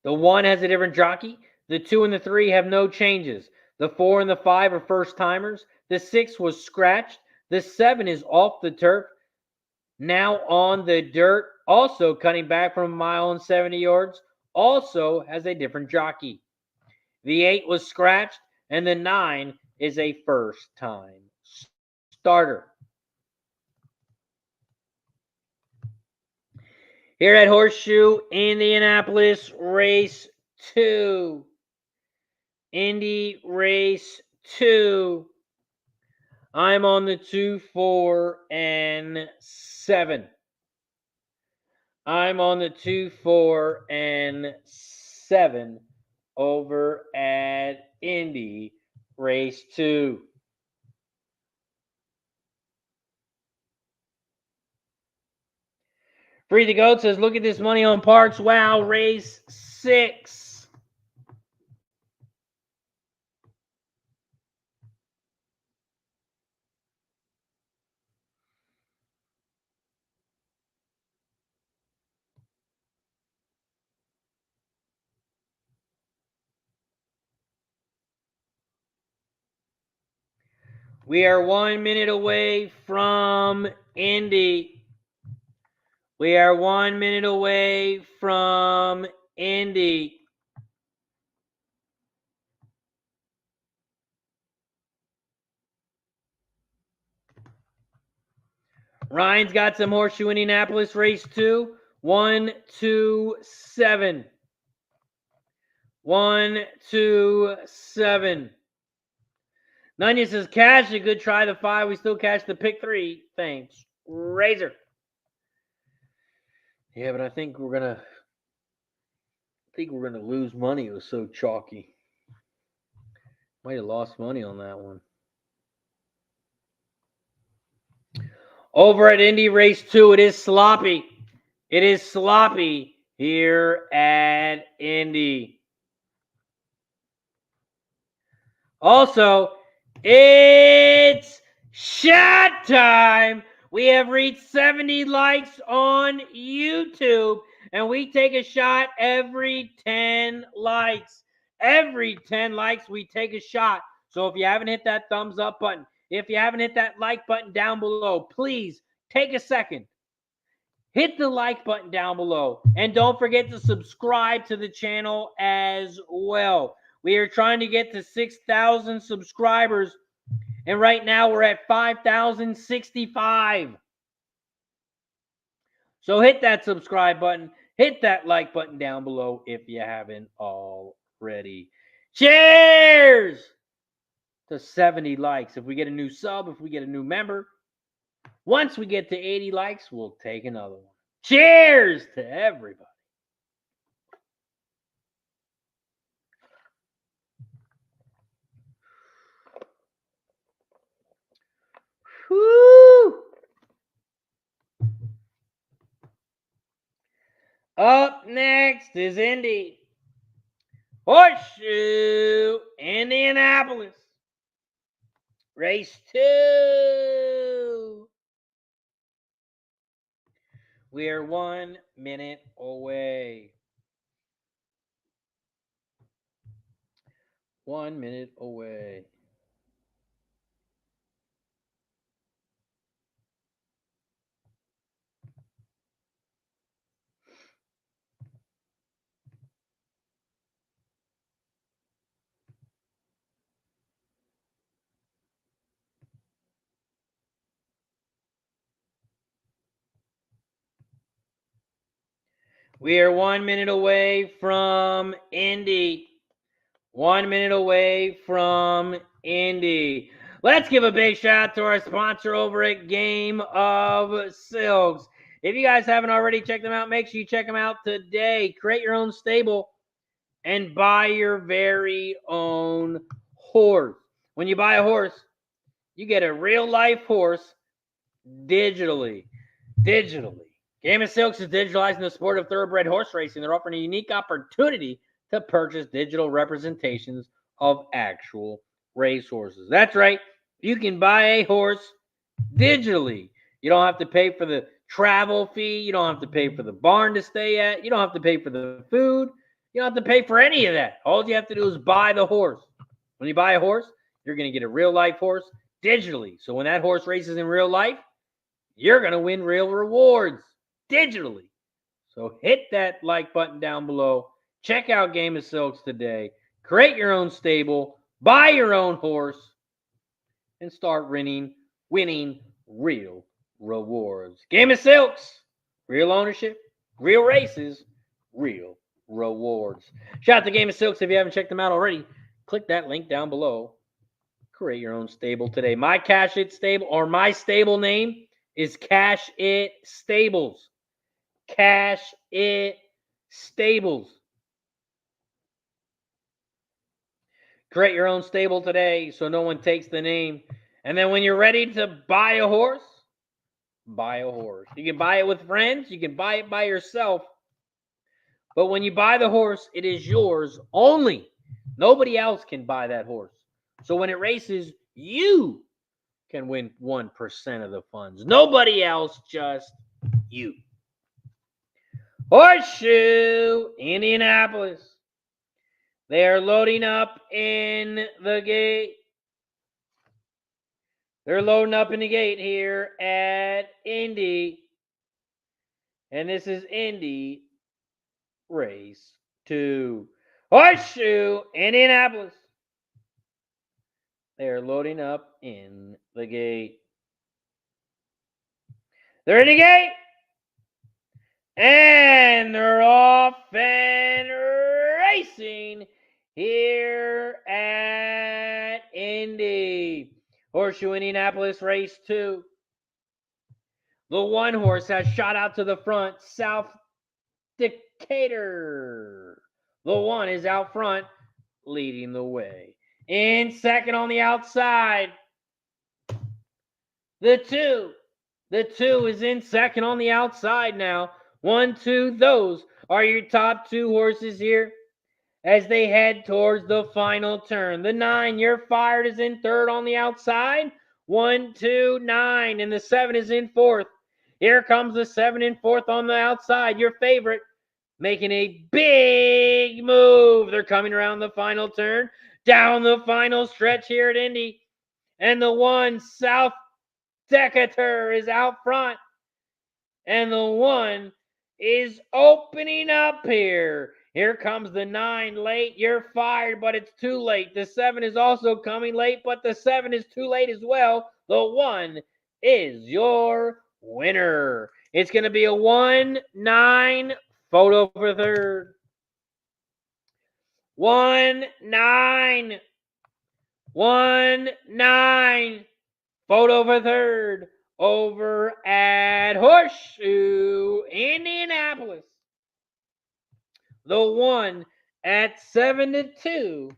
The 1 has a different jockey. The 2 and the 3 have no changes. The 4 and the 5 are first timers. The 6 was scratched. The 7 is off the turf. Now on the dirt. Also cutting back from 1 mile and 70 yards. Also has a different jockey. The 8 was scratched. And the 9 is a first time starter. Here at Horseshoe Indianapolis, race 2. Indy race 2. I'm on the 2, 4, and 7. I'm on the 2, 4, and 7 over at Indy race 2. Free to Goat says, look at this money on Parx. Wow, race 6. We are 1 minute away from Indy. We are 1 minute away from Indy. Ryan's got some Horseshoe Indianapolis race 2. 1, 2, 7. 1, 2, 7. Nunya says, cash a good try the 5. We still cash the pick 3. Thanks. Razor. Yeah, but I think we're gonna lose money. It was so chalky. Might have lost money on that one. Over at Indy Race 2, it is sloppy. It is sloppy here at Indy. Also, it's shot time. We have reached 70 likes on YouTube, and we take a shot every 10 likes. Every 10 likes, we take a shot. So if you haven't hit that thumbs up button, if you haven't hit that like button down below, please take a second. Hit the like button down below. And don't forget to subscribe to the channel as well. We are trying to get to 6,000 subscribers. And right now we're at 5,065. So hit that subscribe button. Hit that like button down below if you haven't already. Cheers to 70 likes. If we get a new sub, if we get a new member, once we get to 80 likes, we'll take another one. Cheers to everybody. Woo! Up next is Indy. Horseshoe Indianapolis. Race 2. We are 1 minute away. 1 minute away. We are 1 minute away from Indy. 1 minute away from Indy. Let's give a big shout out to our sponsor over at Game of Silks. If you guys haven't already checked them out, make sure you check them out today. Create your own stable and buy your very own horse. When you buy a horse, you get a real life horse digitally. Game of Silks is digitalizing the sport of thoroughbred horse racing. They're offering a unique opportunity to purchase digital representations of actual racehorses. That's right. You can buy a horse digitally. You don't have to pay for the travel fee. You don't have to pay for the barn to stay at. You don't have to pay for the food. You don't have to pay for any of that. All you have to do is buy the horse. When you buy a horse, you're going to get a real life horse digitally. So when that horse races in real life, you're going to win real rewards digitally. So hit that like button down below. Check out Game of Silks today. Create your own stable. Buy your own horse. And start winning real rewards. Game of Silks. Real ownership. Real races. Real rewards. Shout out to Game of Silks. If you haven't checked them out already, click that link down below. Create your own stable today. My Cash It stable, or my stable name is Cash It Stables. Cash It Stables. Create your own stable today so no one takes the name. And then when you're ready to buy a horse, buy a horse. You can buy it with friends. You can buy it by yourself. But when you buy the horse, it is yours only. Nobody else can buy that horse. So when it races, you can win 1% of the funds. Nobody else, just you. Horseshoe Indianapolis. They are loading up in the gate. They're loading up in the gate here at Indy. And this is Indy Race 2. Horseshoe Indianapolis. They are loading up in the gate. They're in the gate. And they're off and racing here at Indy. Horseshoe Indianapolis Race 2. The one horse has shot out to the front, South Decatur. The one is out front, leading the way. In second on the outside, the two. The two is in second on the outside now. 1, 2, those are your top two horses here as they head towards the final turn. The 9, You're Fired, is in third on the outside. 1, 2, 9, and the 7 is in fourth. Here comes the 7 in fourth on the outside. Your favorite making a big move. They're coming around the final turn, down the final stretch here at Indy. And the 1, South Decatur, is out front. And the 1 is opening up here. Here comes the 9 late. You're Fired, but it's too late. The 7 is also coming late, but the 7 is too late as well. The 1 is your winner. It's going to be a 1-9 photo for third. 1-9. 1-9 photo for third over at Horseshoe Indianapolis. The 1 at 7-2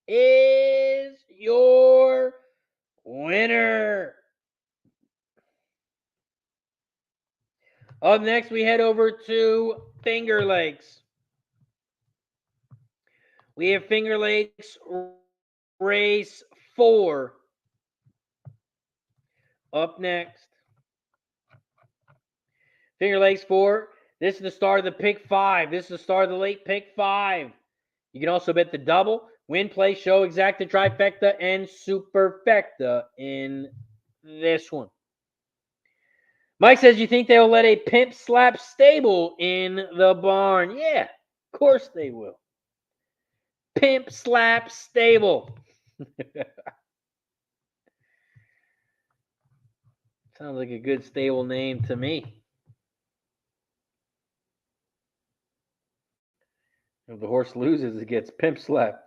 is your winner. Up next, we head over to Finger Lakes. We have Finger Lakes Race 4 up next. Finger Lakes 4. This is the start of the pick 5. This is the start of the late pick 5. You can also bet the double, win, play, show, exacta, trifecta, and superfecta in this one. Mike says, you think they'll let a pimp slap stable in the barn? Yeah, of course they will. Pimp slap stable. Sounds like a good stable name to me. If the horse loses, it gets pimp slapped.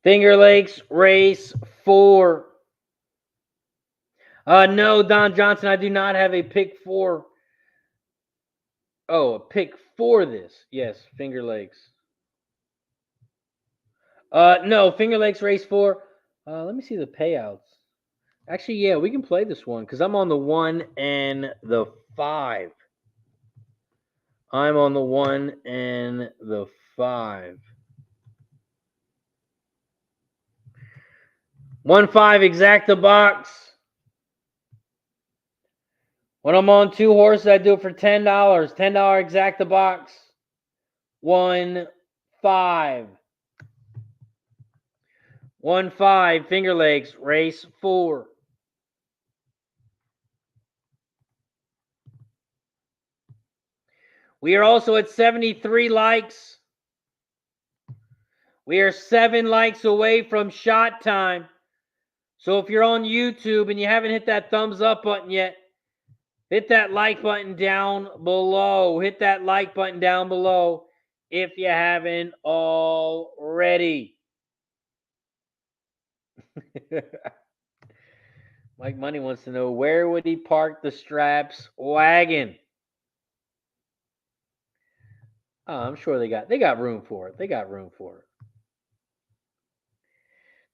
Finger Lakes Race 4. No, Don Johnson, I do not have a pick 4. Oh, a pick for this. Yes, Finger Lakes. No, Finger Lakes Race 4. Let me see the payouts. Actually, yeah, we can play this one because I'm on the 1 and the 5. I'm on the 1 and the 5. 1-5 exacta box. When I'm on 2 horses, I do it for $10. $10 exacta box. 1-5. 1-5 Finger Lakes Race 4. We are also at 73 likes. We are 7 likes away from shot time. So if you're on YouTube and you haven't hit that thumbs up button yet, hit that like button down below. Hit that like button down below if you haven't already. Mike Money wants to know, where would he park the Straps wagon? Oh, I'm sure they got room for it. They got room for it.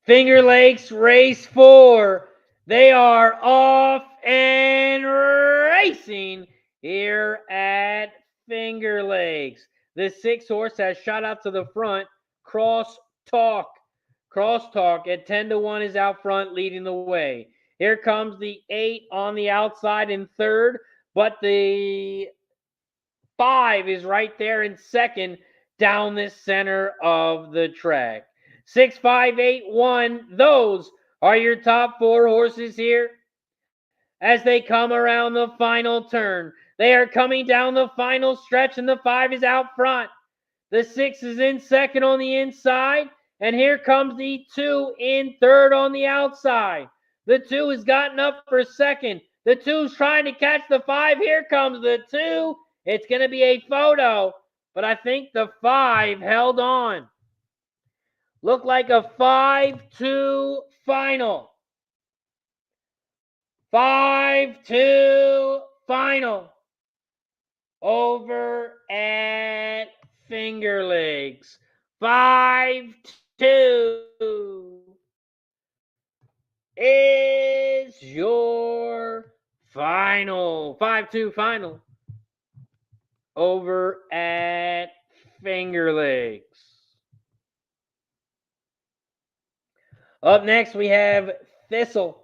Finger Lakes Race 4. They are off and racing here at Finger Lakes. The 6 horse has shot out to the front. Crosstalk at 10-1 is out front leading the way. Here comes the 8 on the outside in third, but the 5 is right there in second down this center of the track. 6, 5, 8, 1. Those are your top 4 horses here as they come around the final turn. They are coming down the final stretch, and the 5 is out front. The 6 is in second on the inside, and here comes the 2 in third on the outside. The 2 has gotten up for second. The 2's trying to catch the 5. Here comes the 2. It's going to be a photo, but I think the 5 held on. Looked like a 5-2 final. 5-2 final. Over at Finger Lakes. 5-2 is your final. 5-2 final. Over at Finger Lakes. Up next, we have Thistle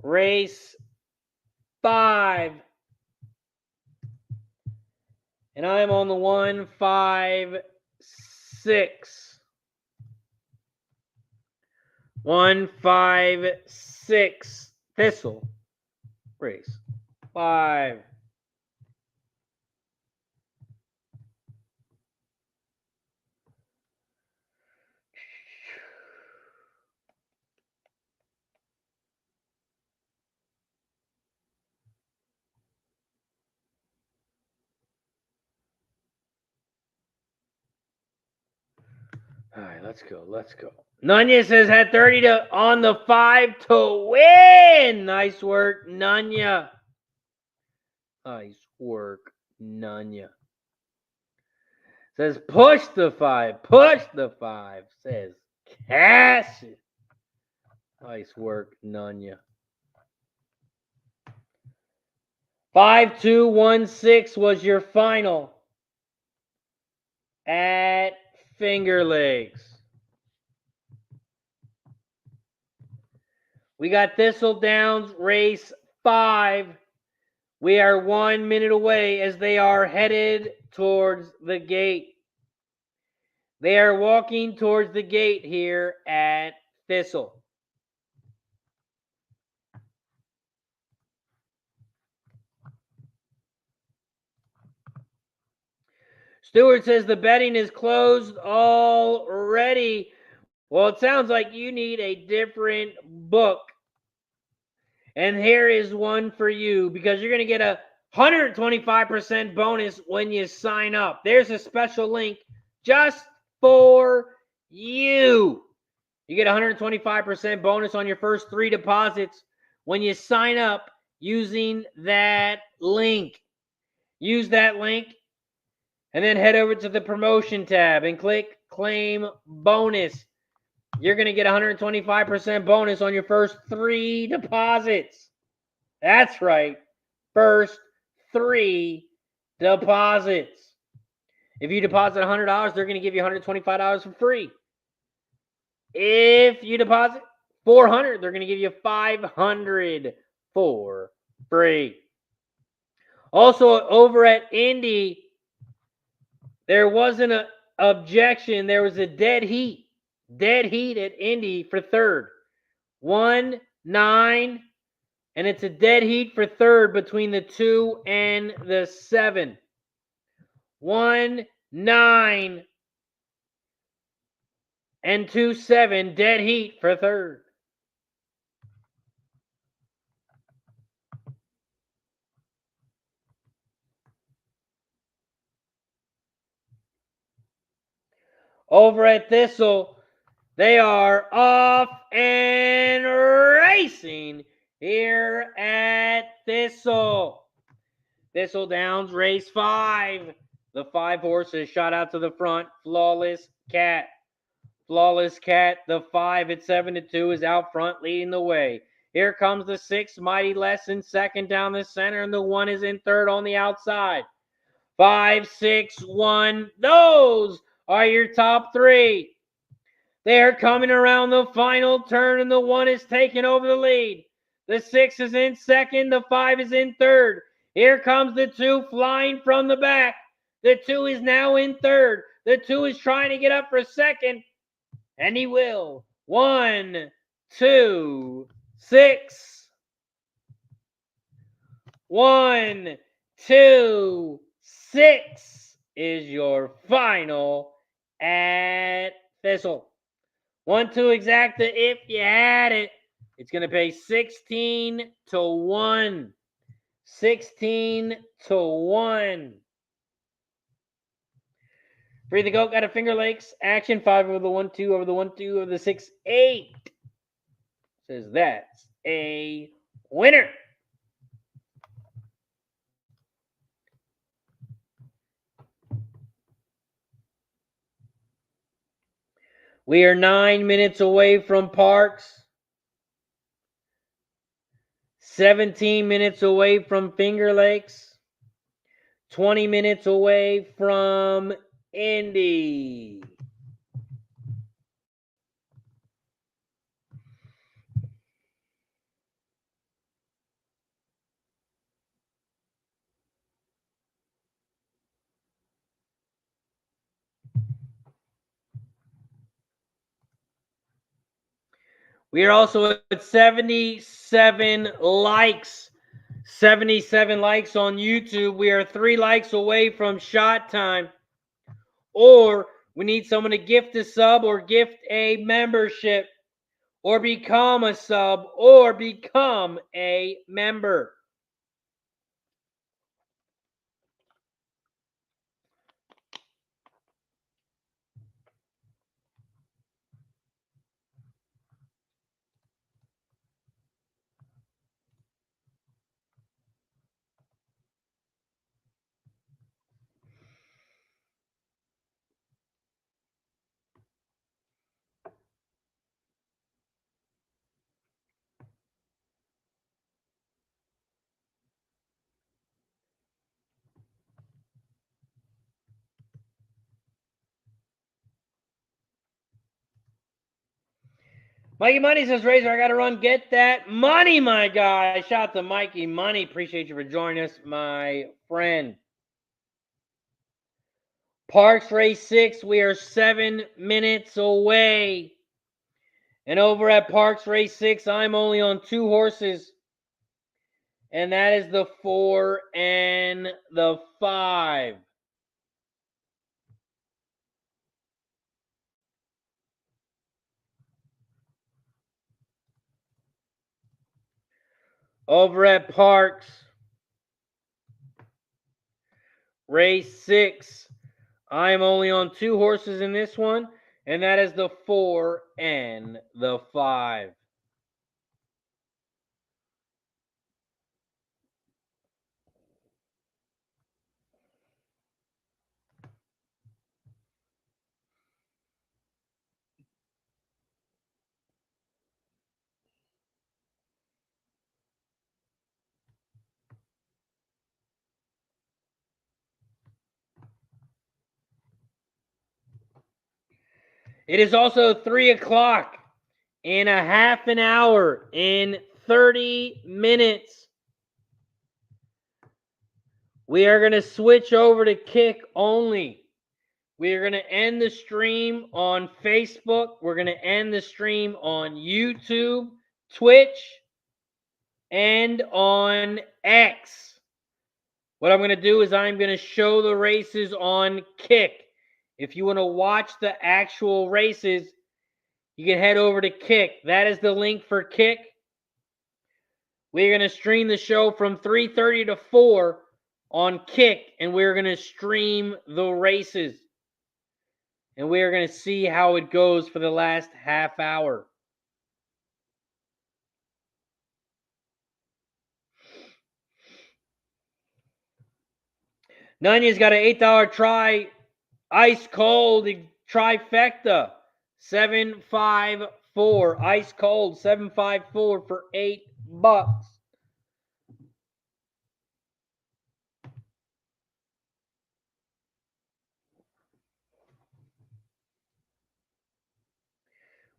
Race 5. And I'm on the 1-5-6. 1-5-6 Thistle Race 5. All right, let's go. Nunya says had 30 on the 5 to win. Nice work, Nunya. Nice work, Nunya. Says push the 5. Says cash it. Nice work, Nunya. 5-2-1-6 was your final at Finger Lakes. We got Thistledown Race 5. We are 1 minute away as they are headed towards the gate. They are walking towards the gate here at Thistle. Stewart says the betting is closed already. Well, it sounds like you need a different book. And here is one for you because you're going to get a 125% bonus when you sign up. There's a special link just for You get 125% bonus on your first 3 deposits when you sign up using that link. Use that link and then head over to the promotion tab and click claim bonus. You're going to get 125% bonus on your first 3 deposits. That's right. First 3 deposits. If you deposit $100, they're going to give you $125 for free. If you deposit $400, they're going to give you $500 for free. Also, over at Indy, there wasn't an objection. There was a dead heat. Dead heat at Indy for third. 1-9. And it's a dead heat for third between the 2 and the 7. 1-9 and 2-7. Dead heat for third. Over at Thistle, they are off and racing here at Thistle. Thistledowns race 5. The 5 horses shot out to the front. Flawless Cat. Flawless Cat, the 5 at 7-2 is out front leading the way. Here comes the 6, Mighty Lesson, second down the center, and the 1 is in third on the outside. 5, 6, 1. Those are your top 3. They're coming around the final turn, and the 1 is taking over the lead. The 6 is in second. The 5 is in third. Here comes the 2 flying from the back. The 2 is now in third. The 2 is trying to get up for second, and he will. 1, 2, 6. 1, 2, 6 is your final at Thistle. 1-2 exacta if you had it. It's going to pay 16-1. 16-1. Free the goat got a Finger Lakes action. 5 over the 1-2 over the 1-2 over the 6-8. Says that's a winner. We are 9 minutes away from Parx. 17 minutes away from Finger Lakes. 20 minutes away from Indy. We are also at 77 likes. 77 likes on YouTube. We are 3 likes away from shot time. Or we need someone to gift a sub or gift a membership or become a sub or become a member. Mikey Money says, Razor, I got to run. Get that money, my guy. Shout out to Mikey Money. Appreciate you for joining us, my friend. Parx Race 6, we are 7 minutes away. And over at Parx Race 6, I'm only on 2 horses. And that is the 4 and the 5. Over at Parx Race 6, I'm only on 2 horses in this one. And that is the 4 and the 5. It is also 3 o'clock in a half an hour, in 30 minutes. We are going to switch over to kick only. We are going to end the stream on Facebook. We're going to end the stream on YouTube, Twitch, and on X. What I'm going to do is I'm going to show the races on Kick. If you want to watch the actual races, you can head over to Kick. That is the link for Kick. We're going to stream the show from 3:30 to 4 on Kick, and we're going to stream the races. And we are going to see how it goes for the last half hour. Nunya's got an $8 try, ice cold trifecta, 754, ice cold 754 for $8.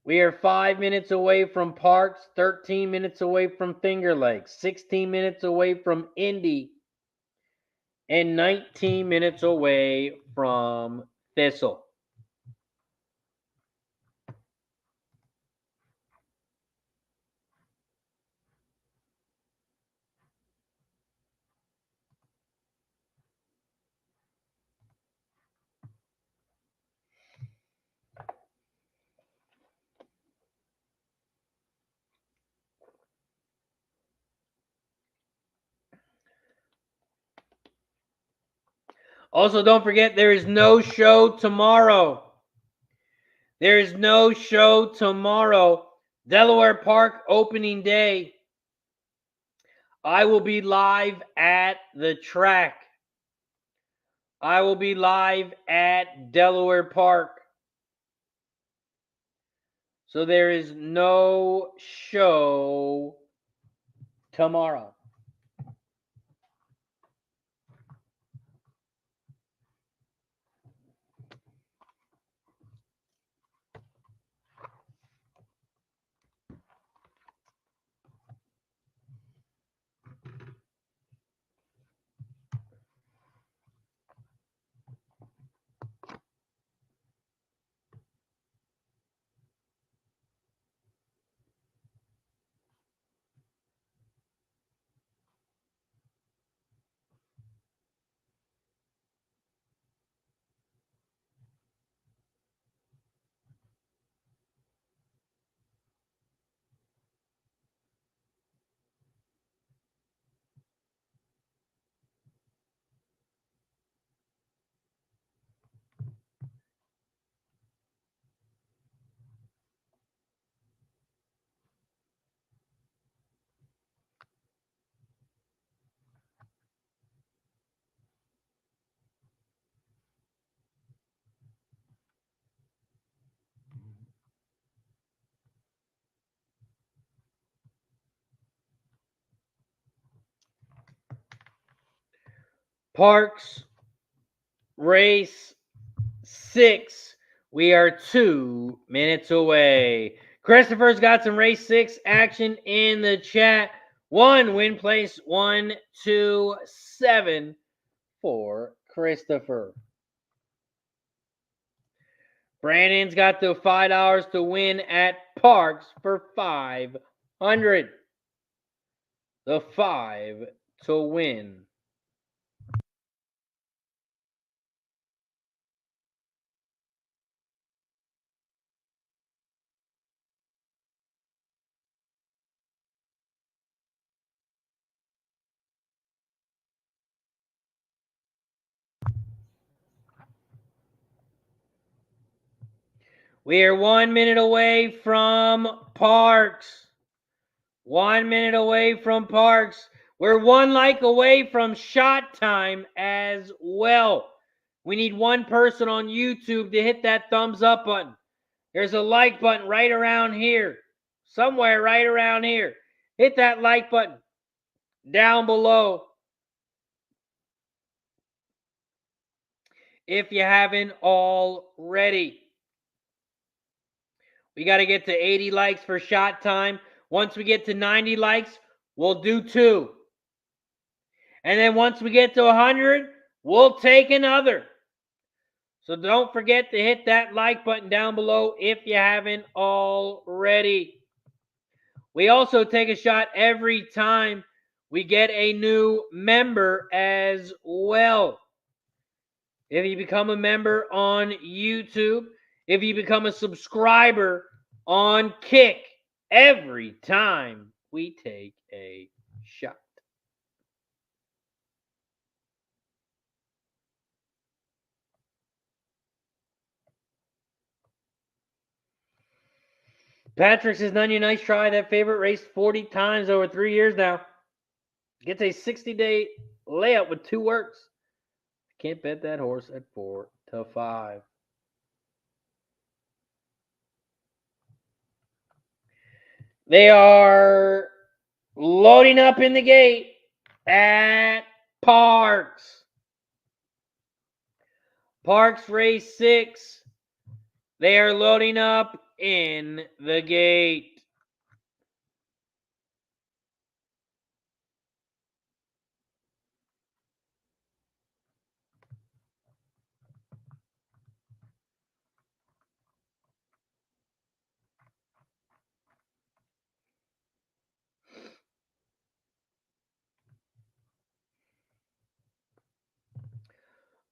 We are 5 minutes away from Parx, 13 minutes away from Finger Lakes, 16 minutes away from Indy, and 19 minutes away from Thistle. Also, don't forget, there is no show tomorrow. There is no show tomorrow. Delaware Park opening day. I will be live at the track. I will be live at Delaware Park. So there is no show tomorrow. Parx Race 6. We are 2 minutes away. Christopher's got some race 6 action in the chat. 1 win place 127 for Christopher. Brandon's got the $5 to win at Parx for $500. The 5 to win. We are 1 minute away from Parx. 1 minute away from Parx. We're one like away from shot time as well. We need one person on YouTube to hit that thumbs up button. There's a like button right around here. Somewhere right around here. Hit that like button down below if you haven't already. We got to get to 80 likes for shot time. Once we get to 90 likes, we'll do 2. And then once we get to 100, we'll take another. So don't forget to hit that like button down below if you haven't already. We also take a shot every time we get a new member as well. If you become a member on YouTube, if you become a subscriber on Kick, every time we take a shot. Patrick says, Nunya, nice try. That favorite raced 40 times over 3 years now. Gets a 60-day layout with 2 works. Can't bet that horse at 4 to 5. They are loading up in the gate at Parx. Parx Race 6. They are loading up in the gate.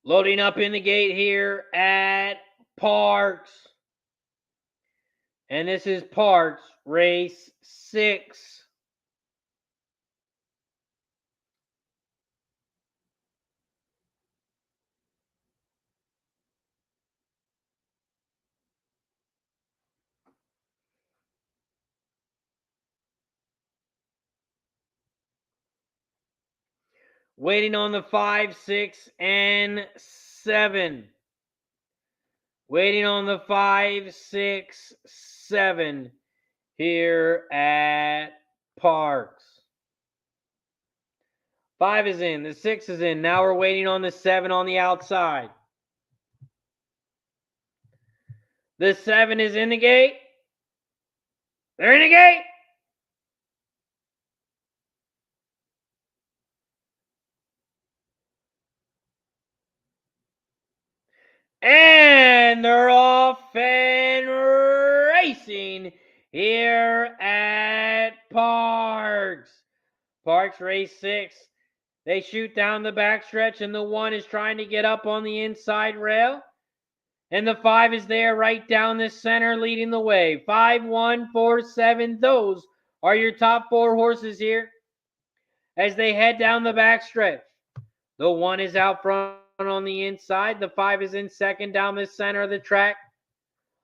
Loading up in the gate here at Parx. And this is Parx Race 6. Waiting on the 5, 6, and 7. Waiting on the 5, 6, 7 here at Parx. 5 is in. The 6 is in. Now we're waiting on the 7 on the outside. The 7 is in the gate. They're in the gate. And they're off and racing here at Parx. Parx Race 6. They shoot down the backstretch, and the 1 is trying to get up on the inside rail. And the 5 is there right down the center leading the way. 5, 1, 4, 7. Those are your top 4 horses here as they head down the backstretch. The 1 is out front on the inside. The 5 is in second down the center of the track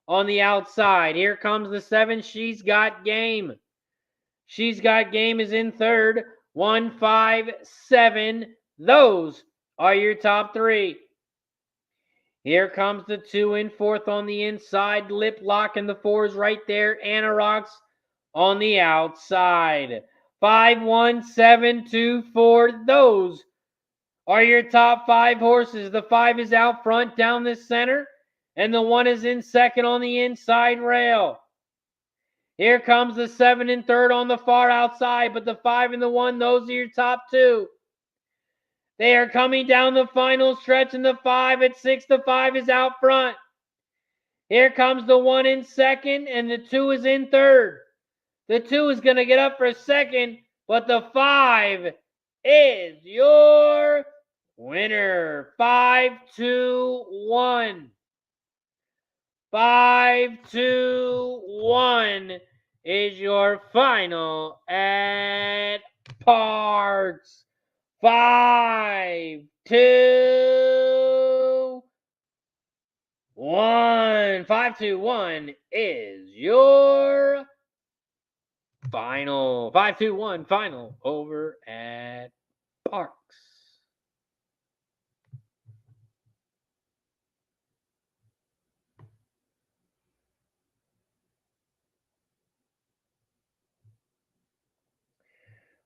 on the outside. Here comes the 7. She's Got Game. She's Got Game is in third. 1, 5, 7. Those are your top 3. Here comes the 2 in fourth on the inside. Lip Lock, and the 4 is right there. Anorax on the outside. 5, 1, 7, 2, 4. Those are your top 5 horses. The 5 is out front down the center, and the 1 is in second on the inside rail. Here comes the 7 in third on the far outside, but the 5 and the 1, those are your top 2. They are coming down the final stretch, and the 5 at 6, the 5 is out front. Here comes the 1 in second, and the 2 is in third. The 2 is going to get up for second, but the 5 is your winner. 5, 2, 1. 5, 2, 1 is your final at Parx. 5, 2, 1. 5, 521 is your final. 521 final over at Parx.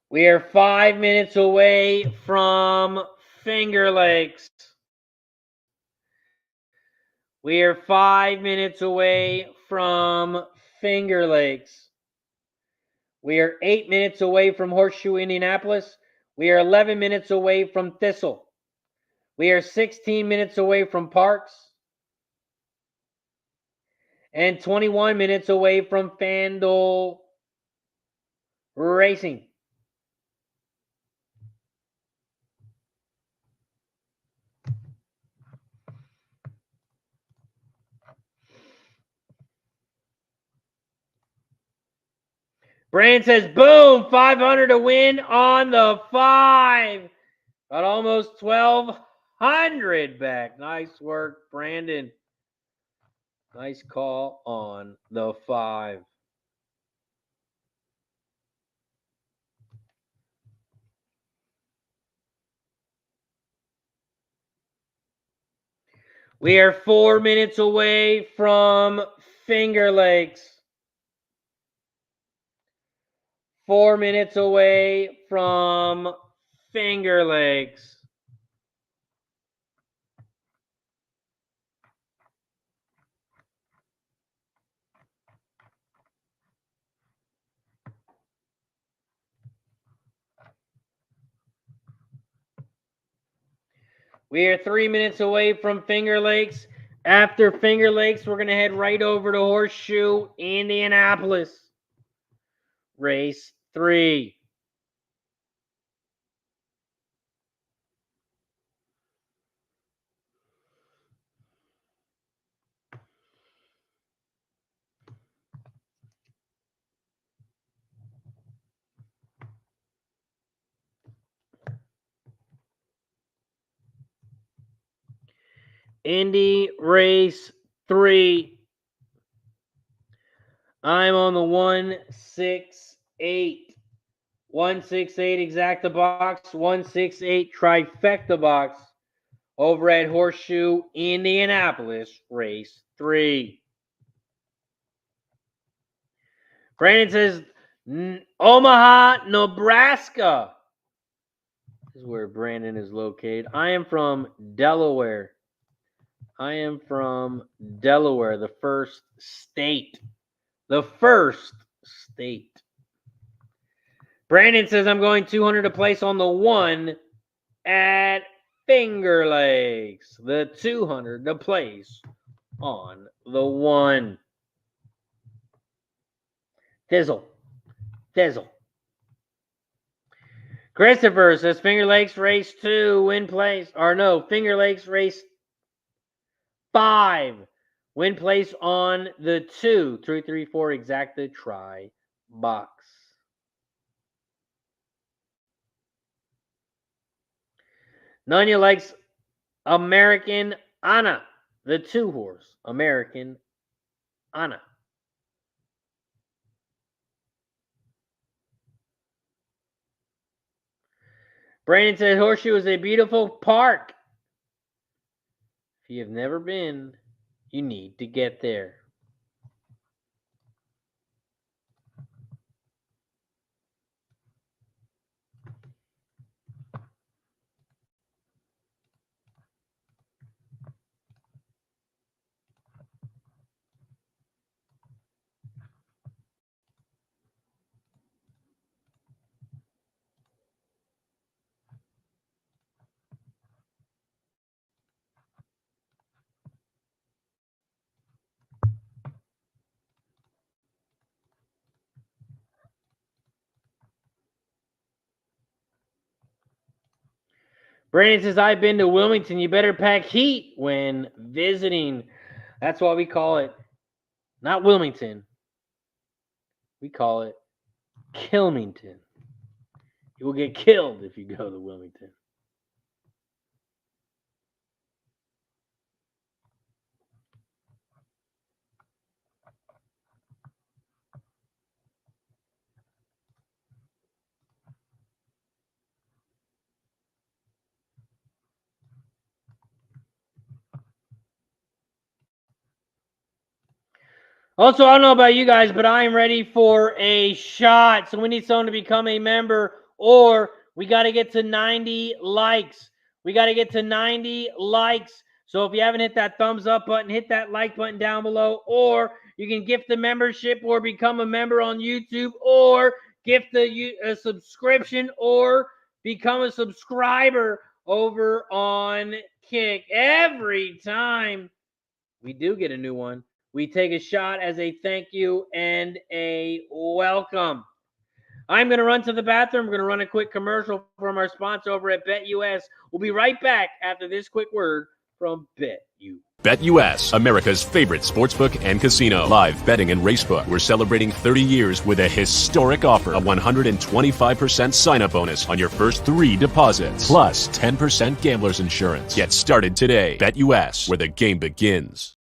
We are 5 minutes away from Finger Lakes. We are 5 minutes away from Finger Lakes. We are 8 minutes away from Horseshoe Indianapolis. We are 11 minutes away from Thistle. We are 16 minutes away from Parx. And 21 minutes away from Fan Duel Racing. Brandon says, boom, 500 to win on the 5. Got almost 1,200 back. Nice work, Brandon. Nice call on the 5. We are 4 minutes away from Finger Lakes. 4 minutes away from Finger Lakes. We are 3 minutes away from Finger Lakes. After Finger Lakes, we're going to head right over to Horseshoe Indianapolis. Race 3. Indy Race 3. I'm on the 168. 168 exacta box, 168 trifecta box over at Horseshoe Indianapolis, Race 3. Brandon says, Omaha, Nebraska. This is where Brandon is located. I am from Delaware. The first state. The first state. Brandon says, I'm going 200 to place on the 1 at Finger Lakes. The 200 to place on the 1. Thistle. Christopher says, Finger Lakes Race 2, win place. Or no, Finger Lakes Race 5. Win place on the 2. 3, 3, 4 exacta try box. Nunya likes American Anna, the 2 horse. American Anna. Brandon said Horseshoe is a beautiful park. If you have never been, you need to get there. Brandon says, I've been to Wilmington. You better pack heat when visiting. That's why we call it, not Wilmington. We call it Kilmington. You will get killed if you go to Wilmington. Also, I don't know about you guys, but I am ready for a shot. So we need someone to become a member, or we got to get to 90 likes. We got to get to 90 likes. So if you haven't hit that thumbs up button, hit that like button down below, or you can gift the membership or become a member on YouTube, or gift a subscription, or become a subscriber over on Kick. Every time we do get a new one, we take a shot as a thank you and a welcome. I'm going to run to the bathroom. We're going to run a quick commercial from our sponsor over at BetUS. We'll be right back after this quick word from BetUS. BetUS, America's favorite sportsbook and casino. Live betting and racebook. We're celebrating 30 years with a historic offer. A 125% sign-up bonus on your first 3 deposits. Plus 10% gambler's insurance. Get started today. BetUS, where the game begins.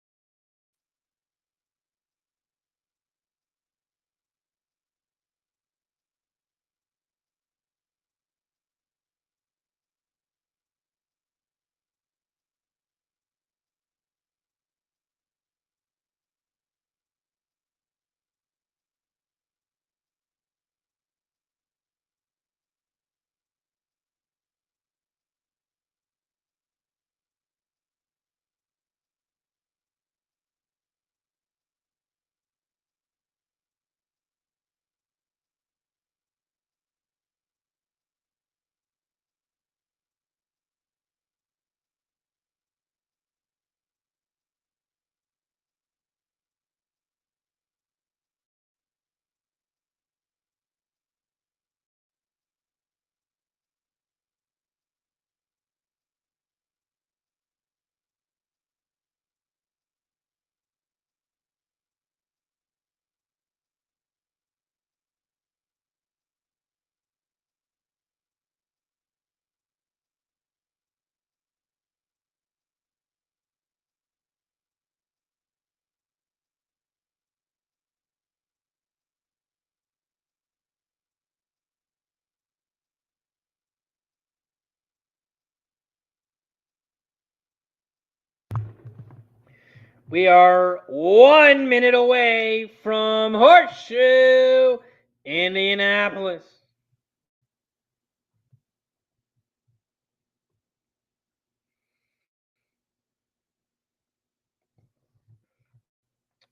We are 1 minute away from Horseshoe Indianapolis.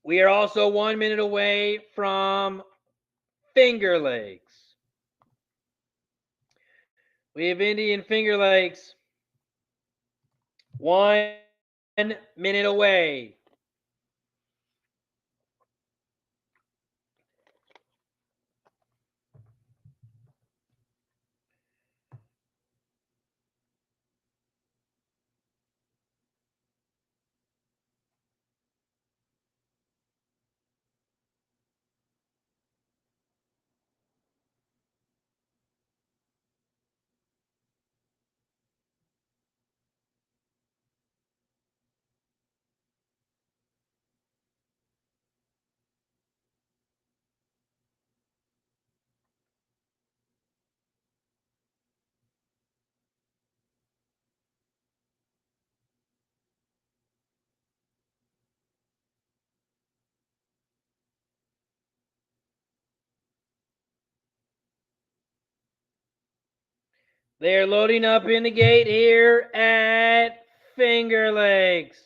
We are also 1 minute away from Finger Lakes. We have Indian Finger Lakes 1 minute away. They are loading up in the gate here at Finger Lakes.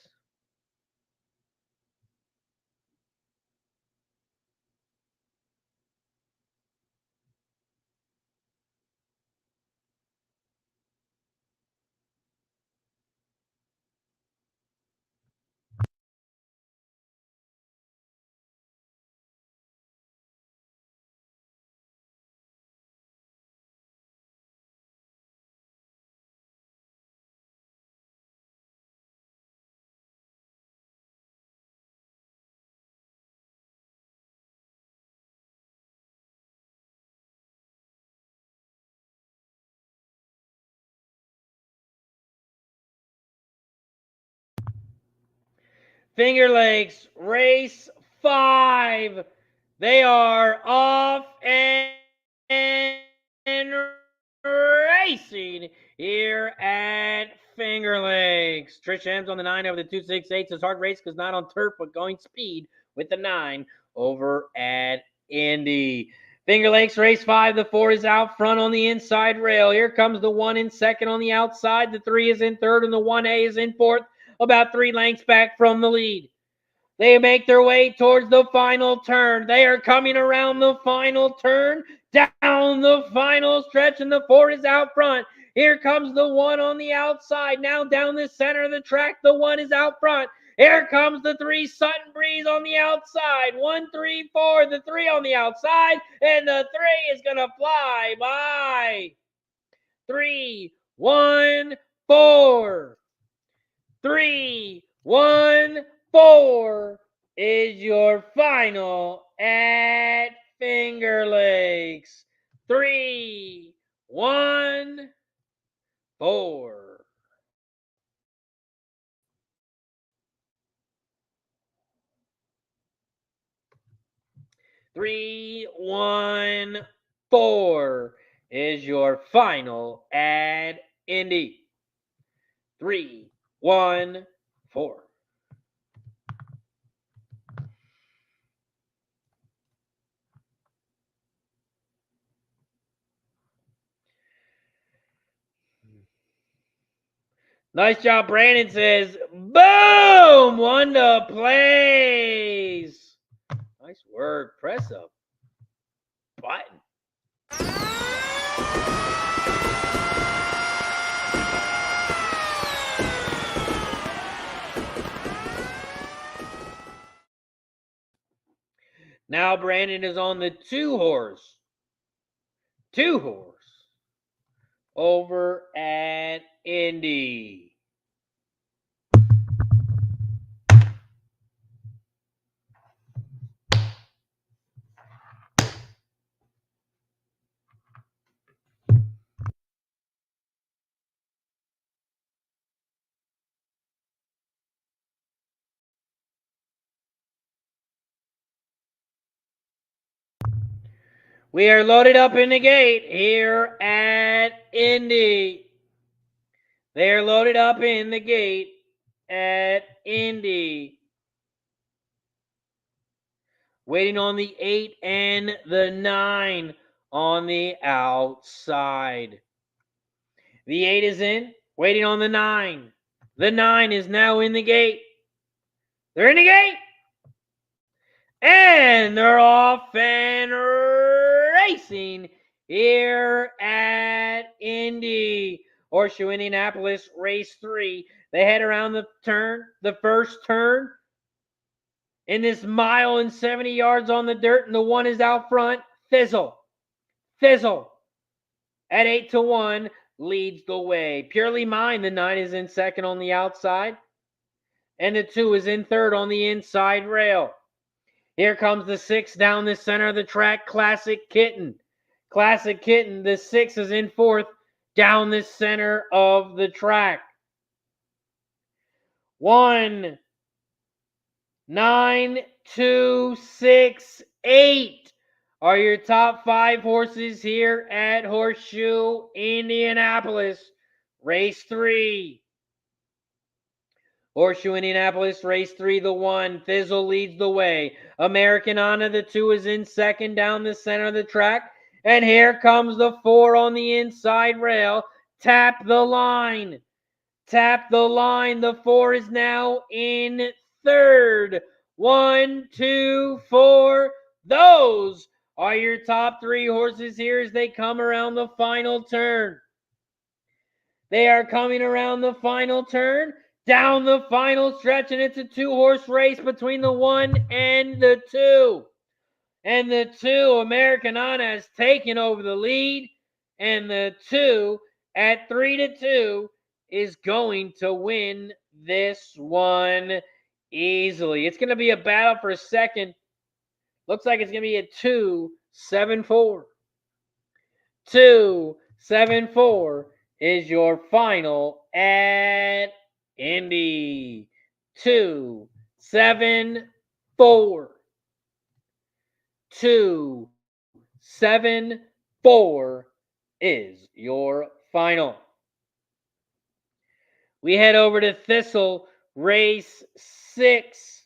Finger Lakes, race 5. They are off and racing here at Finger Lakes. Trish M's on the 9 over the 268. Says hard race because not on turf, but going speed with the 9 over at Indy. Finger Lakes race 5. The 4 is out front on the inside rail. Here comes the 1 in second on the outside. The 3 is in third, and the 1A is in fourth, about 3 lengths back from the lead. They make their way towards the final turn. They are coming around the final turn, down the final stretch, and the 4 is out front. Here comes the 1 on the outside. Now down the center of the track, the 1 is out front. Here comes the 3, Sutton Breeze on the outside. 1, 3, 4, the 3 on the outside, and the 3 is going to fly by. 3, 1, 4. 3, 1, 4 is your final at Finger Lakes. 3, 1, 4. Three, 1, 4 is your final at Indy. 3, 1, 4. Nice job, Brandon says. Boom! 1 to place. Nice work. Press a button. Now Brandon is on the 2 horse. 2 horse. Over at Indy. We are loaded up in the gate here at Indy. They are loaded up in the gate at Indy. Waiting on the 8 and the 9 on the outside. The 8 is in, waiting on the 9. The 9 is now in the gate. They're in the gate. And they're off and racing here at Indy. Horseshoe Indianapolis, race 3. They head around the turn, the first turn. In this 1.70 miles on the dirt, and the 1 is out front. Thistle at 8 to 1 leads the way. Purely Mine, the 9 is in second on the outside, and the 2 is in third on the inside rail. Here comes the 6 down the center of the track. Classic Kitten, the 6 is in fourth down the center of the track. 1, 9, 2, 6, 8 are your top 5 horses here at Horseshoe Indianapolis, race 3. Horseshoe Indianapolis, race 3, the 1. Thistle leads the way. American Honor, the 2, is in second down the center of the track. And here comes the 4 on the inside rail. Tap the line. The 4 is now in third. 1, 2, 4. Those are your top 3 horses here as they come around the final turn. They are coming around the final turn, down the final stretch, and it's a 2-horse race between the 1 and the 2. And the 2, American Honor, has taken over the lead, and the 2 at 3 to 2 is going to win this one easily. It's going to be a battle for second. Looks like it's going to be a 2-7-4. 2-7-4 is your final at Indy. 2-7-4. 2-7-4 is your final. We head over to Thistle, race 6.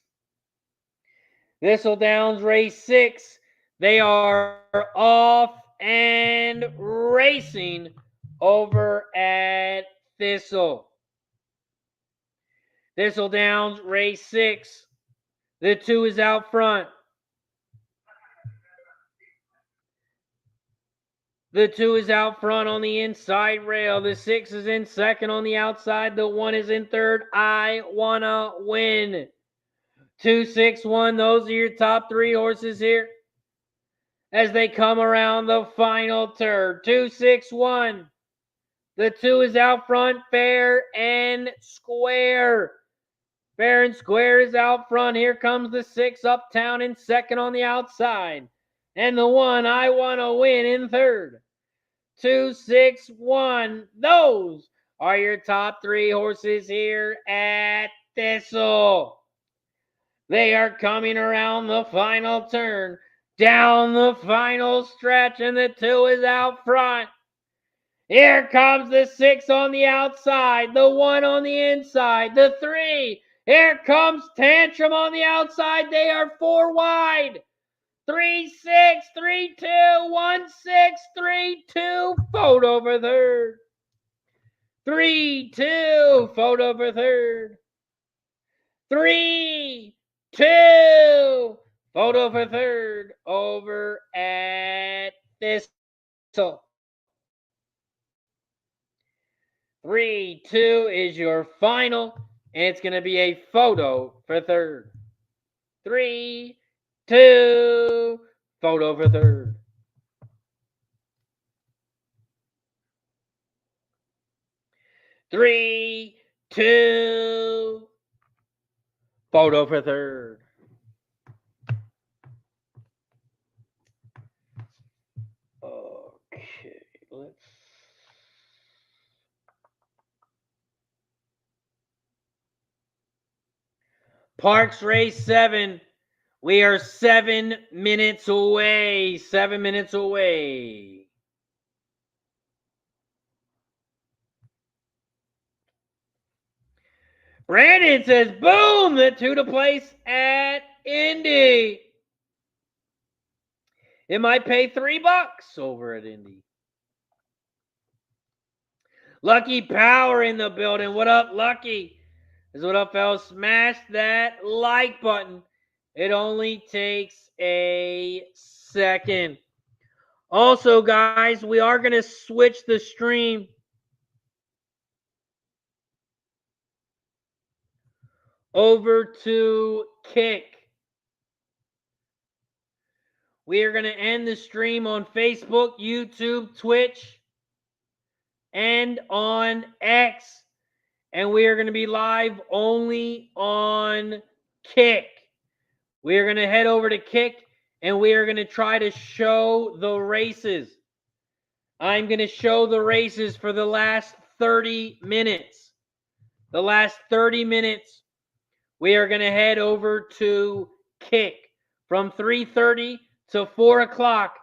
Thistledown's race 6. They are off and racing over at Thistle. Thistledown's race 6. The 2 is out front. The 2 is out front on the inside rail. The 6 is in second on the outside. The 1 is in third. I wanna win. 2, 6, 1. Those are your top 3 horses here as they come around the final turn. 2, 6, 1. The 2 is out front, fair and square. Fair and square is out front. Here comes the 6, Uptown in second on the outside. And the 1, I want to win, in third. 2, 6, 1. Those are your top 3 horses here at Thistle. They are coming around the final turn, down the final stretch, and the 2 is out front. Here comes the 6 on the outside, the 1 on the inside, the 3. Here comes Tantrum on the outside. They are 4 wide. 3, 6, 3, 2, 1, 6, 3, 2. Photo for third. 3, 2. Photo for third. 3, 2. Photo for third over at Thistle. 3, 2 is your final, and it's going to be a photo for third. 3, 2, photo for third. 3, 2, photo for third. Okay, let's. Parx Race 7. We are 7 minutes away. 7 minutes away. Brandon says, boom, the 2 to place at Indy. It might pay $3 over at Indy. Lucky Power in the building. What up, Lucky? What up, fellas? Smash that like button. It only takes a second. Also, guys, we are going to switch the stream over to Kick. We are going to end the stream on Facebook, YouTube, Twitch, and on X. And we are going to be live only on Kick. We are going to head over to Kick, and we are going to try to show the races. I'm going to show the races for the last 30 minutes. The last 30 minutes, we are going to head over to Kick. From 3:30 to 4 o'clock,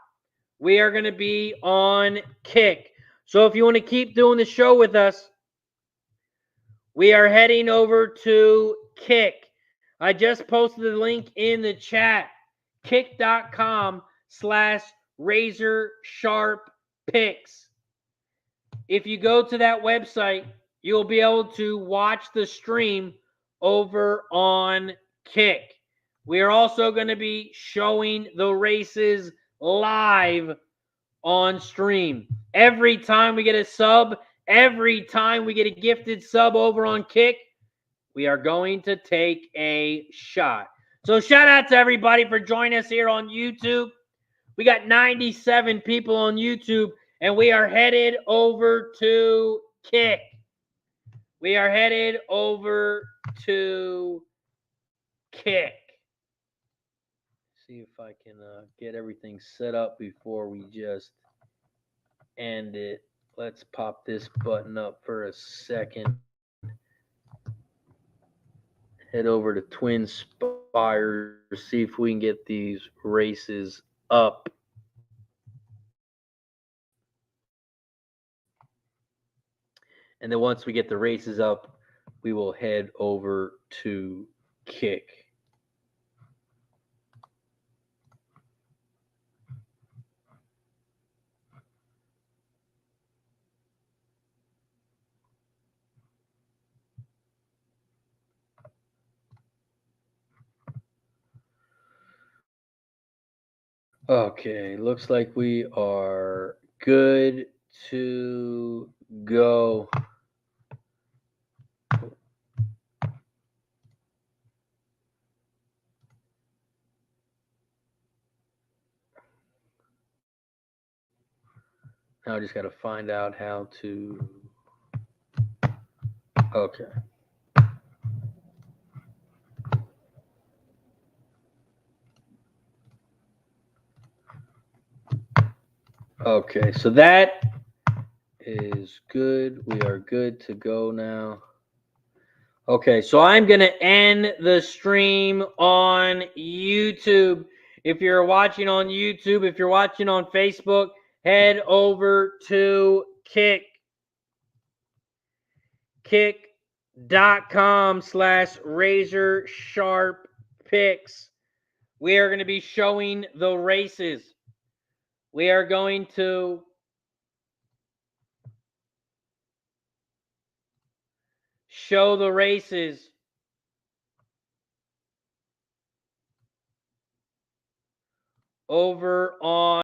we are going to be on Kick. So if you want to keep doing the show with us, we are heading over to Kick. I just posted the link in the chat. Kick.com/RazorSharpPicks. If you go to that website, you'll be able to watch the stream over on Kick. We are also going to be showing the races live on stream. Every time we get a sub, every time we get a gifted sub over on Kick, we are going to take a shot. So shout out to everybody for joining us here on YouTube. We got 97 people on YouTube, and we are headed over to Kick. We are headed over to Kick. See if I can get everything set up before we just end it. Let's pop this button up for a second. Head over to Twin Spires, see if we can get these races up. And then once we get the races up, we will head over to Kick. Okay, looks like we are good to go. Now I just got to find out how to. Okay. Okay, so that is good. We are good to go now. Okay, so I'm going to end the stream on YouTube. If you're watching on YouTube, if you're watching on Facebook, head over to kick.com/RazorSharpPicks. We are going to be showing the races. We are going to show the races over on